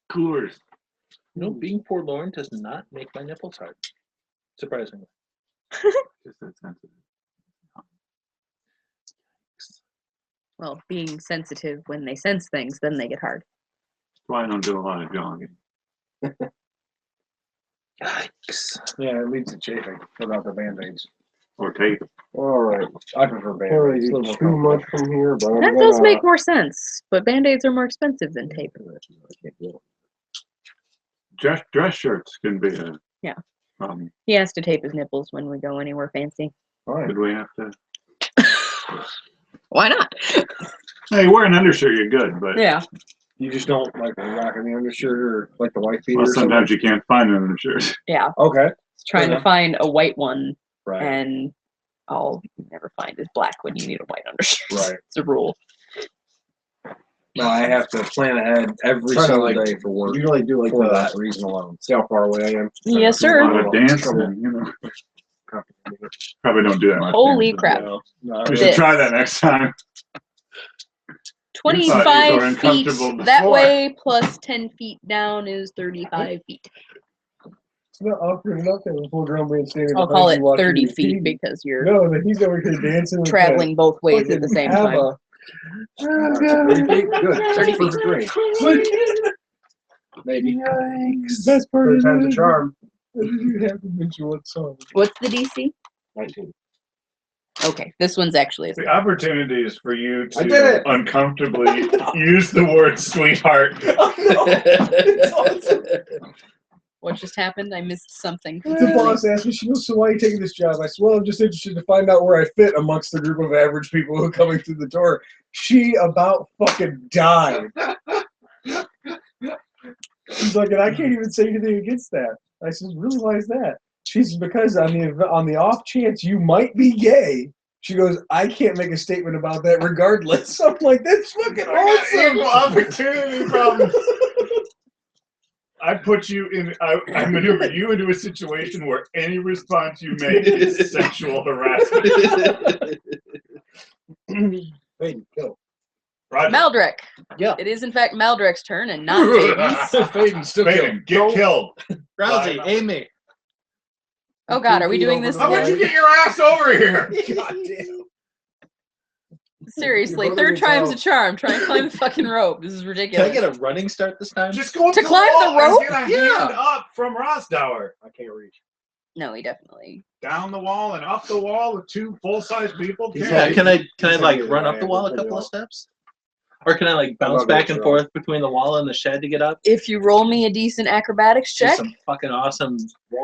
Coolers. No, being forlorn does not make my nipples hard. Surprisingly. Just that sensitive. Well, being sensitive when they sense things, then they get hard. That's why I don't do a lot of jogging. Yikes. Yeah, it leads to chafing without the band-aids. Or tape. All right. I prefer Can't really band-aids. do too much from here, but I'm That gonna, does make more sense, but band-aids are more expensive than tape. I can't do it. Dress shirts can be a Yeah. problem. He has to tape his nipples when we go anywhere fancy. Fine. Did we have to? Why not? Hey, wear an undershirt, you're good, but Yeah. You just don't like rocking the undershirt or like the white beater well, or something? sometimes you can't find an undershirt. Yeah. Okay. It's trying to enough. find a white one, Right. and all you never find is black when you need a white undershirt. Right. It's a rule. No, I have to plan ahead every Try to, single like, day for work You really do like for the that reason alone. see how far away I am. Yes, A sir. lot of dancing, you know. Probably don't do that much. Holy dancing. crap. No, not We really. should try that next time. You thought you were 25 feet uncomfortable that before. way plus 10 feet down is 35 feet. It's not awkward enough to have a full grown man standing I'll behind call you it watching 30 your feet TV. because you're No, then he's over here dancing with traveling both ways at the same time. 30 feet? Good. 30 feet. Perfect range. Maybe. Yikes. Best part Third is time's a charm. you have to mention what song. What's the DC? 19. Okay, this one's actually a The opportunity is for you I did to it! uncomfortably use the word sweetheart. What just happened? I missed something. The boss asked me, she goes, so why are you taking this job? I said, well, I'm just interested to find out where I fit amongst the group of average people who are coming through the door. She about fucking died. She's like, and I can't even say anything against that. I said, really, why is that? She says, because on the off chance you might be gay, she goes, I can't make a statement about that regardless. I'm like, that's fucking awesome. Equal opportunity problems. I put you in, I maneuver you into a situation where any response you make is sexual harassment. Hey, go. Roger. Maldrek. Yeah. It is in fact Maldrek's turn and not Faden's. Faden, still Faden, get killed. Rousey, Amy. Oh god, are we doing this How about you again? get your ass over here? God damn. Seriously, Your brother third needs time's a help. charm. Try and climb the fucking rope. This is Can ridiculous. I get a running start this time? Just go up To the climb wall the rope? and get a Yeah. hand up from Rosdower. I can't reach. No, he definitely. Down the wall and up the wall with two full-size people. He's Yeah, not- can I he's like not run getting up the my wall a hand, couple of put steps? Or can I like bounce not back gonna and try. forth between the wall and the shed to get up? If you roll me a decent acrobatics Do check, some fucking awesome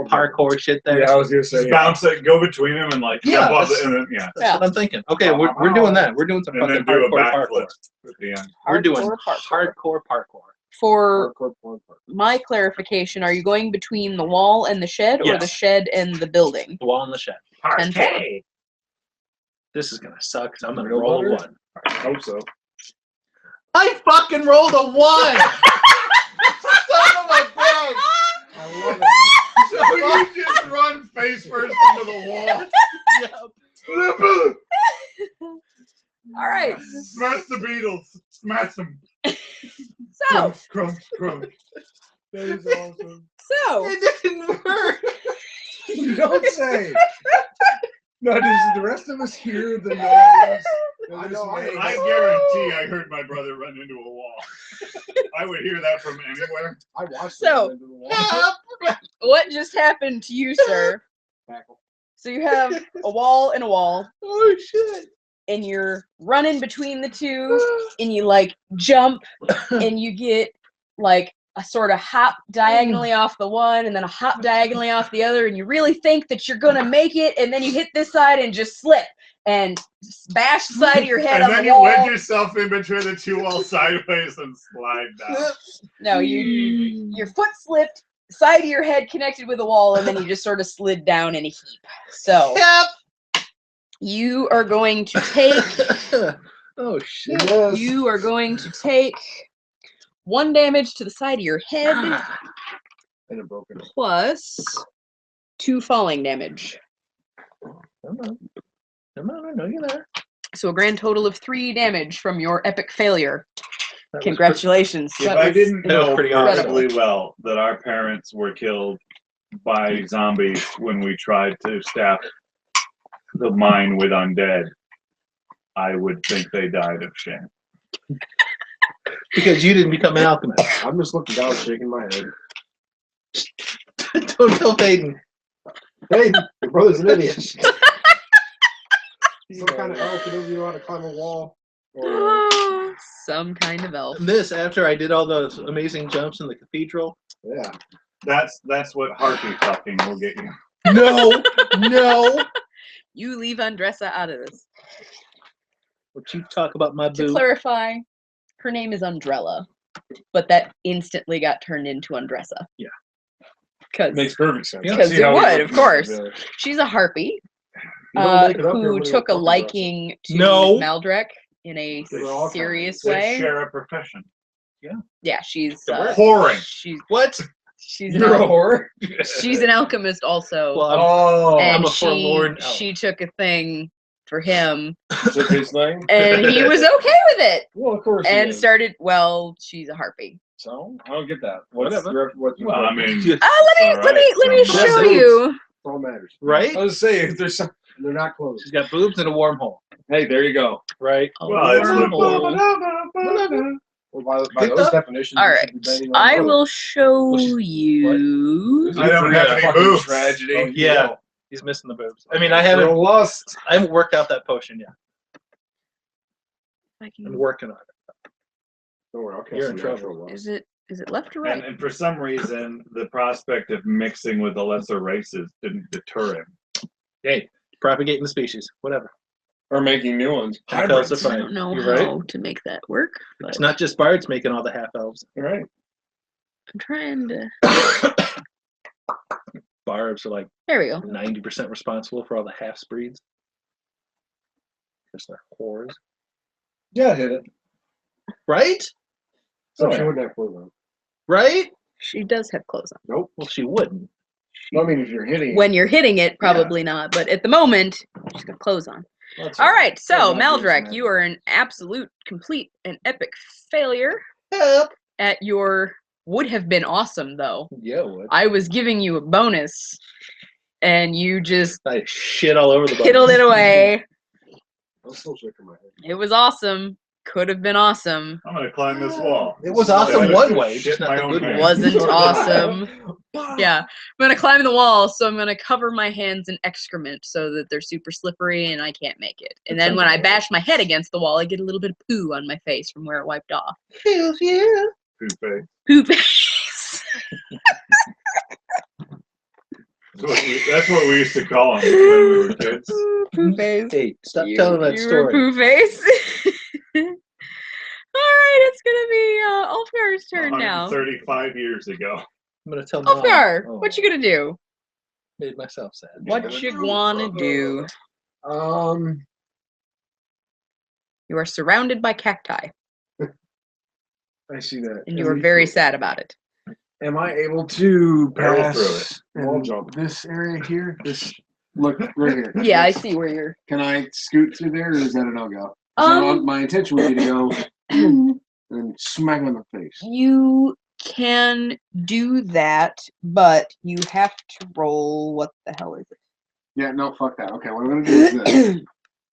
parkour shit there. Yeah, I was gonna say. Just bounce it, go between them, and like Yeah, jump up, that's- and then That's Yeah. what I'm thinking. Okay, we're doing that. We're doing some and fucking then do a hardcore parkour. backflip at the end. We're doing Hardcore hardcore parkour. for Hardcore porn part. my clarification, are you going between the wall and the shed, or the Yes. shed and the building? The wall in the shed. 10-4. This is gonna suck because I'm gonna Real roll a butter? one. I hope so. I fucking rolled a one! Son of a bitch! I love it. So you just run face first into the wall. All right. Smash the Beatles. Smash them. So, Crunch, crunch. That is awesome. so It didn't work! You don't say. No, does the rest of us hear the noise? I know, I guarantee I heard my brother run into a wall. I would hear that from anywhere. I watched So- it into the wall. what just happened to you, sir? Tackle. So you have a wall and a wall, Oh shit! and you're running between the two, and you like jump, and you get like a sort of hop diagonally off the one, and then a hop diagonally off the other, and you really think that you're gonna make it, and then you hit this side and just slip and bash the side of your head And on then the you wall. wedge yourself in between the two walls sideways and slide down. No, your foot slipped, side of your head connected with the wall, and then you just sort of slid down in a heap. So you are going to take Oh shit! Yes. you are going to take 1 damage to the side of your head And a broken. plus 2 falling damage. Come on, come on! I know you're there. So a grand total of 3 damage from your epic failure. That was Congratulations. If That I was didn't that was know pretty awesome. perfectly well that our parents were killed by zombies when we tried to staff the mine with undead, I would think they died of shame. Because you didn't become an alchemist. I'm just looking down, shaking my head. Don't tell Peyton. Hey, your brother's an idiot. Some kind of elf who doesn't know how to climb a wall. Or, some kind of elf. This after I did all those amazing jumps in the cathedral. yeah. That's what harpy fucking will get you. No, no. You leave Andressa out of this. What you talk about my To boo? clarify, her name is Undrella, but that instantly got turned into Undressa. Yeah. Because Makes perfect sense. I Because see it how would, we of course. Yeah. She's a harpy You don't make it up here who when took a you're fucking liking to No. Maldrek in a They were all serious They way. share a profession. Yeah, she's Whoring. What? She's You're a an whore? she's an alchemist also, Well, Oh. and I'm a forlorn elf. she took a thing for him, Took his thing. and he was okay with it, Well, of course. he and is. started. Well, she's a harpy. So I don't get that. What's Whatever. What's Well, I mean, Let me Alright, show so- you. all matters. Right? I was saying, if there's some. They're not closed. She's got boobs and a wormhole. Hey, there you go. Right? A well, it's wormhole. Well, by Picked those up? definitions, All you right, should be banging on I the will show What? you. I don't have any Fucking boobs. tragedy. Oh, Yeah. He's missing the boobs. I mean, For I haven't lust. worked out that potion yet. I I'm can- working on it. Don't worry, I'll catch You're some in trouble. natural ones. Is it left or right? And for some reason, the prospect of mixing with the lesser races didn't deter him. Hey, propagating the species. Whatever. Or making new ones. Hybrids. Hybrids. I don't know You're how right. to make that work, but It's not just bards making all the half elves. Right. I'm trying to. Barbs are like There we go. 90% responsible for all the half breeds. Because they're whores. Yeah, hit it. Right? So Oh, she yeah. wouldn't have clothes on. Right? She does have clothes on. Nope. Well, she wouldn't. I mean, if you're hitting When you're hitting it, probably not. But at the moment, she's got clothes on. That's All right, so That's obvious, Maldrek, man. you are an absolute, complete, and epic failure Help. at your. Would have been awesome though. Yeah, it would. I was giving you a bonus, and you just I shit all over the piddled it away. I'm still shaking my head. It was awesome. Could have been awesome. I'm gonna climb this wall. It was I awesome just one way, shit just not my the own good way. pants. Wasn't awesome. Yeah, I'm gonna climb the wall, so I'm gonna cover my hands in excrement so that they're super slippery and I can't make it. And then when I bash my head against the wall, I get a little bit of poo on my face from where it wiped off. Feels yeah. Poopy. Poo face. That's what we used to call them when we were kids. Poo face. Hey, stop telling that You were story. poo face. All right, it's gonna be Ulfgar's turn now. 135 years ago. I'm gonna tell Mom. Ulfgar, Oh, what you gonna do? made myself sad. What you wanna do? You are surrounded by cacti, I see that. and you are very sad about it. Am I able to Barrel pass through Wall in jump. this area here? This look right here. Yeah, I see where you're. Can I scoot through there, or is that a no-go? My intention would be to go and smack him in the face. You can do that, but you have to roll. What the hell is Yeah, no, fuck that. Okay, what I'm gonna do is this. it?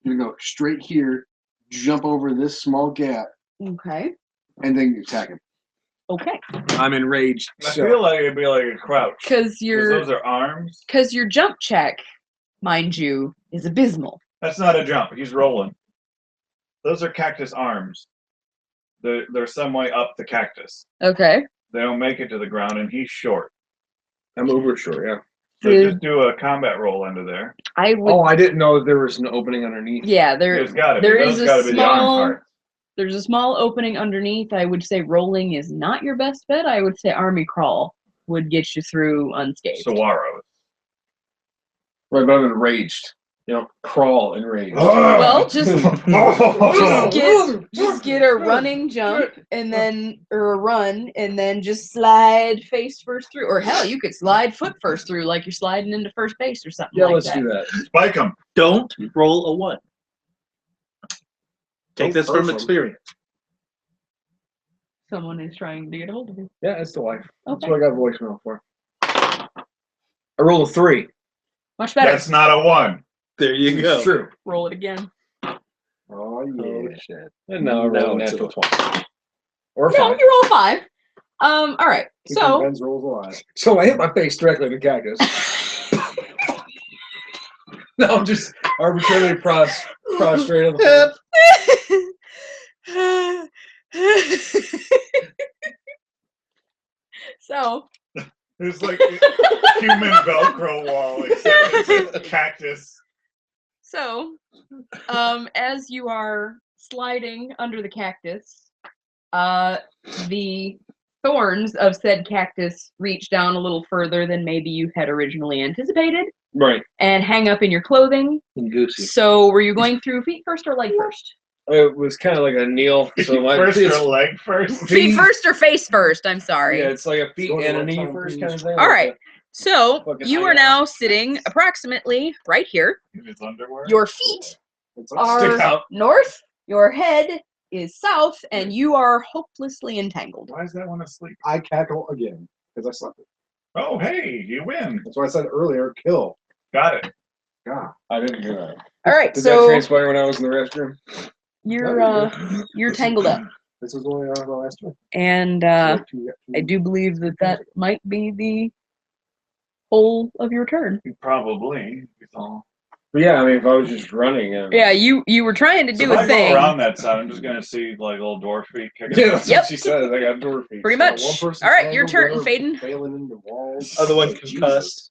I'm gonna go straight here, jump over this small gap, Okay. and then attack him. Okay. I'm enraged. I So feel like it'd be like a crouch. Because Because your those are arms. jump check, mind you, is abysmal. That's not a jump. He's rolling. Those are cactus arms. They're some way up the cactus. Okay. They don't make it to the ground, and he's short. I'm uber short, yeah. So The- just do a combat roll under there. I would. Oh, I didn't know there was an opening underneath. Yeah, There's got to be. there Those is a got to be the arm small. part. There's a small opening underneath. I would say rolling is not your best bet. I would say army crawl would get you through unscathed. Saguaros. Right, but I'm enraged. You know, crawl enraged. Well, just get a running jump and then or a run and then just slide face first through. Or hell, you could slide foot first through like you're sliding into first base or something Yeah, like let's that. do that. Spike him. Don't roll a 1. Take Don't this curse from 'em. experience. Someone is trying to get a hold of you. Yeah, it's the wife. That's Okay. what I got voicemail for. I rolled a 3. Much better. That's not a 1. There you go. It's true. Roll it again. Oh Oh yeah. shit. And now I roll a it's natural 20. Or No, 5. you roll a 5. All right. Keeping So Ben's rolls alive. So I hit my face directly in the cactus. No, I'm just arbitrarily prostrate on the floor. so It's like a human Velcro wall, except it's a cactus. So, as you are sliding under the cactus, the thorns of said cactus reach down a little further than maybe you had originally anticipated Right. and hang up in your clothing. And Goosey. So, were you going through feet first or leg first? It was kind of like a kneel. So my First it's- or leg first? Feet first or face first? I'm sorry. Yeah, it's like a feet Go to and a right knee time, first please. kind of thing. All like right. So, fucking you are eye now out. sitting approximately right here. In his underwear? Your feet It's Stick are out. north, your head is south, and you are hopelessly entangled. Why is that one asleep? I cackle again because I slept it. Oh, hey, you win. That's why I said earlier, kill. Got it. God. I didn't hear that. All right, Did that so transpire when I was in the restroom? you're tangled up, This is only the last one. and Like two- I do believe that might be the whole of your turn. Probably. It's all. But yeah, I mean, if I was just running. Yeah, you were trying to So do if a I thing. go around that side, I'm just gonna see like little dwarf feet kicking. Yeah, that's Yep. what she says. I got door feet. Pretty Got much. one person All right, your tangled, turn, the other Faden. Failing into walls. Other one Like, concussed.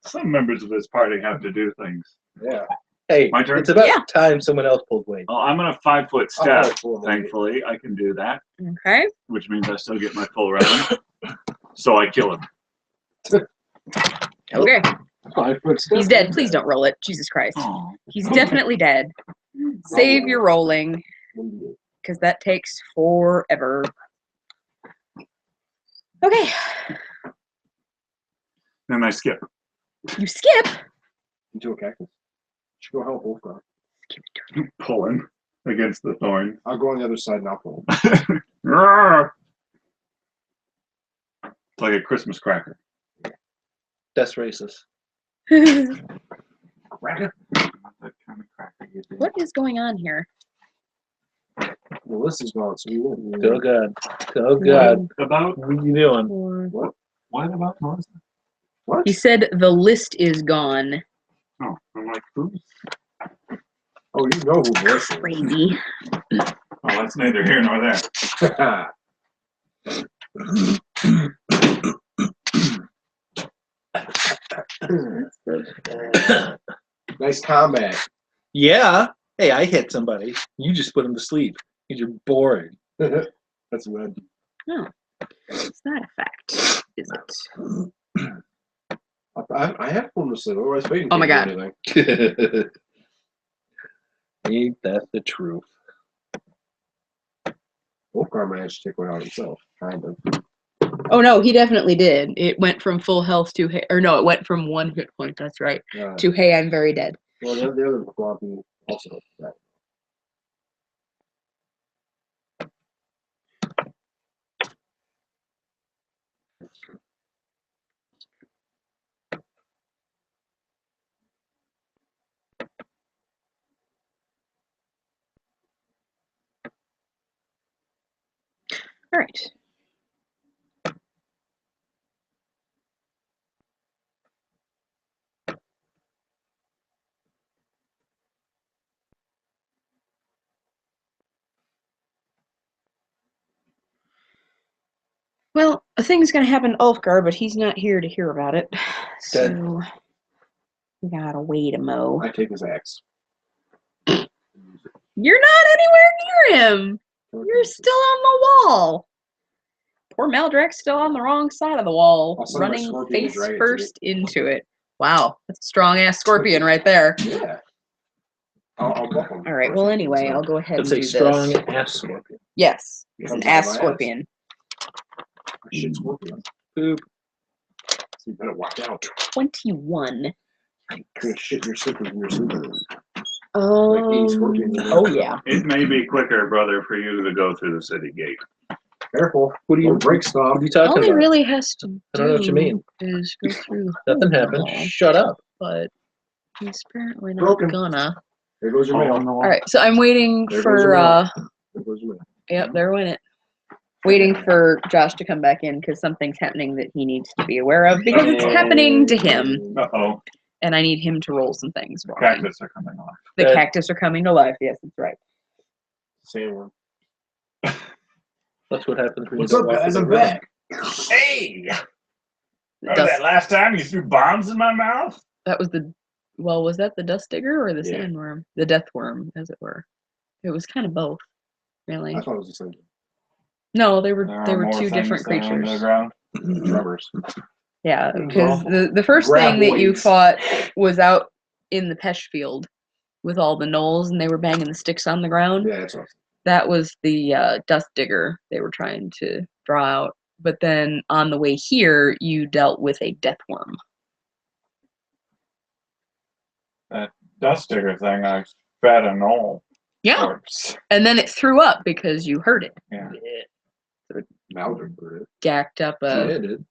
Some members of this party have to do things. Jesus. Yeah. Hey, My turn? it's about Yeah. time someone else pulled weight. Well, I'm gonna 5-foot Oh, step. cool. Thankfully, I can do that, Okay. which means I still get my full round. So I kill him. Okay. 5 foot step. He's dead. Please don't roll it. Jesus Christ. Oh. He's definitely dead. Save your rolling, because that takes forever. Okay. Then I skip. You skip. Into a cactus. Should go help Wolfgar. Pull him against the thorn. I'll go on the other side and I'll pull. Roar! It's like a Christmas cracker. That's racist. Cracker? That kind of cracker you do. What is going on here? The list is gone, so we win. Go God. Go God. About What are you doing? what about Melissa? He said the list is gone. Oh, I'm like, oops. Oh, you know who this is. Crazy. Oh, that's neither here nor there. Nice combat. Yeah. Hey, I hit somebody. You just put him to sleep. You're boring. That's red. Oh. It's not a fact, is it? I have put him to sleep. Otherwise, Faden Oh my can't do anything. Ain't that the truth? Wolfgar managed to take one out himself, kind of. Oh no, he definitely did. It went from full health to hey, or no, it went from 1 hit point. That's right. To hey, I'm very dead. Well, the other Floppy also. That. All right. Well, a thing's gonna happen to Ulfgar, but he's not here to hear about it. So we gotta wait a mo. I take his axe. You're not anywhere near him. You're still on the wall. Poor Maldrek's still on the wrong side of the wall, I'll send my running scorpion to face drag it to first into it. Wow, that's a strong ass scorpion right there. Yeah. I'll buff him. All right. Well, anyway, I'll go ahead That's and a do strong this. ass scorpion. Yes, it's an Comes out of ass my ass. scorpion. Shit, scorpion. Poop. So you better watch out. 21. You're gonna shit your slippers in your sleepers. Oh. scorpions in there. Oh yeah. It may be quicker, brother, for you to go through the city gate. Careful. What do you Don't break stuff. What are you talking All he about? really has to do I don't know what you mean. is go through the Nothing hole happened. wall, Shut up. but he's apparently not Broken. gonna. There goes your mail. All right, so I'm waiting There goes for. your mail. There goes your mail. Yep, there went it. Waiting for Josh to come back in because something's happening that he needs to be aware of because it's happening to him, Uh-oh. and I need him to roll some things for me. Cactus are coming off. The Good. cactus are coming to life. Yes, that's right. Sandworm. That's what happens when What's you up, don't walk guys? in I'm the room. back. Hey! Remember Dust, that last time you threw bombs in my mouth? that was the. Well, was that the dust digger or the Yeah. sandworm? The death worm, as it were. It was kind of both, really. I thought it was the same. No, they There were are more two things different down under the creatures. ground. Tremors. Yeah, It was because awful. the first thing that you Graboids. fought was out in the Pesh field with all the gnolls, and they were banging the sticks on the ground. Yeah, that's awesome. That was the dust digger they were trying to draw out. But then on the way here, you dealt with a death worm. That dust digger thing, I fed a knoll Yeah, corpse. and then it threw up because you heard it. Yeah. Now they're good. Gacked up Yeah, a dude.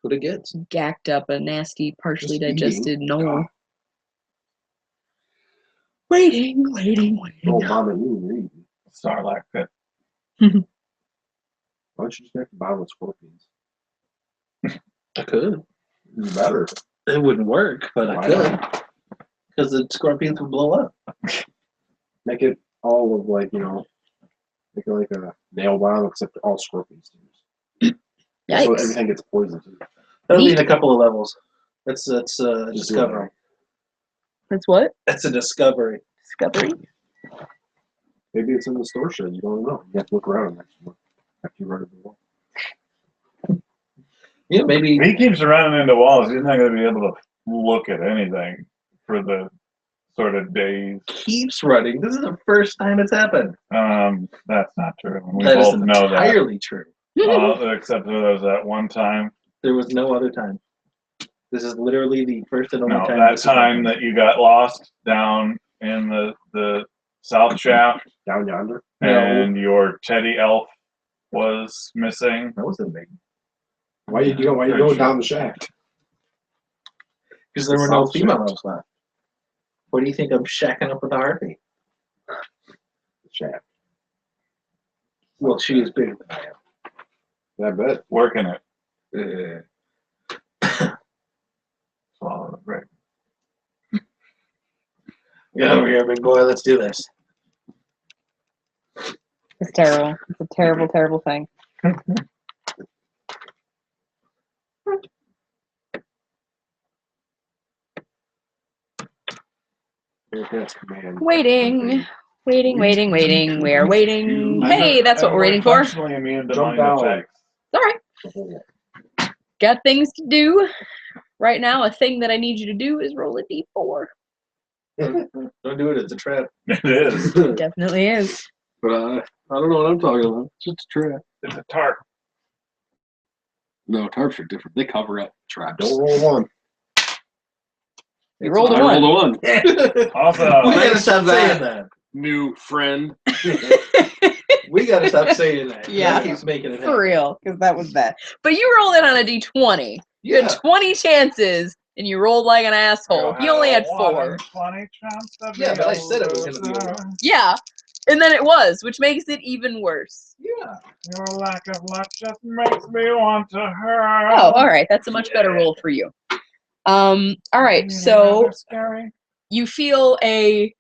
What it gets. nasty, partially Just eating. digested gnoll. Waiting. Oh, bomb you. Starlight pit. Why don't you just make a bomb with scorpions? I could. It's better. It wouldn't work, but I Why could. not? Because the scorpions would blow up. Make it all of like, make it like a nail bomb except all scorpions. So Yikes. everything gets poisoned. That'll be Neat. in a couple of levels. That's Just do it. discovery. That's what? That's a discovery. Discovery? Maybe it's in the store shed. You don't know. You have to look around after you run into the wall. Yeah, maybe. If he keeps running into walls, he's not going to be able to look at anything for the sort of days. Keeps running. This is the first time it's happened. That's not true. We That is both know that. entirely true. Except for there was that one time. There was no other time. This is literally the first and only No, time. that this has time happened. that you got lost down in the south shaft Down yonder. No. and your teddy elf was missing. That wasn't me. Why you going down the shaft? Because there were no South female shaft. elves left. What do you think I'm shacking up with a harpy? The shaft. Well, she is bigger than I am. I bet. Working it. Swallow the brick. Get over here, big boy. Let's do this. It's terrible. It's a terrible, terrible thing. Yes, command. Waiting. We are waiting. Hey, that's what we're waiting for. It's Functionally immune to Jump mind down. attacks. all right. Got things to do. Right now, a thing that I need you to do is roll a d4. Don't do it. It's a trap. It is. It definitely is. But I don't know what I'm talking about. It's just a trap. It's a tarp. No, tarps are different. They cover up traps. Don't roll one. You rolled a I rolled one. a one. Also, We gotta Thanks stop to saying that. that. New friend. We gotta stop saying that. Yeah. That keeps making it For happen. real, because that was bad. But you rolled it on a d20. You had 20 chances, and you rolled like an asshole. He only had 4. Yeah, but I said it was gonna be a one. Yeah, and then it was, which makes it even worse. Yeah. Your lack of luck just makes me want to hurt. Oh, all right. That's a much better roll for you. All right. So you feel a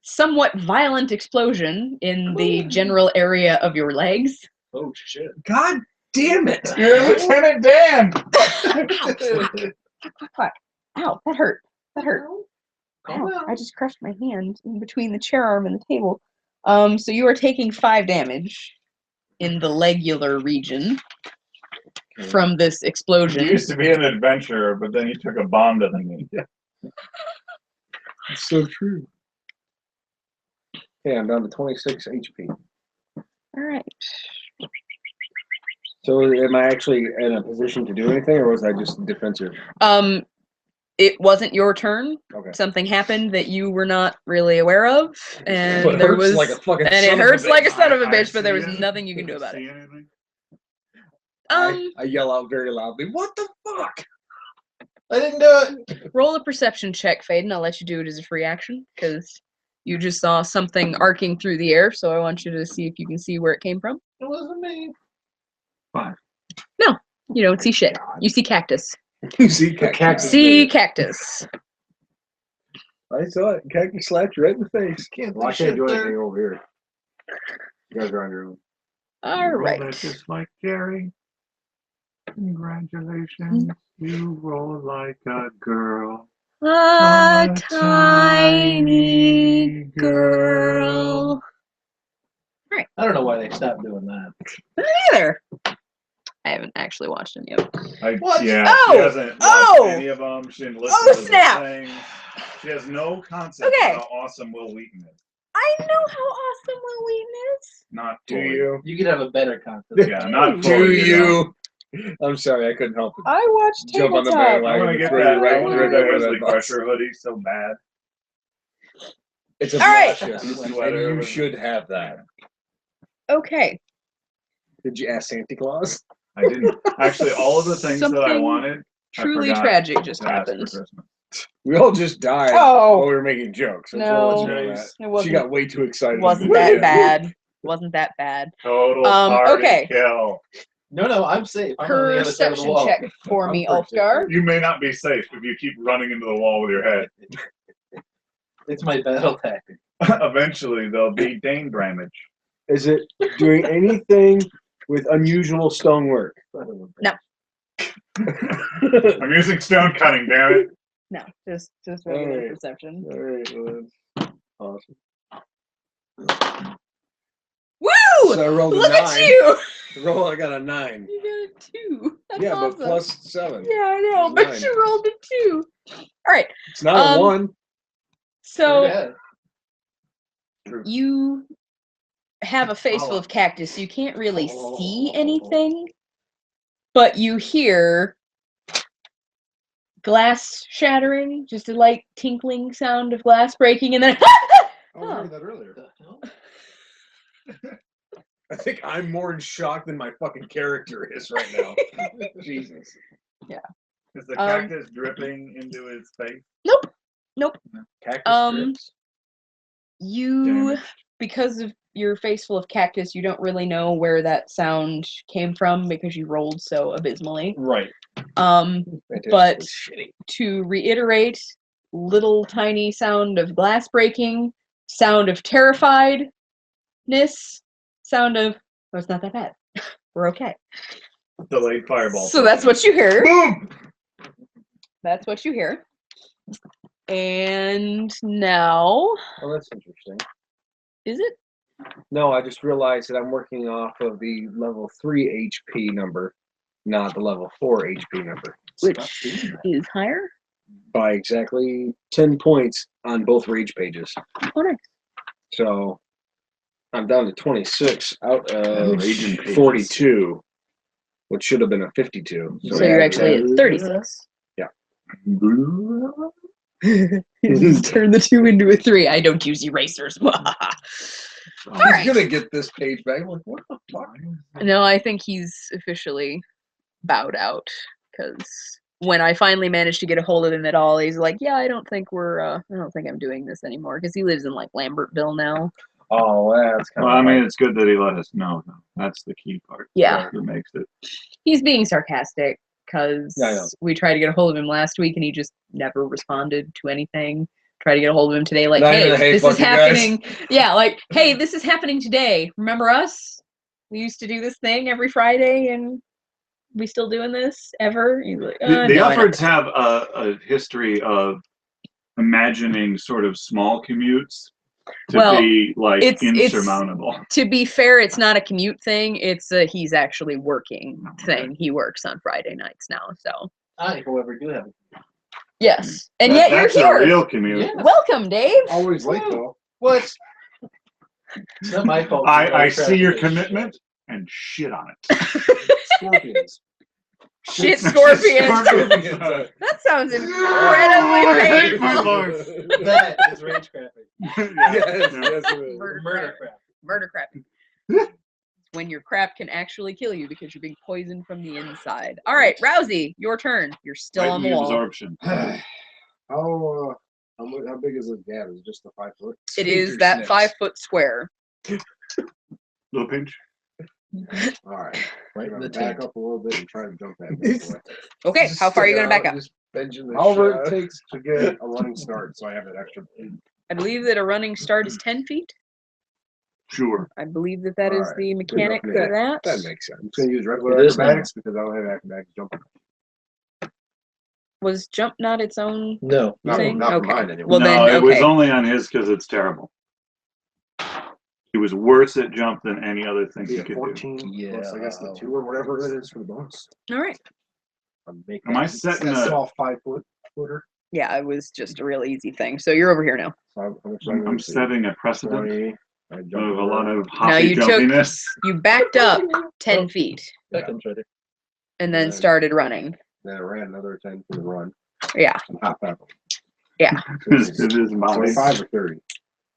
somewhat violent explosion in the general area of your legs. Oh shit. God damn it! You're Lieutenant Dan. Fuck. Ow, that hurt. That hurt. Calm Ow, down. I just crushed my hand in between the chair arm and the table. So you are taking 5 damage in the legular region from this You explosion. used to be an adventurer, but then you took a bomb to the knee. It's so true. Okay, I'm down to 26 HP. All right. So am I actually in a position to do anything, or was I just defensive? it wasn't your turn. Okay. Something happened that you were not really aware of, and But it there hurts was like a fucking and son it of a hurts like a bitch. son of a I bitch, but there see was it. nothing you can do Did about see it. anything? I yell out very loudly, "What the fuck?" I didn't do it. Roll a perception check, Faden. I'll let you do it as a free action because you just saw something arcing through the air. So I want you to see if you can see where it came from. It wasn't me. 5. No, you don't see shit. You see cactus. You see The cactus. See cactus. I saw it. Cactus slapped you right in the face. Can't Well, I do can't do shit anything there. over here. You guys are on your own. All You rolled right. it just like Gary. Congratulations, you roll like a girl. A A tiny girl. I don't know why they stopped doing that. Me neither. I haven't actually watched any of it. What? Yeah, Oh! she hasn't watched Oh! any of them. She didn't listen Oh, to snap! the thing. She has no concept Okay. of how awesome Will Wheaton is. I know how awesome Will Wheaton is. Not Do fully. you? You could have a better concept. Yeah, not Do fully. know. you? I'm sorry, I couldn't help it. I watched Jump on the Tabletop. I bandwagon. want to get throw that. you right I want to under get that the Wesley bus. Crusher hoodie so bad. It's All right. obnoxious, Sweater and you with- should have that. Okay. Did you ask Santa Claus? I didn't actually. All of the things that I Something wanted. I Truly forgot tragic just to ask for happened. Christmas. We all just died Oh. while we were making jokes. That's No, all that. it She wasn't. got way too excited. Wasn't to do that it. bad. Wasn't that bad. Total party Okay. kill. No, I'm safe. I'm on the other side of the Perception wall. check for me, I'm pretty Ulfgar. You may not be safe if you keep running into the wall with your head. It's my battle tactic. Eventually, there'll be Dane damage. Is it doing anything with unusual stonework? No. I'm using stone cutting, damn it. No, just regular Alright. perception. All right, well, that's awesome. Woo! So I rolled a Look 9. at you! Roll, I got a 9. You got a 2. That's Yeah, awesome. but plus 7. Yeah, I know, but 9. you rolled a 2. Alright, It's not a 1. so Yeah. you have a face full of cactus, so you can't really see anything, but you hear glass shattering, just a light tinkling sound of glass breaking, and then Oh, I heard that earlier. The hell? I think I'm more in shock than my fucking character is right now. Jesus. Is the cactus dripping into his face? Nope. Cactus drips. You, Damaged. because of your face full of cactus, you don't really know where that sound came from because you rolled so abysmally. Right. But Shitty. to reiterate, little tiny sound of glass breaking, sound of terrifiedness, sound of, oh, it's not that bad. We're okay. Delayed fireball. So that's what you hear. Boom! That's what you hear. And now, Oh, that's interesting. is it? No, I just realized that I'm working off of the level 3 HP number, not the level 4 HP number. Which is higher? By exactly 10 points on both rage pages. Oh, nice. So I'm down to 26 out of Raging pages. 42, which should have been a 52. So you're add actually 10. at 36. Yeah. Just turn the 2 into a 3. I don't use erasers. He's Alright. gonna get this page back. I'm like, what the fuck? No, I think he's officially bowed out because when I finally managed to get a hold of him at all, he's like, "Yeah, I don't think I'm doing this anymore," because he lives in like Lambertville now. Oh, that's kind Well, of. I mean, it's good that he let us know. Though. That's the key part. Yeah. That makes it. He's being sarcastic because Yeah, I know. we tried to get a hold of him last week and he just never responded to anything. Tried to get a hold of him today, like, Not "Hey, even, "Hey, this fuck is you guys." happening." Yeah, like, "Hey, this is happening today. Remember us? We used to do this thing every Friday, and we still doing this ever?" He's like, The no, I know." Alfreds have a history of imagining sort of small commutes to Well, be like it's- insurmountable. To be fair, it's not a commute thing. It's a he's actually working thing. He works on Friday nights now, so I, however, do have it. yes. And That- yet you're that's here. a real commute. Yeah. Welcome, Dave. Always late though. What? It's not my fault. I see your Traffic is commitment and shit on it. Scorpions. Shit scorpions. Scorpions. That sounds incredibly painful. That is rage crapping. Yes, yes, it is. Murder crap. Murder crapping. When your crap can actually kill you because you're being poisoned from the inside. All right, Rousey, your turn. You're still on the Lightning wall. absorption. How big is this gap? Is it just the 5 foot? It is that 5 foot square. Little pinch. All right. Right in I'm the gonna back taint. up a little bit and try to jump that bad boy. Okay, how far are you going to back up? Just Benjamin However it Shaw. takes to get a running start, so I have that extra. I believe that a running start is 10 feet. Sure. I believe that that is Alright, the mechanic good for enough. that. That makes I'm sense. just gonna use regular It is now. acrobatics because I don't have acrobatics jumping. Was jump not its own? No. Not, Thing? not Okay. for mine anyway. Well, no, then, it was okay. only on his because it's terrible. He was worse at jump than any other thing he Yeah, could do. 14 plus I guess the 2 or whatever it is for the bonus. All right. I'm making Am I setting a a? small 5 footer. Yeah, it was just a real easy thing. So you're over here now. So I'm setting a precedent 20. I jump of a over. lot of Now hoppy you took- jumpiness. You backed up 10 feet That comes right there. and then started running. Then I ran another 10 for the run. Yeah. And hopped back. Yeah. It is mine. 25 or 30.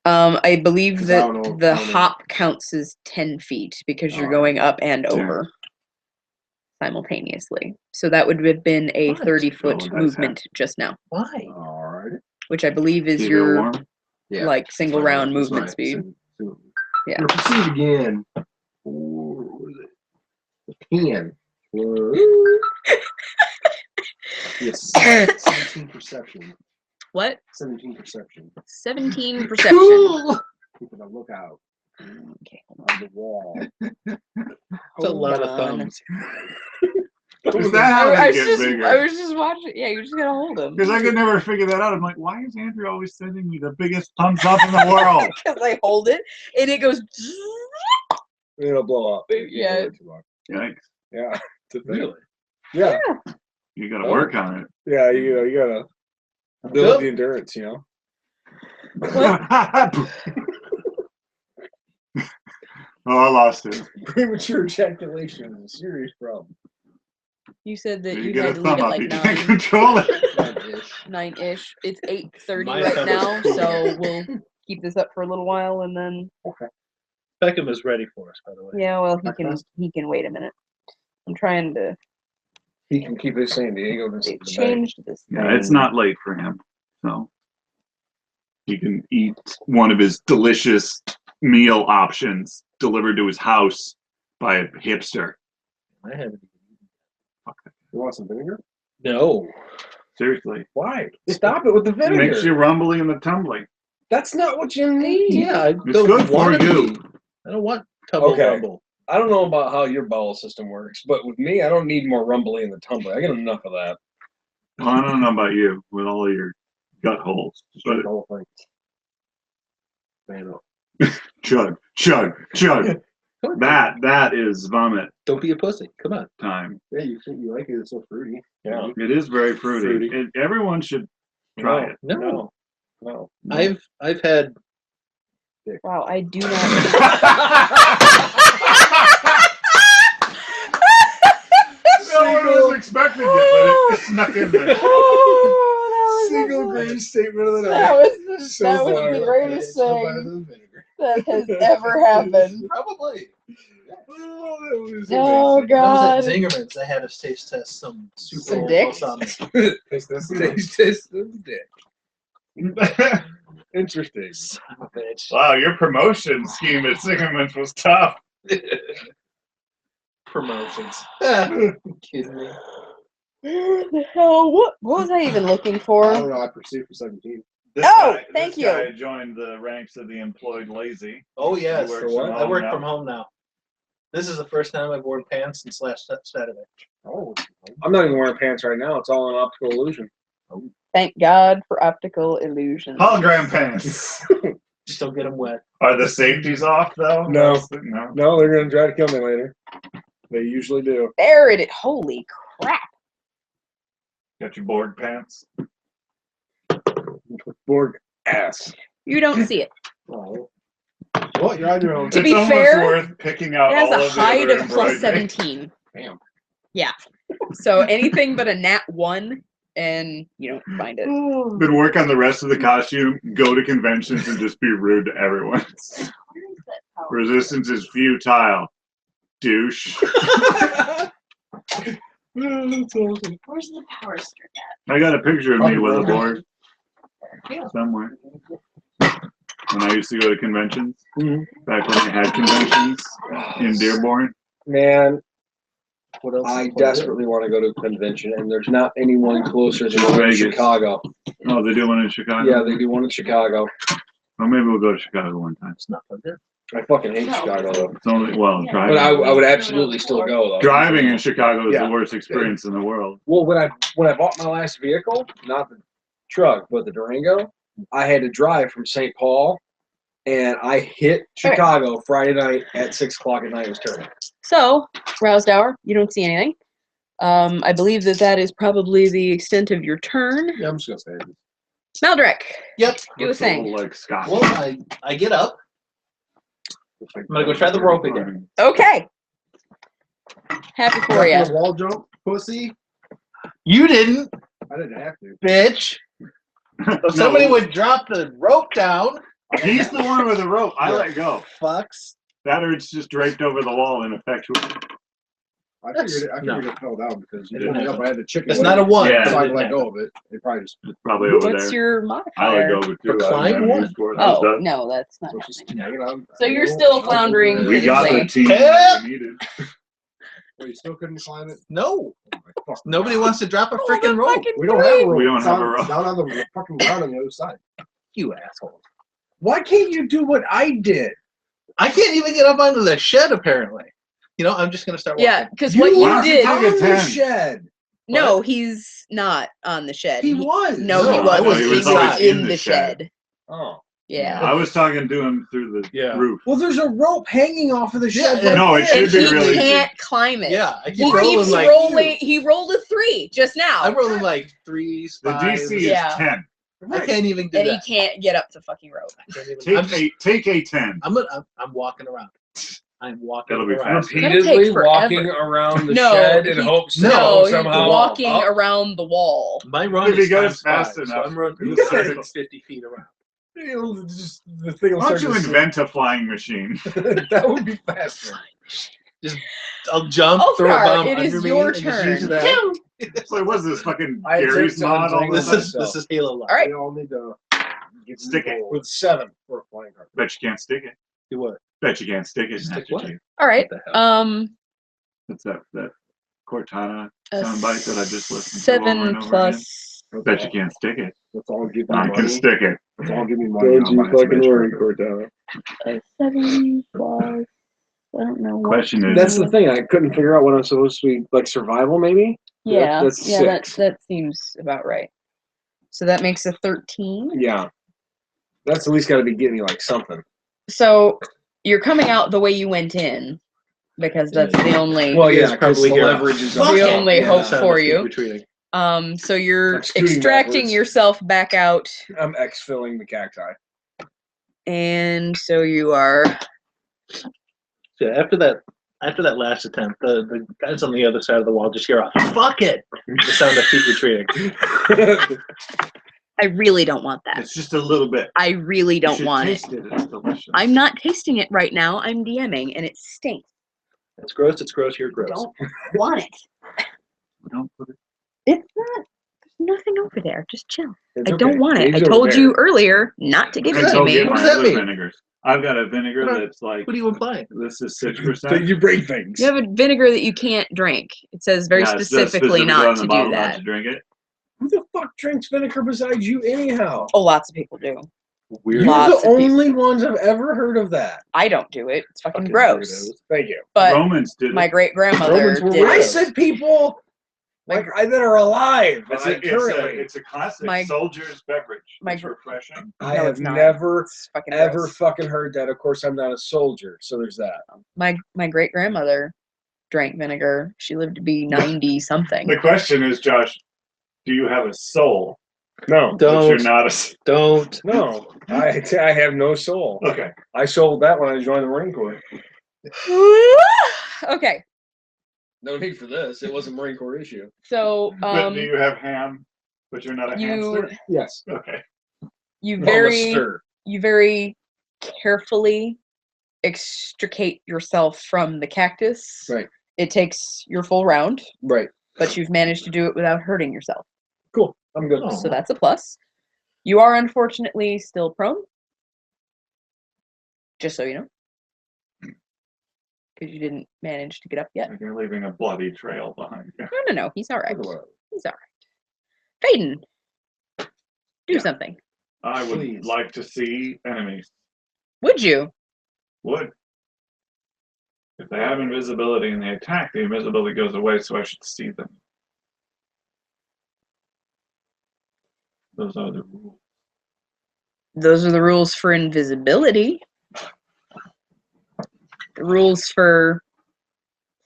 I believe 'Cause I that don't know- the I don't know. hop counts as 10 feet because you're Alright. going up and over simultaneously. So that would have been a What? 30-foot Oh, that's movement just now, Why? Alright. which I believe is Do you feel your warm? Yeah. like single That's round my- movement that's my speed. Yeah. You're proceed again. What was it? The can. Yes. 17 perception. What? 17 perception. 17 perception. Keeping a lookout Okay, on the wall. It's a lot of on. thumbs. Is that how I they was get just, bigger? I was just watching. Yeah, you just gotta hold them. Because I could never figure that out. I'm like, why is Andrew always sending me the biggest thumbs up in the world? Because I hold it and it goes. It'll blow up. Yeah. Yikes. Yeah. It's a thing. Really? Yeah. You got to work on it. Yeah, you gotta build the endurance, you know. Oh, I lost it. Premature ejaculation is a serious problem. You said that You you get had a to leave thumb at up. like You can't 9, control it. 9-ish. It's 8:30 My right thumb now, is cool. so we'll keep this up for a little while and then. Peckham is ready for us, by the way. Yeah, well, he can wait a minute. I'm trying to. He can keep his San Diego. They've changed this. Yeah, it's not late for him. So he can eat one of his delicious meal options delivered to his house by a hipster. I haven't. You want some vinegar? No. Seriously. Why? Stop it with the It vinegar. makes you rumbly and the tumbling. That's not what you need. Yeah, I It's don't good for want you. I don't want tumble Okay. rumble. I don't know about how your bowel system works, but with me, I don't need more rumbly in the tumbler. I get enough of that. Well, I don't know about you with all of your gut holes. But The whole thing. Man, chug, chug, chug. That is vomit Don't be a pussy. Come on. time. yeah, you think you like it? It's so fruity. Yeah. It is very fruity. Fruity. Everyone should try it. No. No. I've had Wow, I do not. No one was expecting it, but it snuck in there. Oh, Single that was greatest statement of the that night. was So that was far. the greatest It's no better thing than vinegar. that has ever happened. Probably. Oh, that was Oh amazing. I was God! at Zingerman's. I had us taste test some super Some old dick? balsamic. Taste this dick. Interesting. Son of a bitch. Wow, your promotion scheme at Singerman's was tough. Promotions. You kidding me? What the hell? What was I even looking I for? don't know. I pursued for 17. Oh, thank this guy you. joined the ranks of the employed lazy. Oh yes. You work For from what? I home work now. from home now. This is the first time I've worn pants since last Saturday. Oh. I'm not even wearing pants right now. It's all an optical illusion. Thank God for optical illusions. Hologram pants. Just don't get them wet. Are the safeties off though? No. No. No, they're gonna try to kill me later. They usually do. There it is. Holy crap! Got your board pants. Borg ass. You don't see it. Oh. Well, you're on your own. To be it's almost fair, worth picking out It has all a of height your of plus embroidery. 17. Damn. Yeah. So anything but a nat 1, and you don't find it. Then work on the rest of the costume, go to conventions, and just be rude to everyone. Where is that power? Resistance is futile. Douche. Where's the power strip at? I got a picture of me with a board somewhere. When I used to go to conventions, back when they had conventions in Dearborn. Man, What else? I desperately want to go to a convention, and there's not anyone closer than one in Vegas. Chicago. Oh, they do one in Chicago? Yeah, they do one in Chicago. Well, maybe we'll go to Chicago one time. It's not fun there. I fucking hate Chicago, though. It's only, well, driving. But I would absolutely still go, though. Driving in Chicago is Yeah. the worst experience in the world. Well, when I bought my last vehicle, not the truck, but the Durango, I had to drive from St. Paul, and I hit Chicago Friday night at 6 o'clock at night. It was terrible. So, roused hour, you don't see anything. I believe that is probably the extent of your turn. Yeah, I'm just gonna say it. Maldrek, Yep. do a Looks thing. little like Scott. Well, I get up. I'm gonna go try the rope again. Okay. Happy for After you. the wall jump, pussy. You didn't, I didn't have to. bitch. If somebody would drop the rope down, He's the one with the rope. I let go. fucks. That or it's just draped over the wall ineffectual. I figured it fell down because you It didn't pulled me up. I had the chicken. It's not a one. Yeah. So I let go of it. It probably just. It's probably over What's there. your I let modifier? go of it too. Recline I haven't one? used for it. Oh, no, that's not So it's just happening. hanging on. So you're still floundering We got the physically. team that we needed. Well, you still couldn't climb it. No. Oh my fuck. Nobody wants to drop a Oh, freaking the rope. fucking We don't have a three. rope. We don't It's have a on- rope. it's down on the fucking ground on the other side. You asshole. Why can't you do what I did? I can't even get up onto the shed, apparently. You know, I'm just going to start walking. Yeah, because what Why you don't you did. take On a the 10? shed. No, he's not on the shed. He was. No, he No, I wasn't. was He was inside. in the shed. Oh. Yeah. I was talking to him through the Yeah. roof. Well, there's a rope hanging off of the shed. Yeah, right no, it there. should And be he really can't climb it. Yeah, I He keep rolling keeps like rolling. He rolled a 3 just now. I'm rolling like 3s, The 5s. DC is Yeah. 10. I can't even do And he that. can't get up the fucking rope. Take a 10. I'm walking around. I'm walking That'll be around. fast. That'll Repeatedly take forever. walking around the No, shed in he- hopes to No, he's somehow. walking up. around the wall. My run If he is goes times fast 5, enough, so I'm running he'll get 150 feet around. It'll just, the thing will Why don't start you to invent a flying machine? that would be faster. I'll jump, Ulfgar, throw a bomb it is under me, your and just use turn. that. So what's this fucking I Gary's attempt to mod all untangle the time? This is Halo Live. All right. We all need to get Stick it. involved. With 7 for a flying card. Bet you can't stick it. Do what? Bet you can't stick it. Stick Master what? Chief. All right. What the hell? That's that Cortana A soundbite that I just listened to over 7 and over plus. Bet you can't stick it. Let's all give me I can money. stick it. Let's all give me money. Don't I'll you buy some fucking bitch worry, card. Cortana. A 7 plus. I don't know. What. Question is, That's the thing. I couldn't figure out what I'm supposed to be like survival, maybe. Yeah. That's yeah. 6. That seems about right. So that makes a 13. Yeah, that's at least got to be getting me like something. So you're coming out the way you went in, because that's the only. Well, You yeah, guys probably the hear leverage is Fuck on the top. only Yeah. hope Sound for of feet you. retreating. So you're Like scooting extracting backwards. yourself back out, I'm exfilling the cacti. and so you are. So after that last attempt, the guys on the other side of the wall just hear a "fuck it," the sound of feet retreating. I really don't want that. it's just a little bit. I really You don't should want it. taste it. It's delicious. I'm not tasting it right now. I'm DMing, and it stinks. It's gross. It's gross. You're gross. Don't want it. Don't put it. It's not. There's nothing over there. Just chill. It's I don't okay. want it. I Dave's over told there. you earlier not to give it And to go me. get What my does that other mean? vinegars. I've got a vinegar What are- that's like, What are you implying? this is So 6%. you break things. You have a vinegar that you can't drink. It says very Yeah, it says specifically on not the to bottle do not that. to drink it. Who the fuck drinks vinegar besides you, anyhow? Oh, lots of people do. You're Lots the of people. only ones I've ever heard of that. I don't do it. It's fucking Fucking gross. weirdos. Thank you. But Romans did my it. great grandmother Romans were did I it. said people like that are alive. Currently, It's a classic My- soldier's beverage. my It's gr- refreshing. I No, have it's not. never It's fucking ever gross. fucking heard that. Of course, I'm not a soldier, so there's that. My great grandmother drank vinegar. She lived to be 90 something. The question is, Josh, do you have a soul? No, But you're Don't. not a. Don't. no, I have no soul. Okay. I sold that when I joined the Marine Corps. Okay. No need for this. It was a Marine Corps issue. So But do you have ham? But you're not a you hamster? Yes. Okay. you I'm a very stir. you very carefully extricate yourself from the cactus. Right. It takes your full round, Right. but you've managed to do it without hurting yourself. Cool. I'm good. So that's a plus. You are unfortunately still prone. Just so you know. Because you didn't manage to get up yet. Like you're leaving a bloody trail behind you. No. He's all right. Otherwise. He's all right. Faden, do Yeah. something. I would Please. like to see enemies. Would you? Would. If they have invisibility and they attack, the invisibility goes away, so I should see them. Those are the rules. Those are the rules for invisibility. The rules for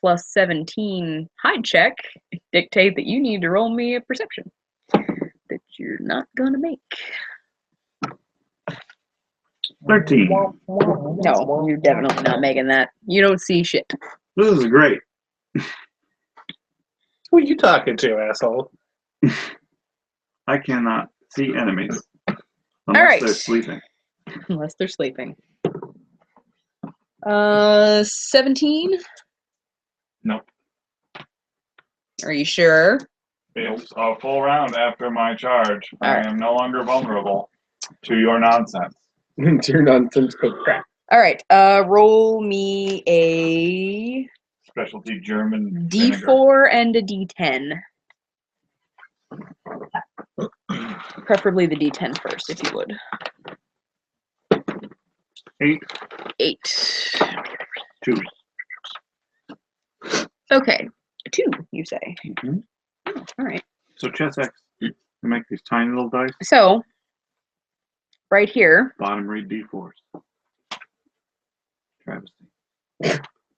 plus 17 hide check dictate that you need to roll me a perception that you're not gonna make. 13. No, you're definitely not making that. You don't see shit. This is great. Who are you talking to, asshole? I cannot see enemies unless right. they're sleeping. Unless they're sleeping. 17? Nope. Are you sure? It's a full round after my charge. I Alright. am no longer vulnerable to your nonsense. You're nonsensical crap. Alright, roll me a Specialty German vinegar. D4 and a D10. Preferably the D10 first, if you would. 8, 8. 2. Okay. 2, you say. Mhm. Oh, alright. So chess X, you make these tiny little dice. So, right here, Bottom read D4s. Travesty.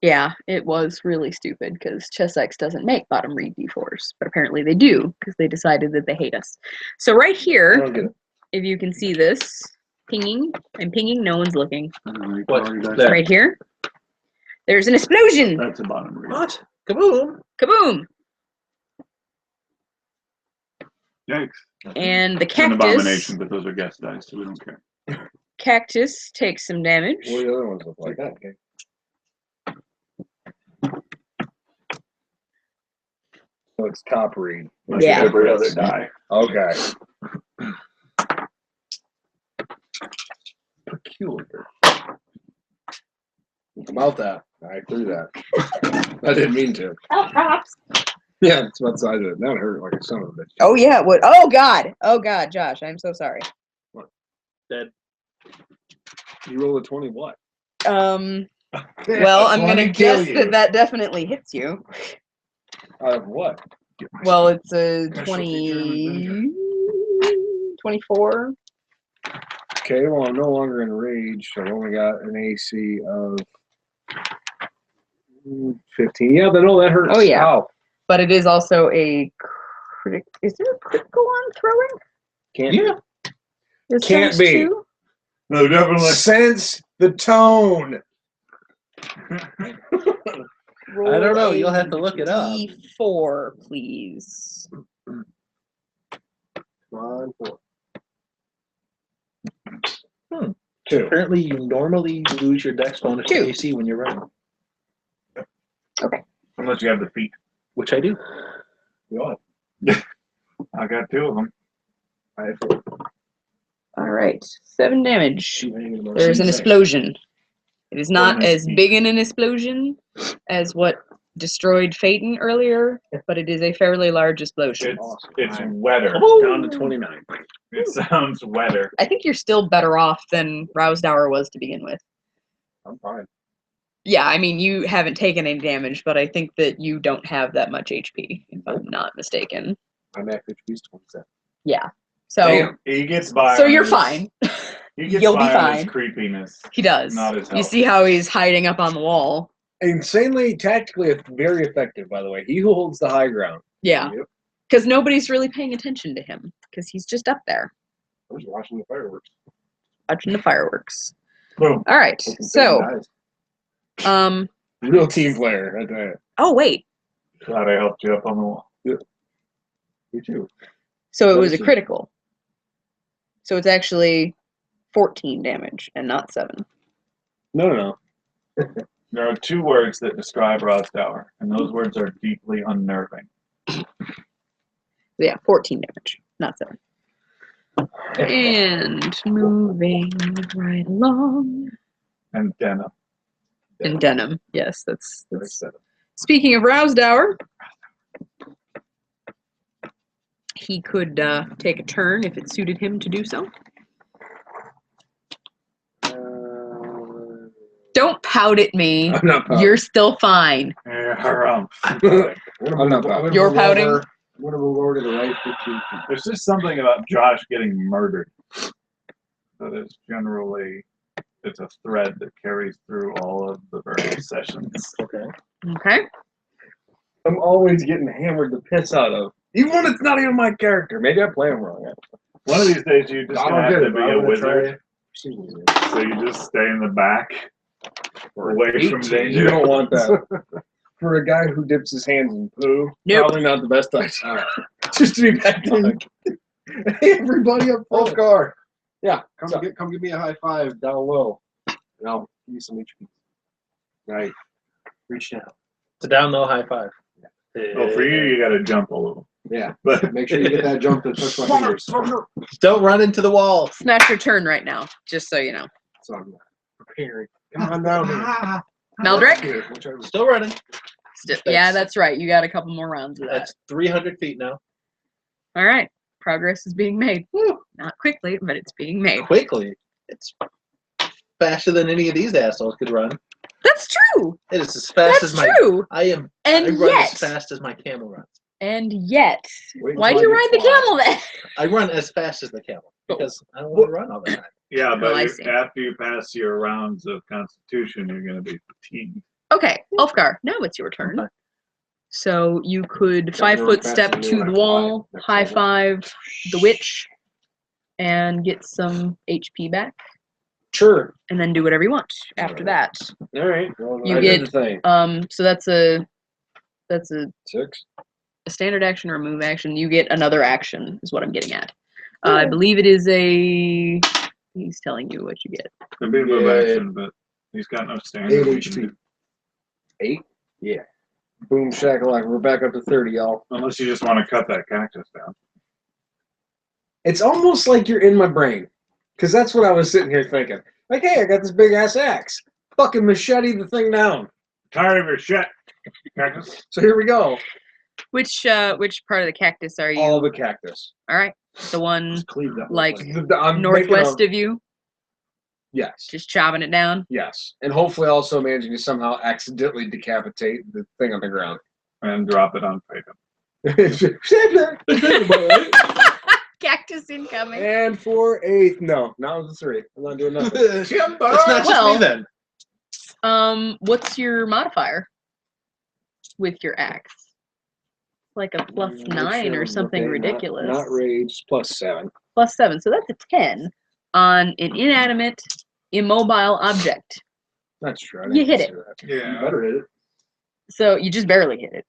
yeah, it was really stupid because ChessX doesn't make bottom read D4s, but apparently they do because they decided that they hate us. So right I here, don't get it. if you can see this, pinging, I'm pinging, no one's looking. I don't know, you What? call your dice. There. Right here, there's an explosion! That's a bottom read. What? Kaboom! Kaboom! Yikes. And the It's an cactus, abomination, but those are guest dice, so we don't care. cactus takes some damage. What do the other ones look like? Okay. So it's top read. Like Yeah. every other die. Okay. Peculiar. About that. I threw that. I didn't mean to. Oh, props. Yeah, that's about the size of it. That hurt like a son of a bitch. Oh yeah, it would. Oh god, Josh, I'm so sorry. Dead. You roll a 20 what? Well, I'm gonna guess that definitely hits you. Out of what? Well, it's a Specialty German 24. Okay, well, I'm no longer enraged. I've only got an AC of 15. Yeah, but no, that hurts. Oh, yeah. Ow. But it is also a critic. Is there a critical on throwing? Can't Yeah. This Can't times be. 2? No, definitely. sense the tone. I don't know, you'll have to look it up. D4, please. Come on, 4. Hmm. 2. Apparently, you normally lose your dex bonus to 2. AC when you're running, Unless you have the feet. which I do. God. I got 2 of them. I have 4. All right, 7 damage. Shoot, hanging in my There's an seat. explosion. It is not Bonus as feet. big an explosion as what destroyed Phaeton earlier, but it is a fairly large explosion. It's wetter. Down to 29. It sounds wetter. I think you're still better off than Rousdower was to begin with. I'm fine. Yeah, I mean, you haven't taken any damage, but I think that you don't have that much HP, if I'm not mistaken. I'm at 27. Yeah. So, Damn. He gets by. so on you're his- fine. He gets You'll be by on his fine. creepiness. He does. Not his You health. see how he's hiding up on the wall? Insanely tactically very effective, by the way. He who holds the high ground. Yeah. Yep. Because nobody's really paying attention to him, because he's just up there I was watching the fireworks. watching the fireworks. Boom. All right. So, Real team player. I tell you. oh wait, Glad I helped you up on the wall. You too. So it was a Medicine. critical. So it's actually 14 damage and not 7. No. There are 2 words that describe Rosdower, and those words are deeply unnerving. Yeah, 14 damage, not 7. And moving right along. And denim. And denim. Yes, that's Speaking of Rousdower, he could take a turn if it suited him to do so. Don't pout at me. I'm not pouting. You're still fine. Yeah, I'm not pouting. You're pouting? I'm gonna move over to the right 15 feet. There's just something about Josh getting murdered that is generally, it's a thread that carries through all of the various sessions. Okay. Okay. I'm always getting hammered the piss out of. Even when it's not even my character. Maybe I play him wrong. One of these days you're just I gonna don't have get to it, be but I'm a gonna wizard, try. so you just stay in the back, away from 18, danger. You don't want that. For a guy who dips his hands in poo, Nope. probably not the best idea. Just to be back in. Hey, everybody up front. Ulfgar. Yeah, come give me a high five down low. And I'll give you some HP. Right. Reach down. It's a down low high five. Oh, for you gotta jump a little. Yeah. But Make sure you get that jump to touch my fingers. Don't run into the wall. It's not your turn right now, just so you know. So I'm preparing. Come on down here. Meldrick? Still running. Yeah, that's right. You got a couple more rounds of that. That's 300 feet now. All right. Progress is being made. Not quickly, but it's being made. Quickly. It's faster than any of these assholes could run. That's true. It is as fast That's as my. true. I And run yet. as fast as my camel runs. And yet. Wait Why'd until you I ride get the camel then? I run as fast as the camel because I don't want to run all the time. yeah, but I see. after you pass your rounds of Constitution, you're gonna be fatigued. Okay, Ulfgar, now it's your turn. Okay. So you could Gotta run 5-foot faster step than me to when the I fly. wall, Next high level. five the witch, and get some HP back, Sure. and then do whatever you want after that. All right. Well, You I get- did the thing. So that's a 6. standard action or a move action. You get another action, is what I'm getting at. I believe it is a. He's telling you what you get. Could be a move action, but he's got no standard. 8 HP. 8? Yeah. Boom shakalaka. We're back up to 30, y'all. Unless you just want to cut that cactus down. It's almost like you're in my brain. Because that's what I was sitting here thinking. Like, hey, I got this big ass axe. Fucking machete the thing down. Tired of your shit, cactus. So here we go. Which part of the cactus are you? All the cactus. All right, the one Just cleave that. like I'm northwest of you, Yes. just chopping it down. Yes. And hopefully also managing to somehow accidentally decapitate the thing on the ground. And drop it on Peyton. Cactus incoming. And for 8th. No, not with the 3. I'm not doing nothing. It's not just Well- me then. What's your modifier with your axe? Like a +9 or something Okay, ridiculous. Not rage. +7. +7, so that's a 10 on an inanimate, immobile object. That's true. I You didn't hit it. consider that. Yeah. You better hit it. So you just barely hit it,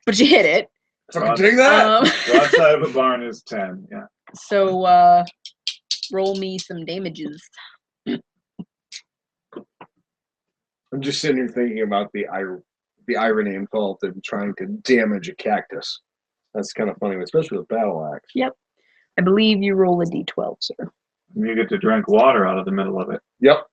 but you hit it. Fucking take that. Broadside of a barn is 10, yeah. So roll me some damages. I'm just sitting here thinking about the irony involved in trying to damage a cactus. That's kind of funny, especially with battle axe. Yep. I believe you roll a d12, sir. You get to drink water out of the middle of it. Yep.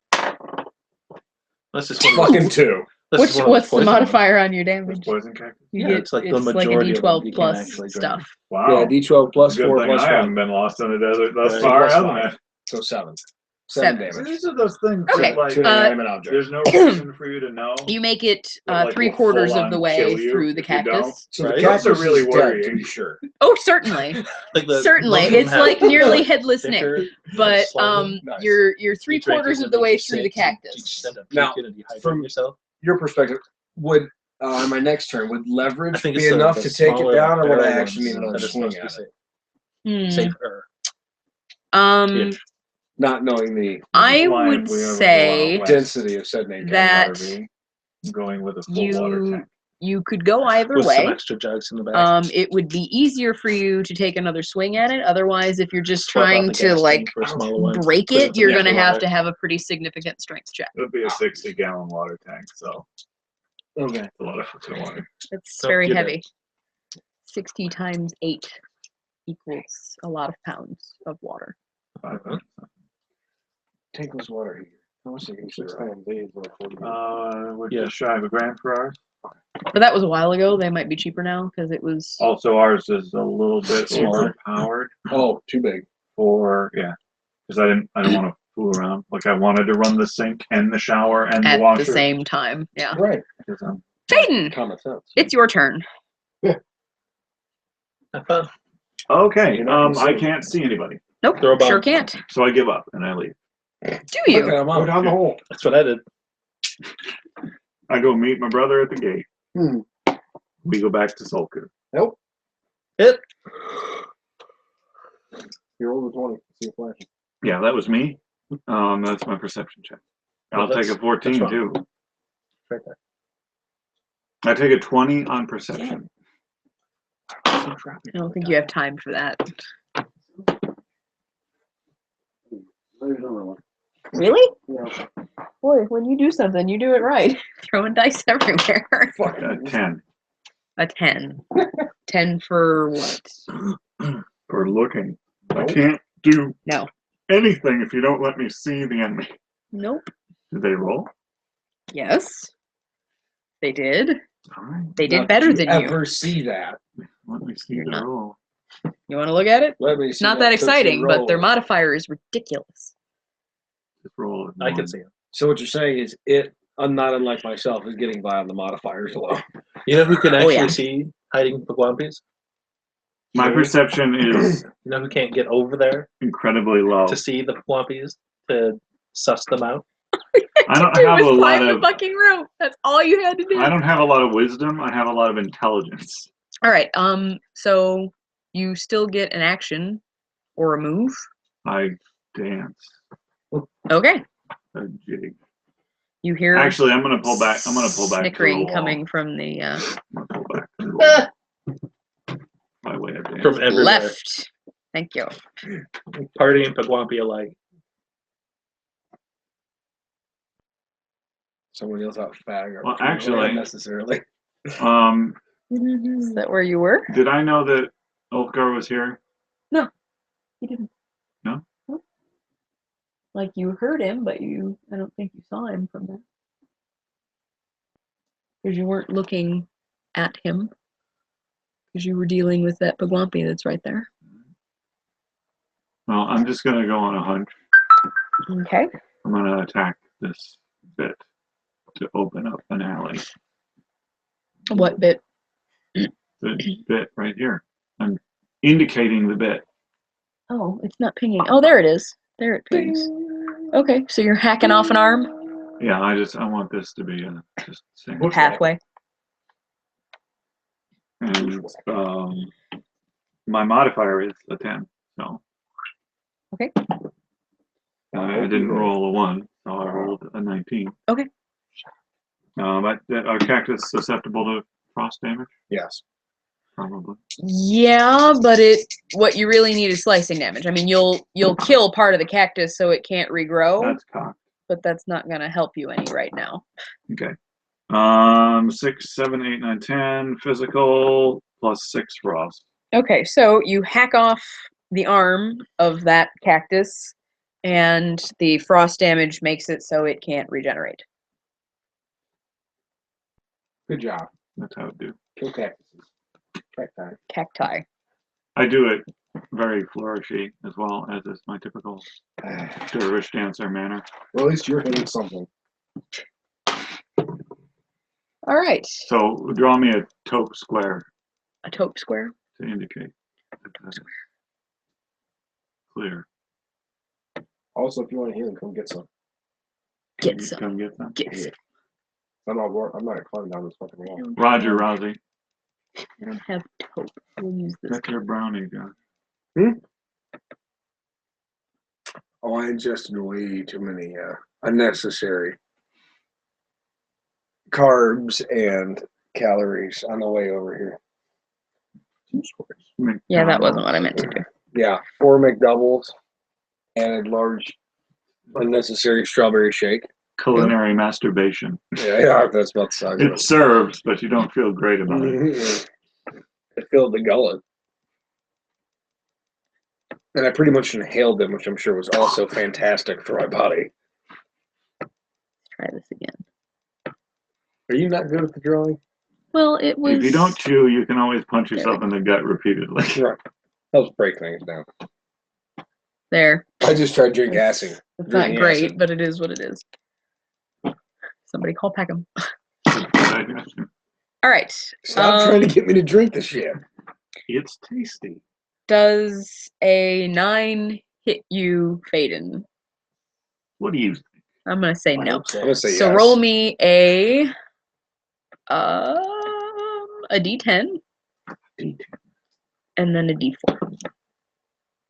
That's just Fucking 2. What's the modifier on your damage? Poison cactus? You Yeah, get, it's like the it's like a majority of them d12 you can plus actually drink. stuff. Wow. Yeah, D12 plus Good 4 thing plus I 1. haven't been lost in the desert thus Right, far, plus hasn't 5. it? So 7. 7. damage. These are those things Okay, that, like, To an inanimate object. there's no reason for you to know. You make it But, like, 3/4 will of the full-on way kill you through the if you don't. cactus. So Right. the Those cactus are really is dead, worrying. to be sure. Oh, certainly. Like the, Certainly. most of them It's have like nearly like headless Nick. thicker, But slimy. Nice. you're You 3/4 drink it of the and way you through the sit, you cactus. end up Now, puking and dehydrating from- yourself. Your perspective, would on my next turn, would I leverage think be it's enough the to take it smaller down, or would I barrel actually need ones another that are swing supposed to at be it? safer. Um, Not knowing the I Why, would if we ever go say out west, density of said name. that I'm going with a full you- water tank. you could go either With some way. extra jugs in the back. It would be easier for you to take another swing at it. Otherwise, if you're just Swap out trying the to gas like tank for a smaller one, break put it it, into you're the gonna have water. to have a pretty significant strength check. It would be a 60-gallon water tank, so Okay. it's a lot of fucking water. It's Oh, very get heavy. 60 times 8 equals a lot of pounds of water. Tankless water heater. How much did you 6 say? times 8 is like 40. We're Yeah. just shy of $1,000 for ours. But that was a while ago. They might be cheaper now because it was. Also, ours is a little bit Smaller. overpowered Oh, too big. for because I don't want to fool around. Like I wanted to run the sink and the shower and At the washer. the same time. Yeah. Right. Because Jaden, Common sense. it's your turn. Have fun. okay. You're not I concerned. can't see anybody, Nope. Throw a bomb. Sure can't. so I give up and I leave. Do Okay, you? I'm Go out. down the hole. That's what I did. I go meet my brother at the gate. Hmm. We go back to Sulku. Nope. Hit. You're over 20. See a flash. Yeah, that was me. That's my perception check. Well, I'll take that's- a 14 that's too. Right there. I take a 20 on perception. I don't think you have time for that. There's another one. Really? Yeah. Boy, when you do something, you do it right. Throwing dice everywhere. A 10 A 10. 10 for what? for looking. I can't do No. anything if you don't let me see the enemy. Nope. Did they roll? Yes. They did. All right. They did Not better that you than you. ever see that. Let me see You're the not- roll. You want to look at it? Let me It's see not that Tootsie exciting, but their Roll. modifier is ridiculous. Just roll. I can see him. So what you're saying is I'm not unlike myself, is getting by on the modifiers alone. You know who can Oh, actually yeah. see hiding Pagwampies? My perception is You know who can't get over there incredibly low. to see the Pagwampies, to suss them out? I don't Dude, have was a lot climb the of. fucking rope. That's all you had to do. I don't have a lot of wisdom. I have a lot of intelligence. All right. So you still get an action or a move. I dance Okay. a jig. You hear Actually, I'm gonna pull back. I'm gonna pull back. snickering to the wall. coming from the I'm gonna pull back to the wall. My way of dancing. From everywhere. left. Thank you. Party and Pagwampi alike. Someone yells out fag. Well, actually- unnecessarily. Is that where you were? Did I know that Ulfgar was here? You didn't. No? Like you heard him, but I don't think you saw him from there. Because you weren't looking at him. Because you were dealing with that Pagwampi that's right there. Well, I'm just gonna go on a hunch. Okay. I'm gonna attack this bit to open up an alley. What bit? The bit right here. I'm indicating the bit. Oh, it's not pinging. Oh, there it is. There it pings. Okay, so you're hacking off an arm? Yeah, I want this to be a just single. Pathway. And my modifier is a 10, so. Okay. I didn't roll a 1, so I rolled a 19. Okay. But are cactus susceptible to frost damage? Yes. Probably. Yeah, but what you really need is slicing damage. I mean, you'll kill part of the cactus so it can't regrow, That's cocked. but that's not gonna help you any right now. Okay. 6, 7, 8, 9, 10 physical plus 6 frost. Okay, so you hack off the arm of that cactus, and the frost damage makes it so it can't regenerate. Good job. That's how it do. Kill cactuses. Cacti. Cacti. I do it very flourishy as well, as is my typical dervish dancer manner. Well, at least you're hitting something. All right, So draw me a taupe square a taupe square. to indicate that that's clear. Also, if you want to hear them, come get some. Get You some. Come get them. Get some. I'm not climbing down this fucking wall. Roger, Rosie. I don't have taupe. We'll use this. That's your brownie, John. Oh, I ingested way too many unnecessary carbs and calories on the way over here. Yeah, that wasn't what I meant to do. Yeah, 4 McDoubles and a large unnecessary strawberry shake. Culinary masturbation. Yeah, that's about the size of It serves, but you don't feel great about it. It filled the gullet. And I pretty much inhaled them, which I'm sure was also fantastic for my body. Try this again. Are you not good at the drawing? Well, it was. If you don't chew, you can always punch yourself in the gut repeatedly. Right. Helps break things down. There. I just tried drink acid. It's not Drinking great, acid. but it is what it is. Somebody call Peckham. All right. Stop trying to get me to drink the shit. It's tasty. Does a 9 hit you, Faden? What do you think? I'm gonna say no. I'm gonna say So yes. roll me a D10 and then a D4.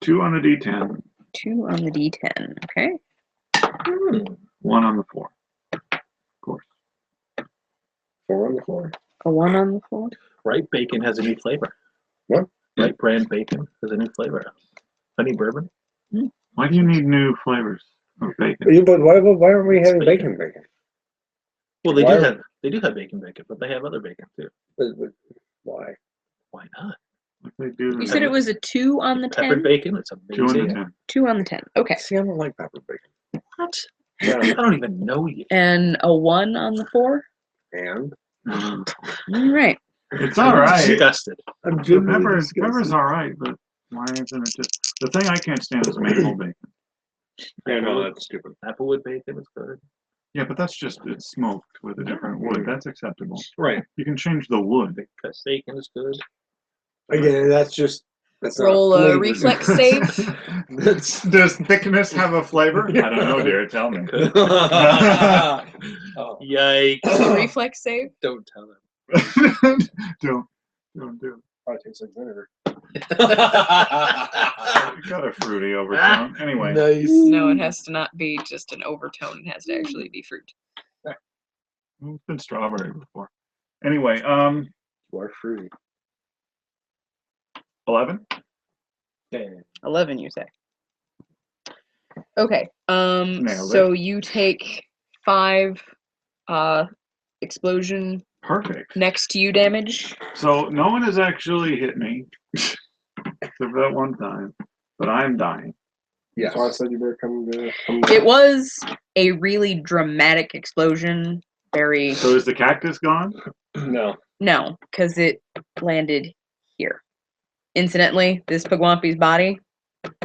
2 on the D10. 2 on the D10. Okay. 1 on the 4. Of course. 4 on the floor. A 1 on the 4. Right bacon has a new flavor. What? Right brand bacon has a new flavor. Honey bourbon. Why do you need new flavors of bacon? But why aren't we having bacon? Well, they Why do are- have bacon, but they have other bacon too. Why? Why not? Like they do You said it was a 2 on the Peppered 10? bacon. It's 2 on the amazing. 10. 2 on the 10. Okay. See, I don't like pepper bacon. What? Yeah. I don't even know you. And a 1 on the 4? And All right. It's I'm all right. disgusted. I'm The genuinely pepper's all right, but why isn't it just the thing I can't stand is maple bacon. Yeah, no, that's stupid. Applewood bacon is good. Yeah, but that's just it's smoked with a different wood. That's acceptable. Right. You can change the wood. Cut bacon is good. Again, that's not Roll a flavor. reflex save. Does thickness have a flavor? I don't know, dear. Tell me. Yikes! Reflex save. Don't tell him. don't do it. Probably tastes like vinegar. You got a fruity overtone. Anyway, Nice. No, it has to not be just an overtone. It has to actually be fruit. it's been strawberry before. Anyway, You are fruity. 11. 11, you say. Okay. Nailed So you take 5 explosion Perfect. next to you damage. So no one has actually hit me, except for that one time, but I'm dying. Yes. So I said you better come. It was a really dramatic explosion. Very. So is the cactus gone? No. No, because it landed here. Incidentally, this Pugwampy's body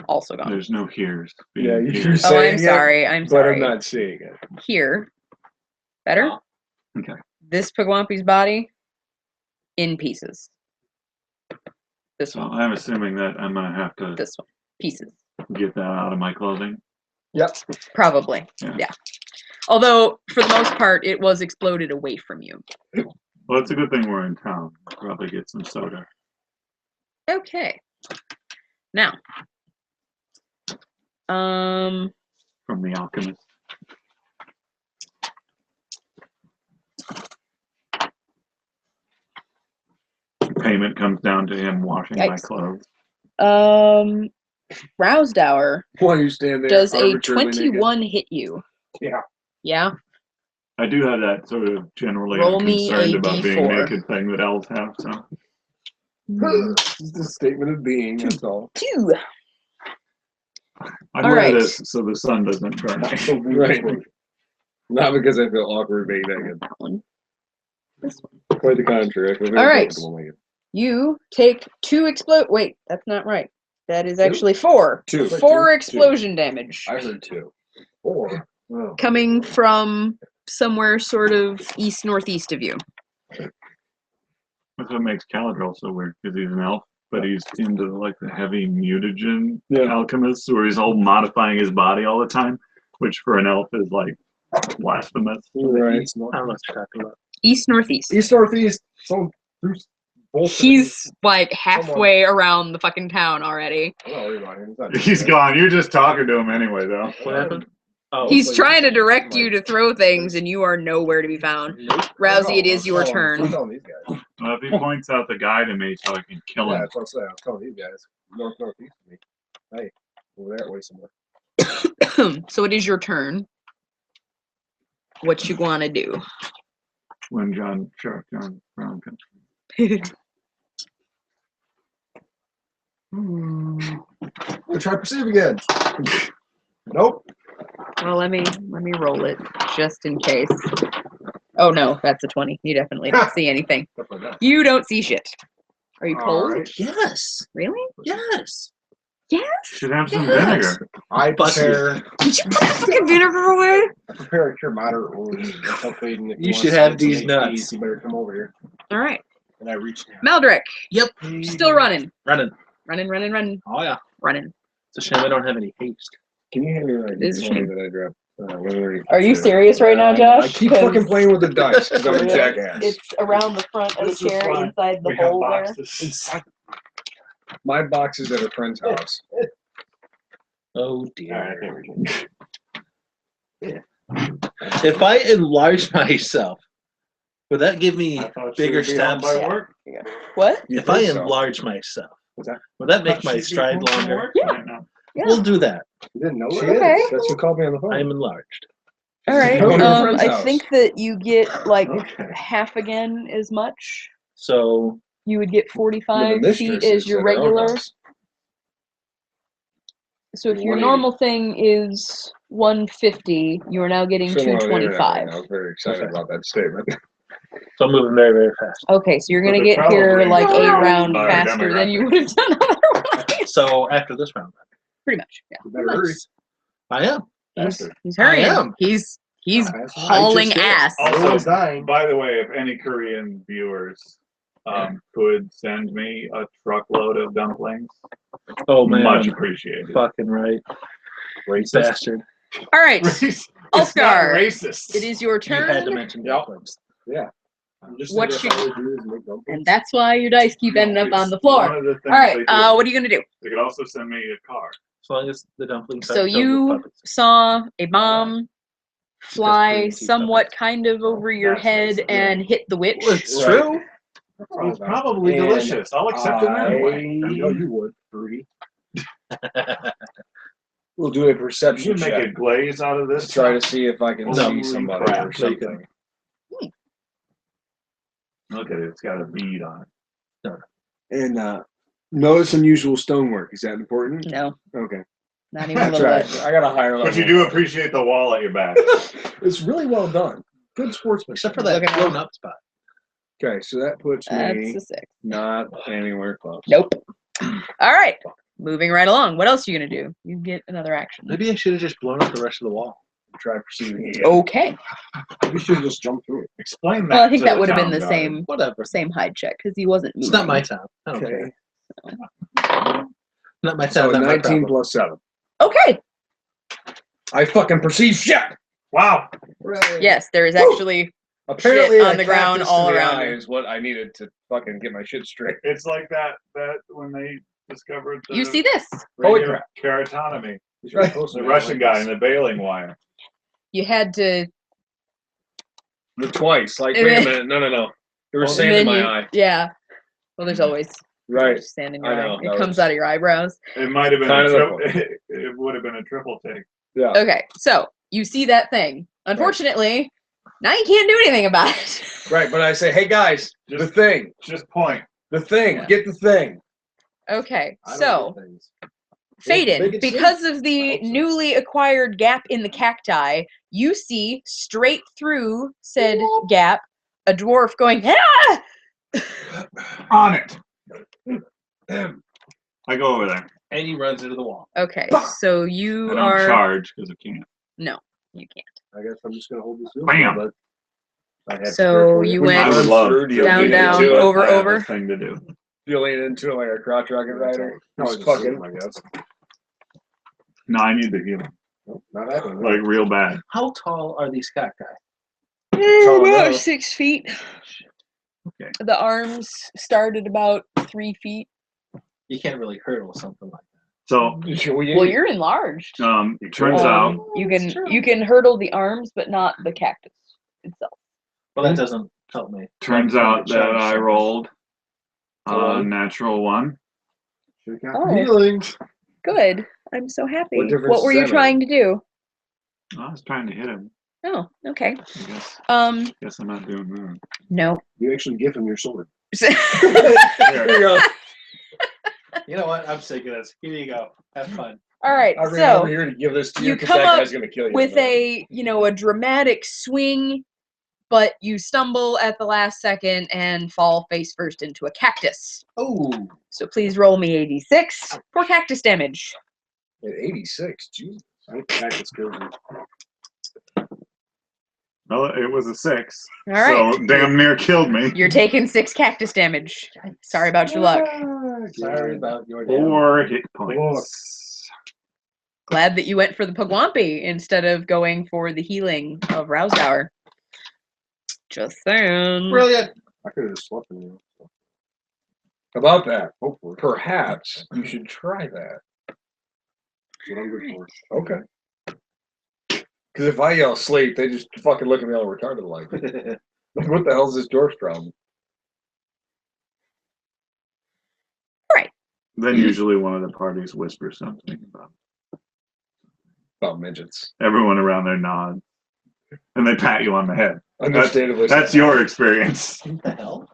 also gone. There's no here's. Yeah, being you're here. Oh, I'm saying it, sorry. I'm but sorry. I'm not seeing it. Here. Better? Okay. This Pugwampy's body in pieces. This So one. I'm assuming that I'm gonna have to This one. Pieces. get that out of my clothing. Yep. Probably. Yeah. Yeah. Although, for the most part, it was exploded away from you. Well, it's a good thing we're in town. Probably get some soda. Okay. Now. From the alchemist. Payment comes down to him washing my Yikes. clothes. Rousedower, While you stand there, does a arbitrarily naked. 21 hit you? Yeah. Yeah? I do have that sort of generally Roll I'm me concerned a about being D4. naked thing that elves have. So It's a statement of being. That's all. 2. I All wear right. this so the sun doesn't burn me. Right. Not because I feel awkward being naked. That one. Quite the contrary. I feel very All right. comfortable naked. You take 2 explode. Wait, that's not right. That is actually 4. 2. 4 explosion damage. I heard 2. 4. Oh. Coming from somewhere sort of east-northeast of you. That's what makes Caladril so weird because he's an elf, but he's into like the heavy mutagen Yeah. alchemists where he's all modifying his body all the time, which for an elf is like blasphemous. Right. I don't know what you're talking about. East-northeast. East northeast. So there's both. He's like halfway around the fucking town already. I'm not worried about him. He's not He's gone. You're just talking to him anyway, though. What happened? Oh, He's wait, trying to just- direct you to throw things, and you are nowhere to be found. Rousey, it is your I'm turn. telling these guys. Well, if he points out the guy to me so I can kill Yeah, him. that's what I'm saying. I'm telling these guys. Northeast of me. Hey, over that way somewhere. So it is your turn. What you want to do? When Sheriff John Brown comes. I'll try perceive again. Nope. Well, let me roll it just in case. Oh no, that's a 20. You definitely don't see anything. Stuff like that. You don't see shit. Are you All cold? right. Yes. Really? Yes. Yes. Should have some Yes. vinegar. I Busted. prepare. Did you put the fucking vinegar away? I prepare a cure moderate wounds. Until Faden, if he You wants should to have get some these HP, nuts. You better come over here. All right. And I reach down. Maldrick, Yep. still running. Running. Running. Oh yeah. Running. It's a shame I don't have any haste. Can you hand me that This is D20 shame. that I dropped? Literally. Are you serious right now, Josh? I keep fucking playing with the dice because I'm a jackass. It's around the front of the This is chair fine. inside the We have hole there. boxes. Inside. My box is at a friend's house. Oh dear. All right, there we go. If I enlarge myself, would that give me I thought bigger she would be home steps? by work. What? You If I think so? enlarge myself, What's that? would that make Thought my she'd be stride home from longer? work Yeah. right now. Yeah. We'll do that. You didn't know She that? Okay. That's who called me on the phone. I am enlarged. All right. Go to your friend's I house. think that you get like Okay. half again as much. So You would get And 45 the feet mistress as is your at her own regular. house. So if your 180. normal thing is 150, you are now getting Someone on the internet right 225. now. I was very excited Okay. about that statement. I'm moving very, very fast. Okay, so you're But gonna they're get here probably like a very round large faster than you demographic. would have done otherwise. So after this round, Pretty much, yeah. You better hurry. nice. I am. He's I hauling. am. He's I hauling just did. ass. Also, Everyone's dying. by the way, if any Korean viewers could send me a truckload of dumplings, Oh man, much appreciated. fucking right, Racist. bastard. All right, It's Ulfgar, not racist. it is your You had to turn, mention Yep. dumplings. Yeah. I'm just What thinking if should- I would do is make dumplings. and that's why your dice keep ending up on the One floor. of the things All right, they do. what are you gonna do? They could also send me a car. As long as the dumplings. So aren't filled with you puppets. saw a bomb fly Korean tea somewhat puppets. kind of over your That's head racist. and hit the witch. Well, it's Right. true. It's probably And delicious. I'll accept it that way. I know you would, Rudy. We'll do a You perception can make check. a glaze out of this. To try to see if I can No. see somebody Crap. or something. Look at it. It's got a bead on it. And notice unusual stonework. Is that important? No, Okay. not even a That's little right. bit. I got a higher level. But you do appreciate the wall at your back. It's really well done. Good sportsmanship. Except for that Look at blown that. up spot. Okay, so that puts That's me a 6. not anywhere close. Nope. All right, moving right along. What else are you gonna do? You get another action. Maybe I should have just blown up the rest of the wall. Try perceiving it. Okay. We should just jump through it. Explain that. Well, I think to that the would have been town the guard. Whatever. same hide check because he wasn't moving. It's not my town. I don't Okay. care. Not my So town. Not my 19 problem. plus 7. Okay. I fucking perceive shit. Wow. Yes, there is actually. Apparently, Shit on a the ground cactus all to the around eye you. is what I needed to fucking get my shit straight. It's like that when they discovered the You see this? Holy radio crap. keratonomy. Right. The Russian guy in the baling wire. You had to. The twice. Like, wait a minute. No. There was and sand then in my you- eye. Yeah. Well, there's always Right. sand in your I know, eye. that It comes was- out of your eyebrows. It might have been Kind a of triple. It would have been a triple take. Yeah. Okay, so you see that thing. Unfortunately, now you can't do anything about it. Right, but I say, hey guys, the Just- thing. Just point. The thing. Yeah. Get the thing. Okay, I don't so get things. Faden, Make it because of the hope so. newly acquired gap in the cacti, you see straight through said gap a dwarf going, ah! On it. I go over there. And he runs into the wall. Okay, so you I don't are. charge because I can't. No, you can't. I guess I'm just gonna hold this. Bam. But I had to So prepare for you When went I would run love through, do you down, lean down, into it? over, I have over. a thing to do. Do you lean into it like a crotch rocket rider? No, Just it's fucking. I guess. No, I need the healing. Not happening. Like real bad. How tall are these cacti? Tall About enough. 6 feet. Okay. The arms start at about 3 feet. You can't really hurdle something like So Well, you're enlarged. turns out You can hurdle the arms, but not the cactus itself. Well, that doesn't help me. turns I'm out trying to that I charge rolled A a one? natural one. Should've got Oh. feelings. Good. I'm so happy. What difference What were does you that trying to do? I was trying to hit him. Oh, okay. I guess. Guess I'm not doing that. No. You actually give him your sword. Here. There you go. You know what? I'm sick of this. Here you go. Have fun. All right. I ran So over here to give this to you you because come that up guy's gonna kill you. with a dramatic swing, but you stumble at the last second and fall face first into a cactus. Oh, So please roll me 86 for cactus damage. at 86. Jesus. I think cactus kills you. Well, it was a 6. All right. So damn near killed me. You're taking 6 cactus damage. Sorry about your luck. Sorry about your 4 hit points. Glad that you went for the Pugwampy instead of going for the healing of Rousdower. Just saying. Brilliant. I could have just slept in you. About that, hopefully. Perhaps you should try that. That's what I'm good for. Okay. Because if I yell sleep, they just fucking look at me all retarded like. Like, what the hell's this dwarf's problem? Then usually one of the parties whispers something About midgets. everyone around there nods. And they pat you on the head. Understandably. That's your experience. What the hell?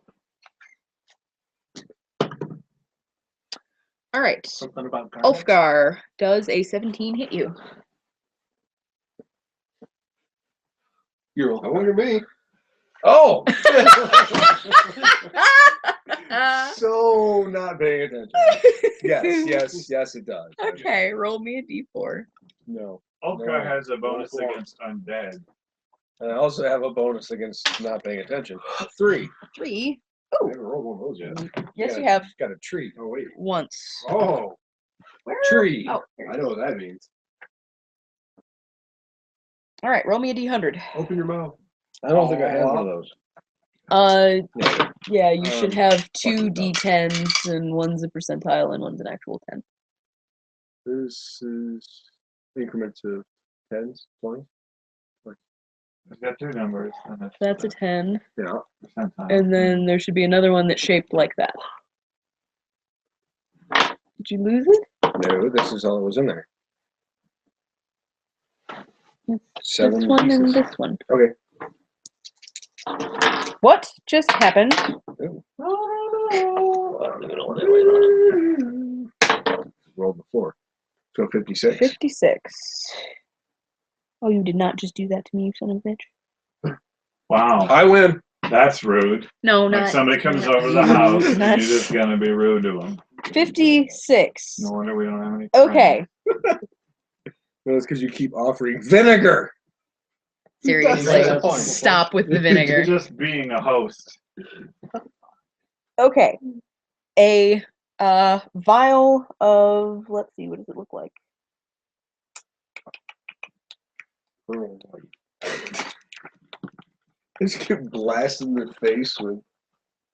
All right. Something about garlic? Ulfgar, does a 17 hit you? You're I wonder me. Oh! So not paying attention. Yes, it does. Okay, roll me a d4. No. Ulfgar No. has a bonus No. against undead. And I also have a bonus against not paying attention. 3. 3. I haven't rolled one of those yet. Yes, Got you a- have Got a tree. Oh, wait. once. Oh, Where? tree. Oh, here I it know is. what that means. All right, roll me a d100. Open your mouth. I don't think I have one of those. Yeah, you should have 2 fucking dumb. d10s, and one's a percentile and one's an actual 10. This is increments of 10s, 20s. It's got 2 numbers. And That's a 10, Yeah. percentile. and then there should be another one that's shaped like that. Did you lose it? No, this is all that was in there. It's 7 this one pieces. and this one. Okay. What just happened? Rolled before. So 56. 56. Oh, you did not just do that to me, you son of a bitch. Wow, I win. that's rude. No, Like not. somebody comes not over the you. house and Not- you're just gonna be rude to them. 56. No wonder we don't have any. Okay, No, it's because you keep offering vinegar. seriously, That's the point. stop with the You're vinegar. just being a host. Okay, a vial of, let's see, what does it look like? Just get blasted in the face with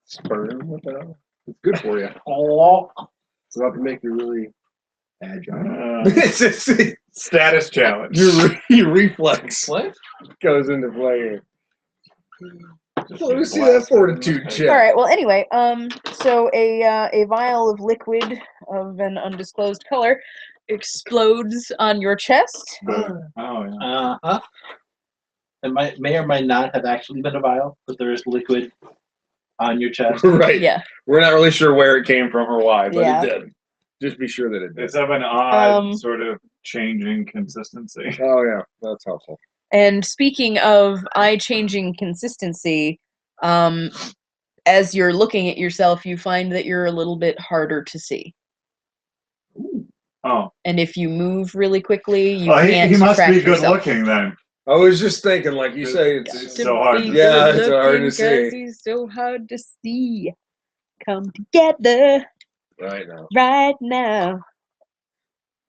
sperm. What the hell? It's good for you. It's about to make you really agile. It's just, Status challenge. your reflex What? goes into play here. Just Let me being see that blasted fortitude in the face. check. All right. Well, anyway, so a vial of liquid of an undisclosed color explodes on your chest. Oh yeah. Uh-huh. It may or may not have actually been a vial, but there is liquid on your chest. Right. Yeah. We're not really sure where it came from or why, but Yeah. it did. Just be sure that it did. It's of an odd Um, sort of changing consistency. Oh yeah, that's helpful. And speaking of eye changing consistency, as you're looking at yourself, you find that you're a little bit harder to see. Oh, And if you move really quickly, you well, can't he must track be good yourself. looking then. I was just thinking, like you say, it's so hard to Yeah, Good it's hard to looking see. 'cause he's so hard to see. Come together right now. right now.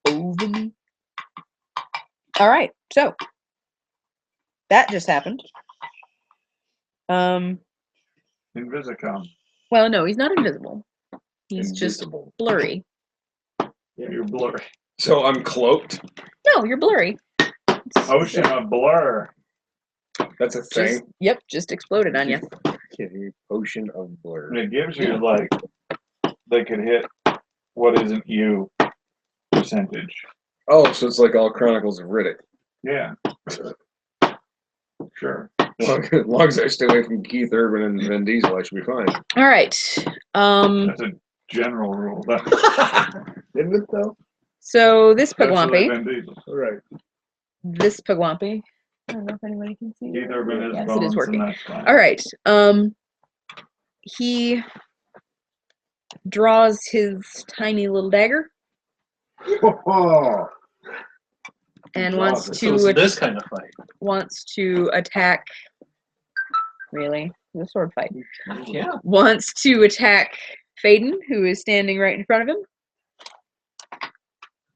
Over me. All right, so that just happened. Invisicom. Well, no, he's not invisible. He's just Invisible. blurry. You're blurry. So I'm cloaked. No, you're blurry. Ocean of blur. That's a Just, thing. yep, just exploded on you. Can't hear. Ocean of blur. And it gives you like they could hit what isn't you percentage. Oh, so it's like all Chronicles of Riddick. Yeah. Sure. As long as I stay away from Keith Urban and Vin Diesel, I should be fine. All right. That's a general rule. Isn't it though? So this Especially Pugwampy, Vin Diesel. All right. this Pugwampy. I don't know if anybody can see. Keith Urban is Yes, it bones, is working. and that's fine. All right. He draws his tiny little dagger Oh, and Draws wants it. So it's to this kind of fight. attack. Really, the sword fight. Yeah. Wants to attack Faden, who is standing right in front of him.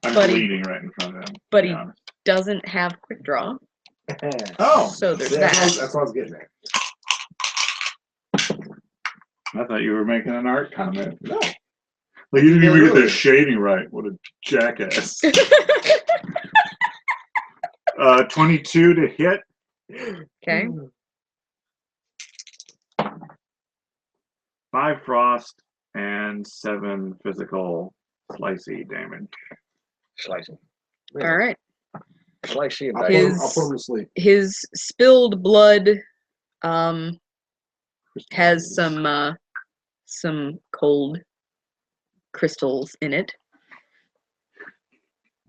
I'm But he- bleeding right in front of him. to but be he- honest. Doesn't have quick draw, Oh, so there's see, that. that's what I was getting at. I thought you were making an art comment. No. Like you didn't even get Really? the shading right. What a jackass. 22 to hit. Okay. 5 frost and 7 physical slicey damage. Slicing. All right. Slicing. I'll put him- I'll put him to sleep. His spilled blood has some cold crystals in it.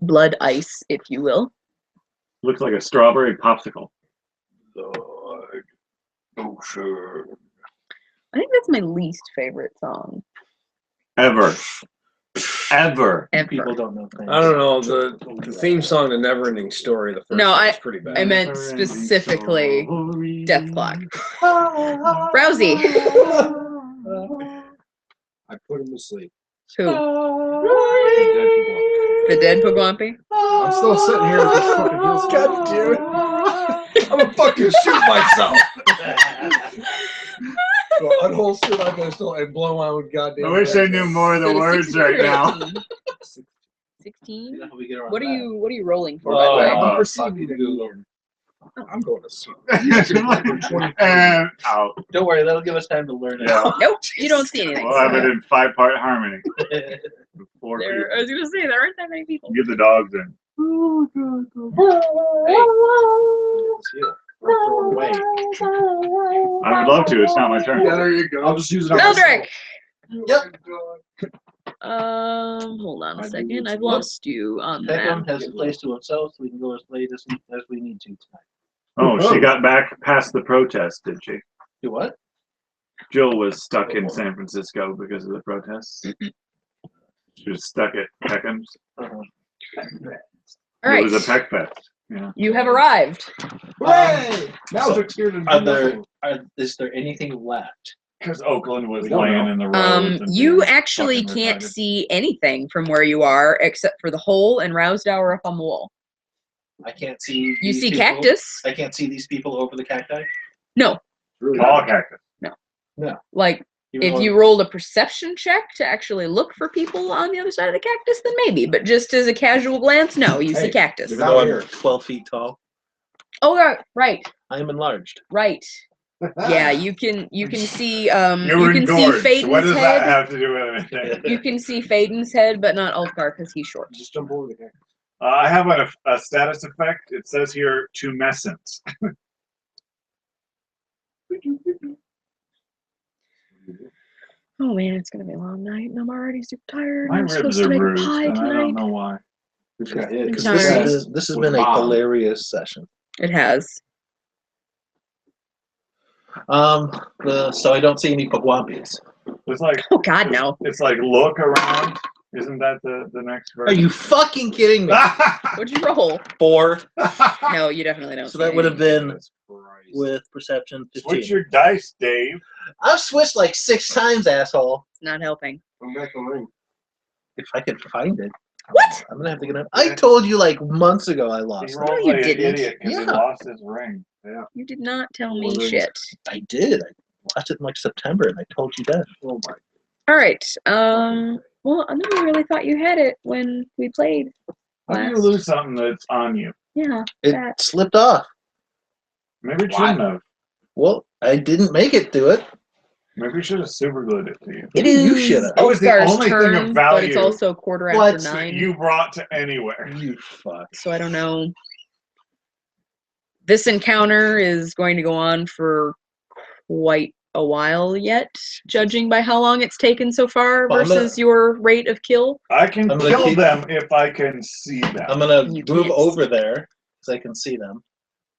Blood ice, if you will. Looks like a strawberry popsicle. Oh, sure. I think that's my least favorite song Ever. Ever. ever. People don't know things. I don't know. The theme song to Neverending Story, the first No, one is pretty bad. I meant specifically Death Clock. Rousey. I put him to sleep. Who? The The dead people. dead Pugwampy? I'm still sitting here with this fucking heel. God damn it. I'm gonna fucking shoot myself. So unholster my pistol and blow my own goddamn. I wish I knew more of the So words 16 right or now. 18? 16? How we get around What are that? you rolling for, Oh, by the way? I'm uh, proceeding to Google. I'm going to sleep. And out. Don't worry, that'll give us time to learn it. Yeah. Nope, you don't see anything. We'll have it in 5-part harmony. 4 There, I people. was gonna say there aren't that many people. Get the dogs in. Away. I would love to. It's not my turn. Yeah, there you go. I'll just use it. Mildred! Yep. Hold on I a do second. need I've to lost you on the Peckham map. has the place to himself, so we can go as late as we need to tonight. Oh, she got back past the protest, did she? Do what? Jill was stuck in San Francisco because of the protests. She was stuck at Peckham's. All It was a right, Peck Fest. Yeah. you have arrived. Hooray! Now So, it's a tear to do Is nothing. there anything left? Because Oakland was We don't laying know. in the roads. and You being actually fucking can't retarded. see anything from where you are except for the hole and Rousdower up on the wall. I can't see. You these see people. cactus? I can't see these people over the cacti. No. Really All cactus. Like, Even if though you rolled a perception check to actually look for people on the other side of the cactus, then maybe. But just as a casual glance, no, you see Hey, cactus. It's even not though I'm here. 12 feet tall, Oh, right, I am enlarged. right. Yeah, you can see You you were can see engorged. Faden's What does that head. have to do with anything? You can see Faden's head, but not Ulfgar because he's short. Just jump over the cactus. I have a status effect. It says here tumescent. Oh man, it's gonna be a long night, and I'm already super tired. My I'm ribs supposed to are make bruised, pie and I don't tonight. know why. Just got hit. Because This Sorry. this has With been a Bob. hilarious session. It has. So I don't see any Pugwampies. It's like Oh God, no. it's like look around. Isn't that the next Are version? you fucking kidding me? What'd you roll? 4. No, you definitely don't. So see that would have anything. been with perception 15. Switch your dice, Dave. I've switched like 6 times, asshole. It's not helping. Come back the ring. If I could find it. What? I'm gonna have to get it. I told you like months ago I He lost it. rolled you like an didn't. idiot because he Yeah. lost his ring. Yeah. You did not tell me Well, then- shit. I did. I lost it in like September and I told you that. Oh my. All right. Well, I never really thought you had it when we played How do you last. lose something that's on you? Yeah. It that. slipped off. Maybe it shouldn't have. Well, I didn't make it do it. Maybe we should have super glued it to you. It Maybe you is should have. It was the Ulfgar's only thing of turn, but it's value. also quarter after What? That 9. you brought to anywhere. You fuck. So I don't know. This encounter is going to go on for quite a while yet, judging by how long it's taken so far Well, I'm gonna- versus your rate of kill. I can I'm gonna kill keep- them if I can see them. I'm gonna You move can't over see. there so I can see them.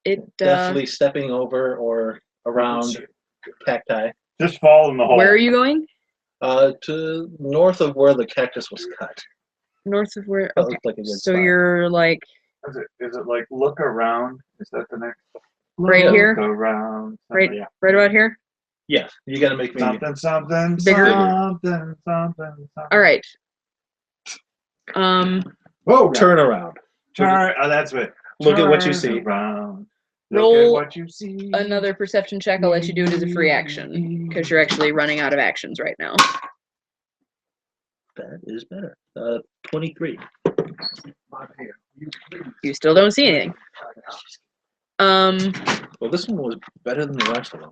It Definitely stepping over or around cacti. Just fall in the hole. where are you going? To north of where the cactus was cut. North of where? That Okay. looked like a good So spot. you're like Is it like look around? Is that the next? Right Look here? around. right, yeah. right about here. Yeah, you gotta make me. Something, something, Bigger? something, something. All right. Oh, God. Turn around. Turn. Oh, that's it. Look at what you Turn see. Around. Look Roll at what you see. another perception check. I'll let you do it as a free action because you're actually running out of actions right now. That is better. 23. You still don't see anything. Well, this one was better than the rest of them.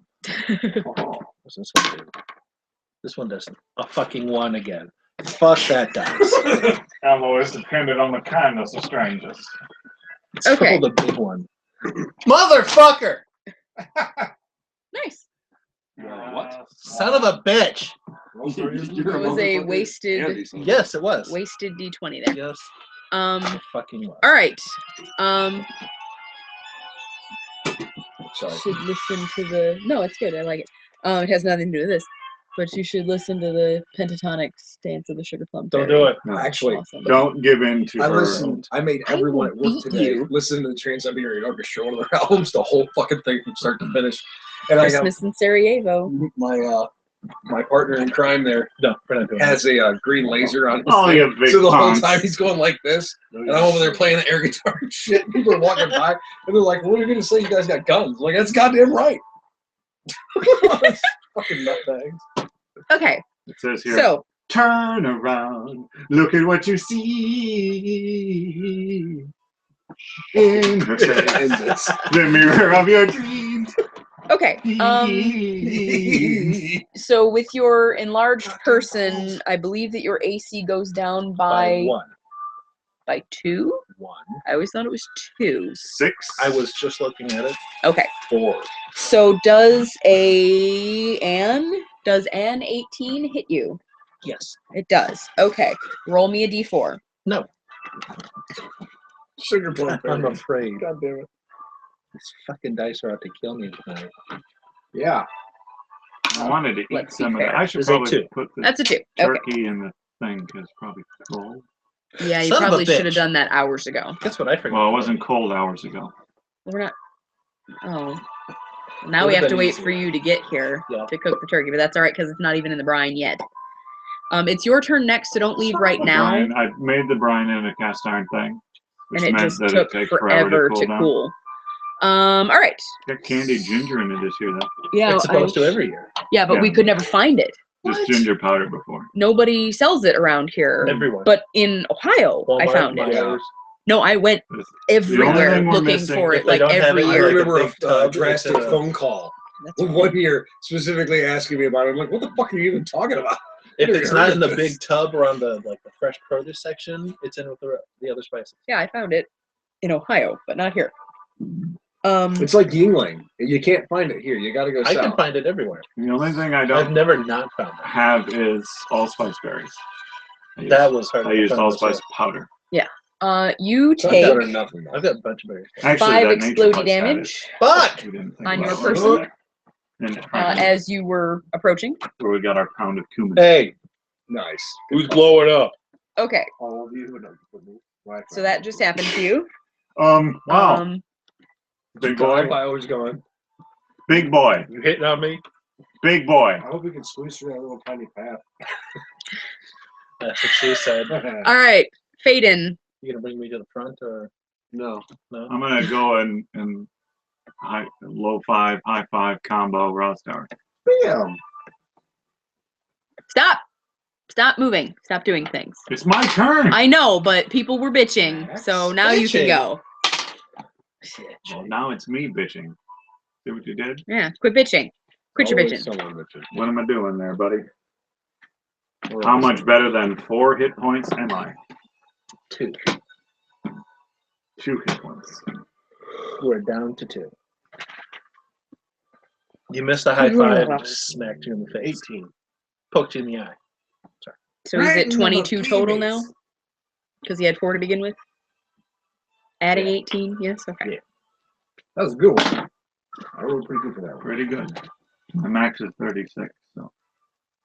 What's this one do? This one doesn't. A fucking 1 again. Fuck that dice. I'm always dependent on the kindness of strangers. Okay. Roll the big one. Motherfucker! Nice. What? Son of a bitch! You're It was a motherfucker. wasted- Andy, son. Yes, it was. Wasted D20 there. Yes, Um. it fucking was. All right. Sorry. Should listen to the. No, it's good. I like it. It has nothing to do with this, but you should listen to the pentatonic stance of the sugar plum. Don't fairy. do it. No, Actually, Awesome. don't give in to I her. listened. I made I everyone will at work beat today you. listen to the Trans-Siberian Orchestra, one of their albums, the whole fucking thing from start to finish. And Christmas in Sarajevo. I got my partner in crime there No, we're not doing that. has a green laser on his Oh, thing. you big So the whole punks. time he's going like this, and I'm over there playing the air guitar and shit. People are walking by, and they're like, "What are you gonna say? You guys got guns?" I'm like, that's goddamn right. Fucking nutbags. Okay. It says here, So turn around, look at what you see. In her face, the mirror of your dreams. okay. So with your enlarged person, I believe that your AC goes down By by 2. 1. I always thought it was 2. 6. I was just looking at it. Okay. 4. So does an 18 hit you? Yes. It does. Okay. Roll me a d4. No. Sugar plum I'm fairy. afraid. God damn it. These fucking dice are out to kill me tonight. Yeah. I wanted to eat Let's be some of that. fair. I should Is it probably 2? put the That's a 2. Okay. turkey in the thing because probably cold. Yeah, you Son of a probably should have bitch. done that hours ago. That's what I forgot. Well, it wasn't cold hours ago. We're not. Oh. Now we Would've have to been wait easier. for you to get here Yeah. to cook the turkey, but that's all right because it's not even in the brine yet. It's your turn next, so don't leave right The now. brine, I made the brine in a cast iron thing, which And it meant just that took it takes forever to down. cool. All right. Got candied ginger in it this year, though. Yeah, It's supposed to every year. yeah, but we Yeah. could never find it. Just ginger powder before. Nobody sells it around here. Everyone. But in Ohio, I Walmart, found it. Meijer. No, I went The only everywhere thing we're looking missing- for if it, they like don't have every it, I year. like remember big a tub, drastic it's in a- phone call That's with one here specifically asking me about it. I'm like, what the fuck are you even talking about? If Never it's heard not of in the this. big tub or on the the fresh produce section, it's in with the other spices. Yeah, I found it in Ohio, but not here. It's like Yingling. You can't find it here. You got to go I south. can find it everywhere. The only thing I I've don't never not found it. have is allspice berries. That was hard. I to used find this allspice year. powder. You It's not take better than nothing. I've got a bunch of berries. Actually, 5 that nature explodey place had it. damage Fuck! We didn't think on your about it. person And as you were approaching. where we got our pound of cumin. Hey, Nice. who's blowing up? Okay, All of you. so that just happened to you. Wow. Big boy. I was going. Big boy. You hitting on me? Big boy. I hope we can squeeze through that little tiny path. That's what she said. All right, Faden. You gonna bring me to the front or No. no? I'm gonna go and low 5, high 5 combo raw star. Bam. Stop. Stop moving. Stop doing things. It's my turn. I know, but people were bitching, so now you can Bitching. go. Well, now it's me bitching. See what you did? Yeah, quit bitching. Quit your Always bitching. someone bitching. What am I doing there, buddy? Or How else much someone better than 4 hit points am I? 2. 2 hit points. We're down to 2. You missed a high five and just smacked you in the face. 18. Poked you in the eye. So he's at 22 total now? Because he had 4 to begin with? Adding 18? Yes? Okay. Yeah. That was a good one. I rolled pretty good for that one. Pretty good. My max is 36, so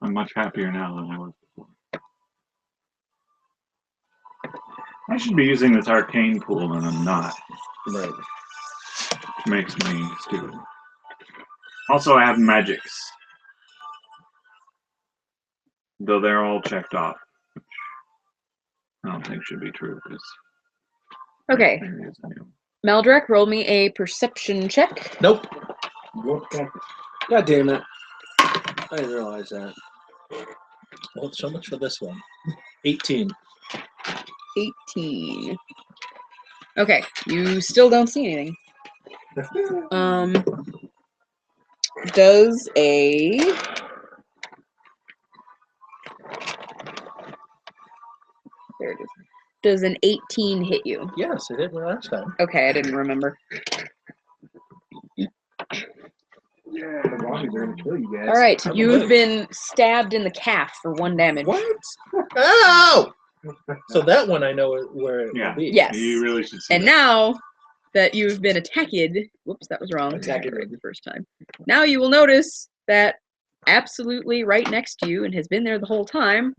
I'm much happier now than I was before. I should be using this arcane pool, and I'm not. Right. Which makes me stupid. Also, I have magics. Though they're all checked off. Which I don't think should be true, because... Okay. Maldrek, roll me a perception check. Nope. God damn it. I didn't realize that. Well, so much for this one. 18. 18. Okay, you still don't see anything. Does a... There it is. Does an 18 hit you? Yes, it hit me last time. Okay, I didn't remember. Yeah, the zombies are gonna kill you guys. All right, I'm you've awake. been stabbed in the calf for 1 damage. What? Ow! So that one I know where it Yeah. will be. Yes. You really should see And that. now that you've been attacked, whoops, that was wrong. Attacked. I got it right the first time. Now you will notice that absolutely right next to you and has been there the whole time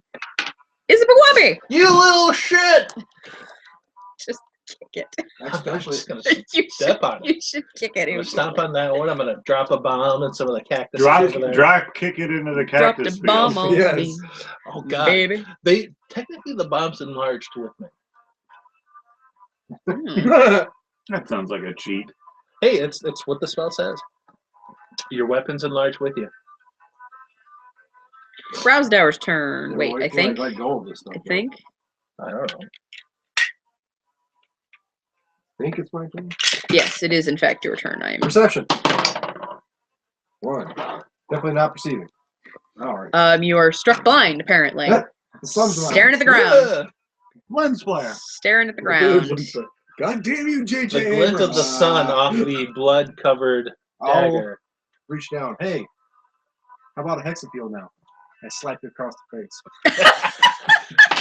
is a Pugwabi! You little shit! Just kick it. I'm Especially. just gonna You step on it. You should kick it. I'm gonna stomp on that one. I'm gonna drop a bomb and some of the cactus over there. Drop, kick it into the Dropped cactus a bomb field. on Yes. me, Oh god. baby. They technically the bomb's enlarged with me. Hmm. That sounds like a cheat. Hey, it's what the spell says. Your weapon's enlarged with you. Browsdower's turn. Wait, I think. Let go of this stuff. I think. I don't know. Think it's my turn. Yes, it is in fact your turn. I am. Perception. 1. Definitely not perceiving. All right. You are struck blind, apparently. The sun's around. Staring at the ground. Lens flare. Staring at the ground. God damn you, The J.J. glint of Abrams. the sun off the blood-covered I'll dagger. reach down. Hey, how about a hexapeel now? I slap you across the face.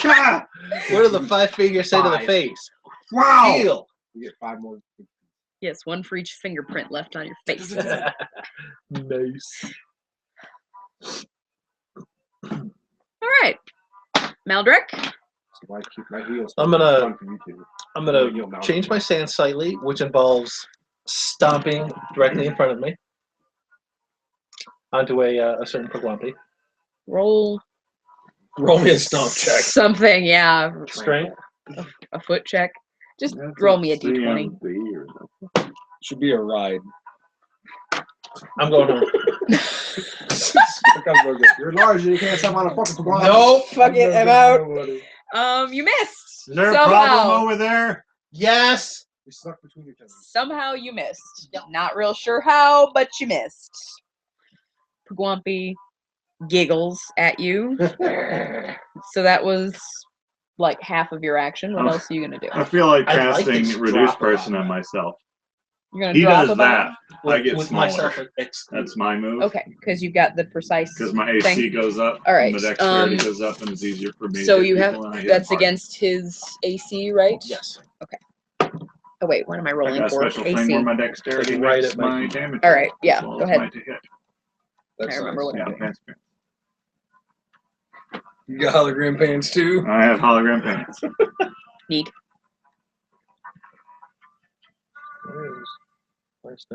What do the 5 fingers say to the 5. face? Wow. Heal. You get 5 more. Yes, 1 for each fingerprint left on your face. Nice. All right, Maldrek. So I keep my heels. I'm gonna- fun for you two. I'm gonna change my stance slightly, which involves stomping directly in front of me onto a certain Pugwampy. Roll Roll me a stomp check. something. Yeah, Strength. a foot check. Just That's roll me a d20. CMB or something. Should be a ride. I'm going home. You're large and you can't step on a fucking Pugwampy. Nope, fuck it, I'm out. You missed. Is there a Somehow. problem over there? Yes. You're stuck between your toes. Somehow you missed. Not real sure how, but you missed. Pugwampy giggles at you. So that was like half of your action. What else are you gonna do? I feel like I'd like to casting just reduce drop a person bomb. on myself. You're gonna He drop does a bomb? that. I get with smaller. myself. That's my move. Okay, because you've got the precise Because my AC thing. goes up. All right, And the dexterity goes up, and it's easier for me. So to hit you have people when I hit that's hard. against his AC, right? Yes. Oh wait, what am I I rolling got a for? special thing AC. where my dexterity It's right makes at my my feet. damage. All right, yeah, as well go as ahead. my to hit. I remember what Yeah, I'm doing. transparent. You got hologram pants too? I have hologram pants. Neat.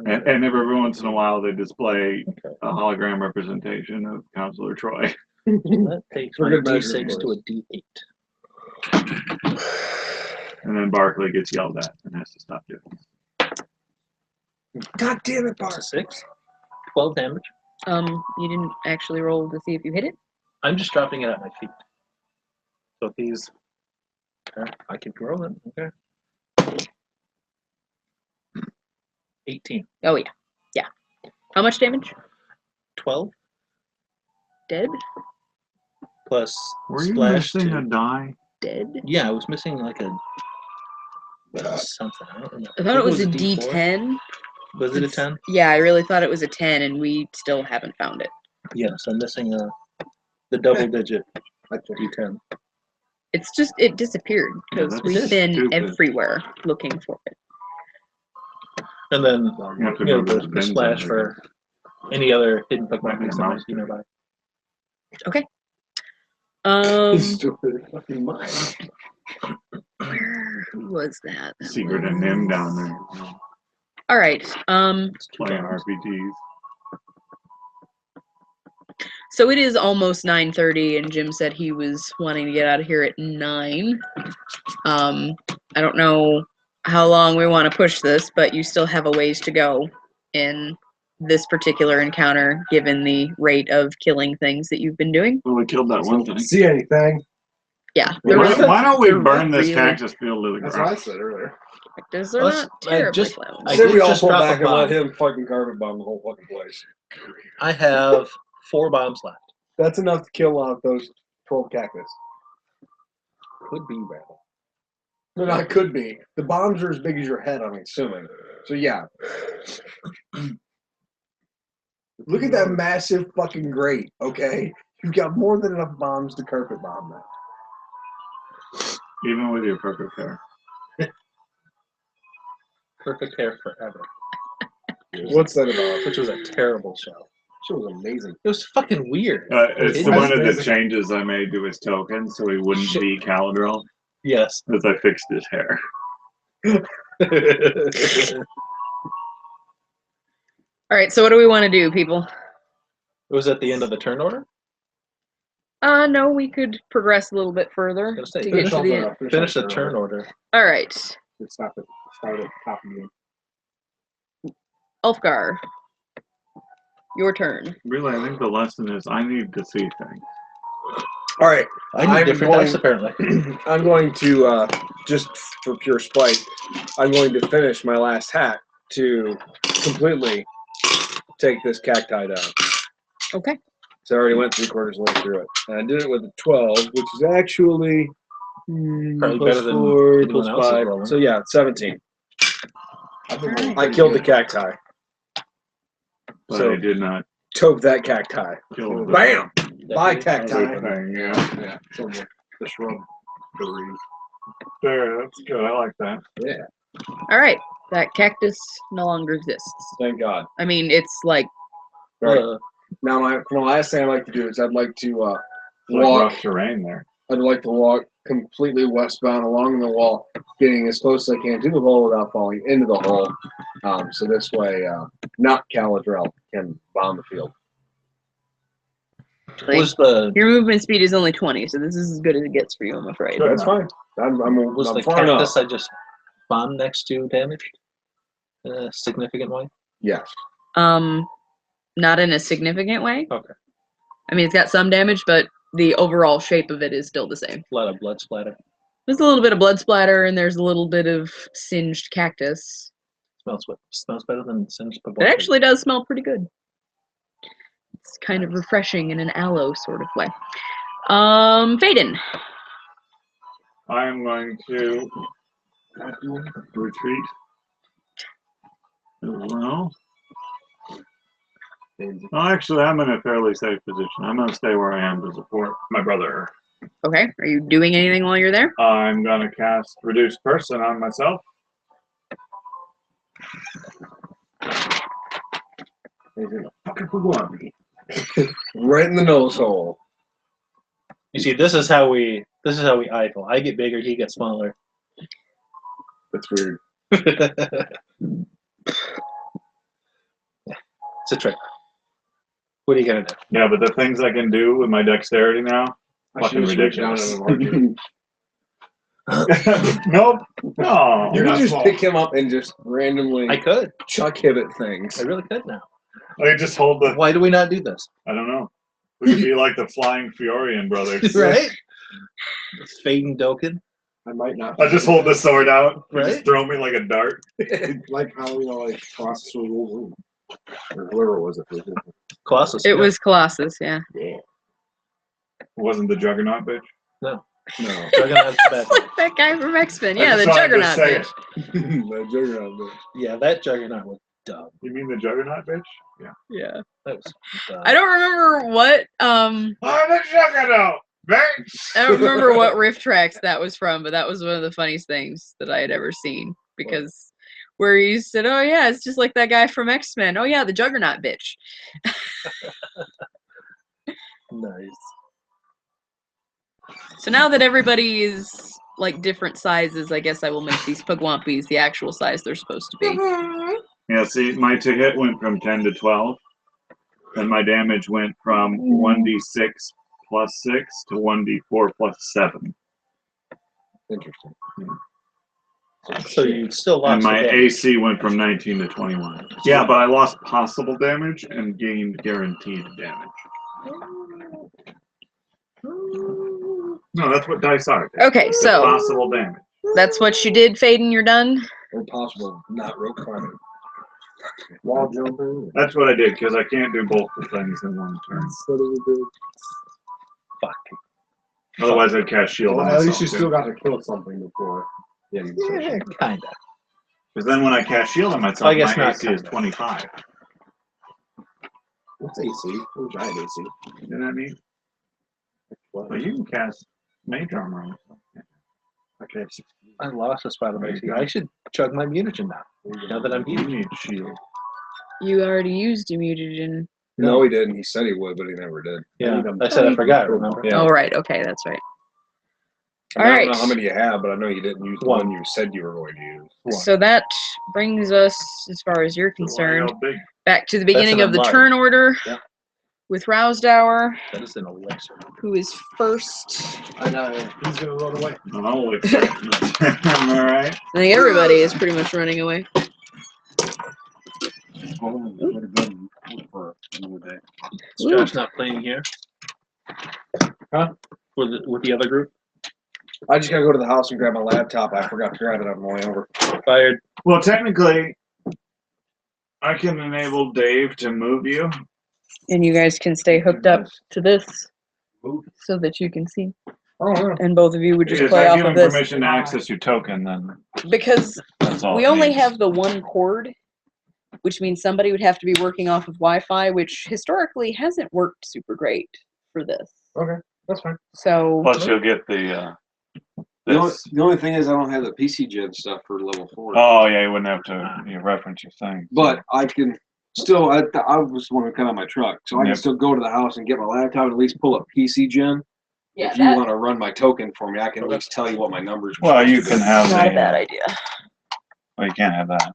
And every once in a while they display Okay. a hologram representation of Counselor Troy. That takes For my good measure, D6 of to a D8. And then Barkley gets yelled at and has to stop doing it. God damn it, That's a Bart. 6. 12 damage. You didn't actually roll to see if you hit it. I'm just dropping it at my feet. So if he's, I can roll it. Okay. 18. Oh yeah, yeah. How much damage? 12 Dead. plus Were you splash missing a 2. die? Dead. Yeah, I was missing like a something. I don't remember. I thought it was a D4. D10. Was it a 10? Yeah, I really thought it was a 10, and we still haven't found it. Yes, I'm missing the double digit D10. It's just it disappeared Yeah, because that's we've been stupid. everywhere looking for it. And then You have to you know move the those bins splash over for any other hidden Pokemon Might be that a might mouse be nearby. Okay. Stupid fucking mind. Where was that? That Secret and was- him down there. All right. Playing RPGs. So it is almost 9:30, and Jim said he was wanting to get out of here at 9. I don't know how long we want to push this, but you still have a ways to go in this particular encounter, given the rate of killing things that you've been doing. Well, we killed that one thing. See anything? Yeah, Why don't we they're burn this really- cactus field to the That's what I ground? said earlier. Because they're Let's- not I terribly just- flammable. I I said did we all just pull drop back a and let bomb. him fucking carpet bomb the whole fucking place. I have 4 bombs left. That's enough to kill off those 12 cactus. Could be rather. No, no, it could be. The bombs are as big as your head, I'm assuming. So yeah. Look at that massive fucking grate, okay? You've got more than enough bombs to carpet bomb that. Even with your perfect hair. Perfect hair forever. What's that about? Which was a terrible show. She was amazing. It was fucking weird. It's It the was one of the amazing. changes I made to his token so he wouldn't Shit. be Caladriel, Yes. as I fixed his hair. All right, so what do we want to do, people? It was at the end of the turn order. No, we could progress a little bit further Gonna say, to get to the end. Finish the turn order. All right, Stop it. Start at the top of the game. Ulfgar, your turn. Really, I think the lesson is I need to see things. All right. I need I'm different going- dice apparently. I'm going to, just for pure spite, I'm going to finish my last hack to completely take this cacti down. Okay. So I already went 3/4 way through it. And I did it with a 12, which is actually Probably plus better than 4, anyone plus else is 5. rolling. So yeah, 17. Alright. I killed the cacti. But So I did not toke that cacti. kill the Bam! Bye, other cacti. thing. Yeah. Yeah, from the shrub. There, that's good. I like that. Yeah, All right, that cactus no longer exists. thank God. I mean, it's like Right. Uh, Now, my last thing I'd like to do is I'd like to It's like walk. rough terrain there. I'd like to walk completely westbound along the wall, getting as close as I can to the hole without falling into the hole. So this way, not Caladriel can bomb the field. like, was the your movement speed is only 20, so this is as good as it gets for you, I'm afraid. Good. That's fine. I'm was the far enough. cactus I just bombed next to damaged in a significant way? Yes. Not in a significant way. Okay. I mean, it's got some damage, but the overall shape of it is still the same. A lot of blood splatter. There's a little bit of blood splatter, and there's a little bit of singed cactus. Smells better than singed It actually does smell pretty good. It's kind of refreshing in an aloe sort of way. Faden. I am going to retreat. Well, actually, I'm in a fairly safe position. I'm going to stay where I am to support my brother. Okay, are you doing anything while you're there? I'm going to cast Reduce Person on myself. Right in the nose hole. You see, this is how we idle. I get bigger, he gets smaller. That's weird. It's a trick. What are you gonna do? Yeah, but the things I can do with my dexterity now, I fucking should have switched down ridiculous. to the market. Nope. No. You can just pick him up and just randomly I could. chuck him at things. I really could now. I just hold the. Why do we not do this? I don't know. We could be like the Flying Fiorian brothers. Right? It's fading Doken. I might not. I just hold the sword out. Right? Just throw me like a dart. Like how like Colossus was Wolverine. Or whoever it was that was Colossus. It yeah. was Colossus, yeah. Yeah. Wasn't the Juggernaut bitch? No. No. Juggernaut's bad. That guy from X-Men. I Yeah, just the wanted to Juggernaut say bitch. it. The Juggernaut bitch. Yeah, that Juggernaut was dumb. You mean the Juggernaut bitch? Yeah. Yeah. That was dumb. I don't remember what I'm the Juggernaut, bitch! I don't remember what riff tracks that was from, but that was one of the funniest things that I had ever seen. Because where he said, "Oh yeah, it's just like that guy from X-Men. Oh yeah, the Juggernaut bitch." Nice. So now that everybody is like different sizes, I guess I will make these Pugwampies the actual size they're supposed to be. Yeah, see, my to hit went from 10 to 12, and my damage went from 1d6 plus 6 to 1d4 plus 7. Interesting. So you still lost And my the damage. AC went from 19 to 21. Yeah, but I lost possible damage and gained guaranteed damage. No, that's what dice are. Okay, It's so possible damage. that's what you did, Faden. You're done. Or possible not rope climbing. Wall jumping. That's what I did, because I can't do both the things in one turn. Fuck. Otherwise, I'd cast shield Well, on at myself. least you still got to kill something before. Yeah, you can Yeah, kinda. Because then when I cast shield on myself, I guess my not AC is kinda. 25. What's AC? What's giant AC? You know what I mean? Well, you can cast mage armor on yourself. Okay. I lost a spot of There you AC. go. I should chug my mutagen now. Now that I'm You muted. need shield. You already used your mutagen. No, he didn't. He said he would, but he never did. Yeah, I said I forgot, remember? Yeah. Oh right, okay, that's right. I mean, I All don't know right. how many you have, but I know you didn't use the One. one you said you were going to use. So that brings us, as far as you're So why concerned, how big? back to the beginning an of the enlarge. turn order Yeah. with Rousdower, That is an elixir. who is first. I know. He's going to run away. Oh, it's Am I right? I think everybody is pretty much running away. Is Josh not playing here? Huh? With the other group? I just got to go to the house and grab my laptop. I forgot to grab it on the way over. Fired. Well, technically, I can enable Dave to move you. And you guys can stay hooked up to this so that you can see. Oh, yeah. And both of you would just If play I off give of him this. permission to access your token, then Because that's all. we it only needs. have the one cord, which means somebody would have to be working off of Wi-Fi, which historically hasn't worked super great for this. Okay, that's fine. So Plus, you'll get the. The only thing is I don't have the PC gen stuff for level 4. Oh yeah, you wouldn't have to reference your thing. But I can still, I was want to cut out my truck, so I can Yep. still go to the house and get my laptop and at least pull up PC gen. yeah, If you want to run my token for me, I can at least tell you what my numbers are. Well, supposed you to can be. have not a the. bad idea. Well, you can't have that.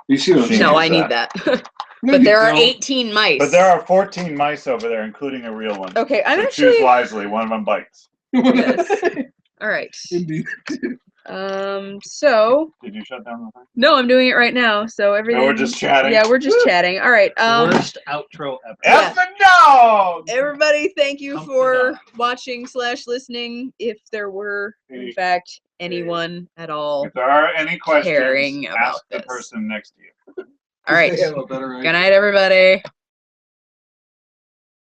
You see what I'm saying? No, use I need that. that. No, But you there are don't. 18 mice. But there are 14 mice over there, including a real one. Okay, I'm So actually. choose wisely. One of them bites. Yes. All right. Indeed. So Did you shut down the thing? no, I'm doing it right now. So everything. No, we're just chatting. Yeah, we're just chatting. All right. Worst outro ever. Yeah. F the dog. Everybody, thank you Hump the for dog. watching/listening. If there were, in Hey. fact, anyone at all. If there are any questions, Caring about ask the this. person next to you. All right. They have a better Good night, everybody.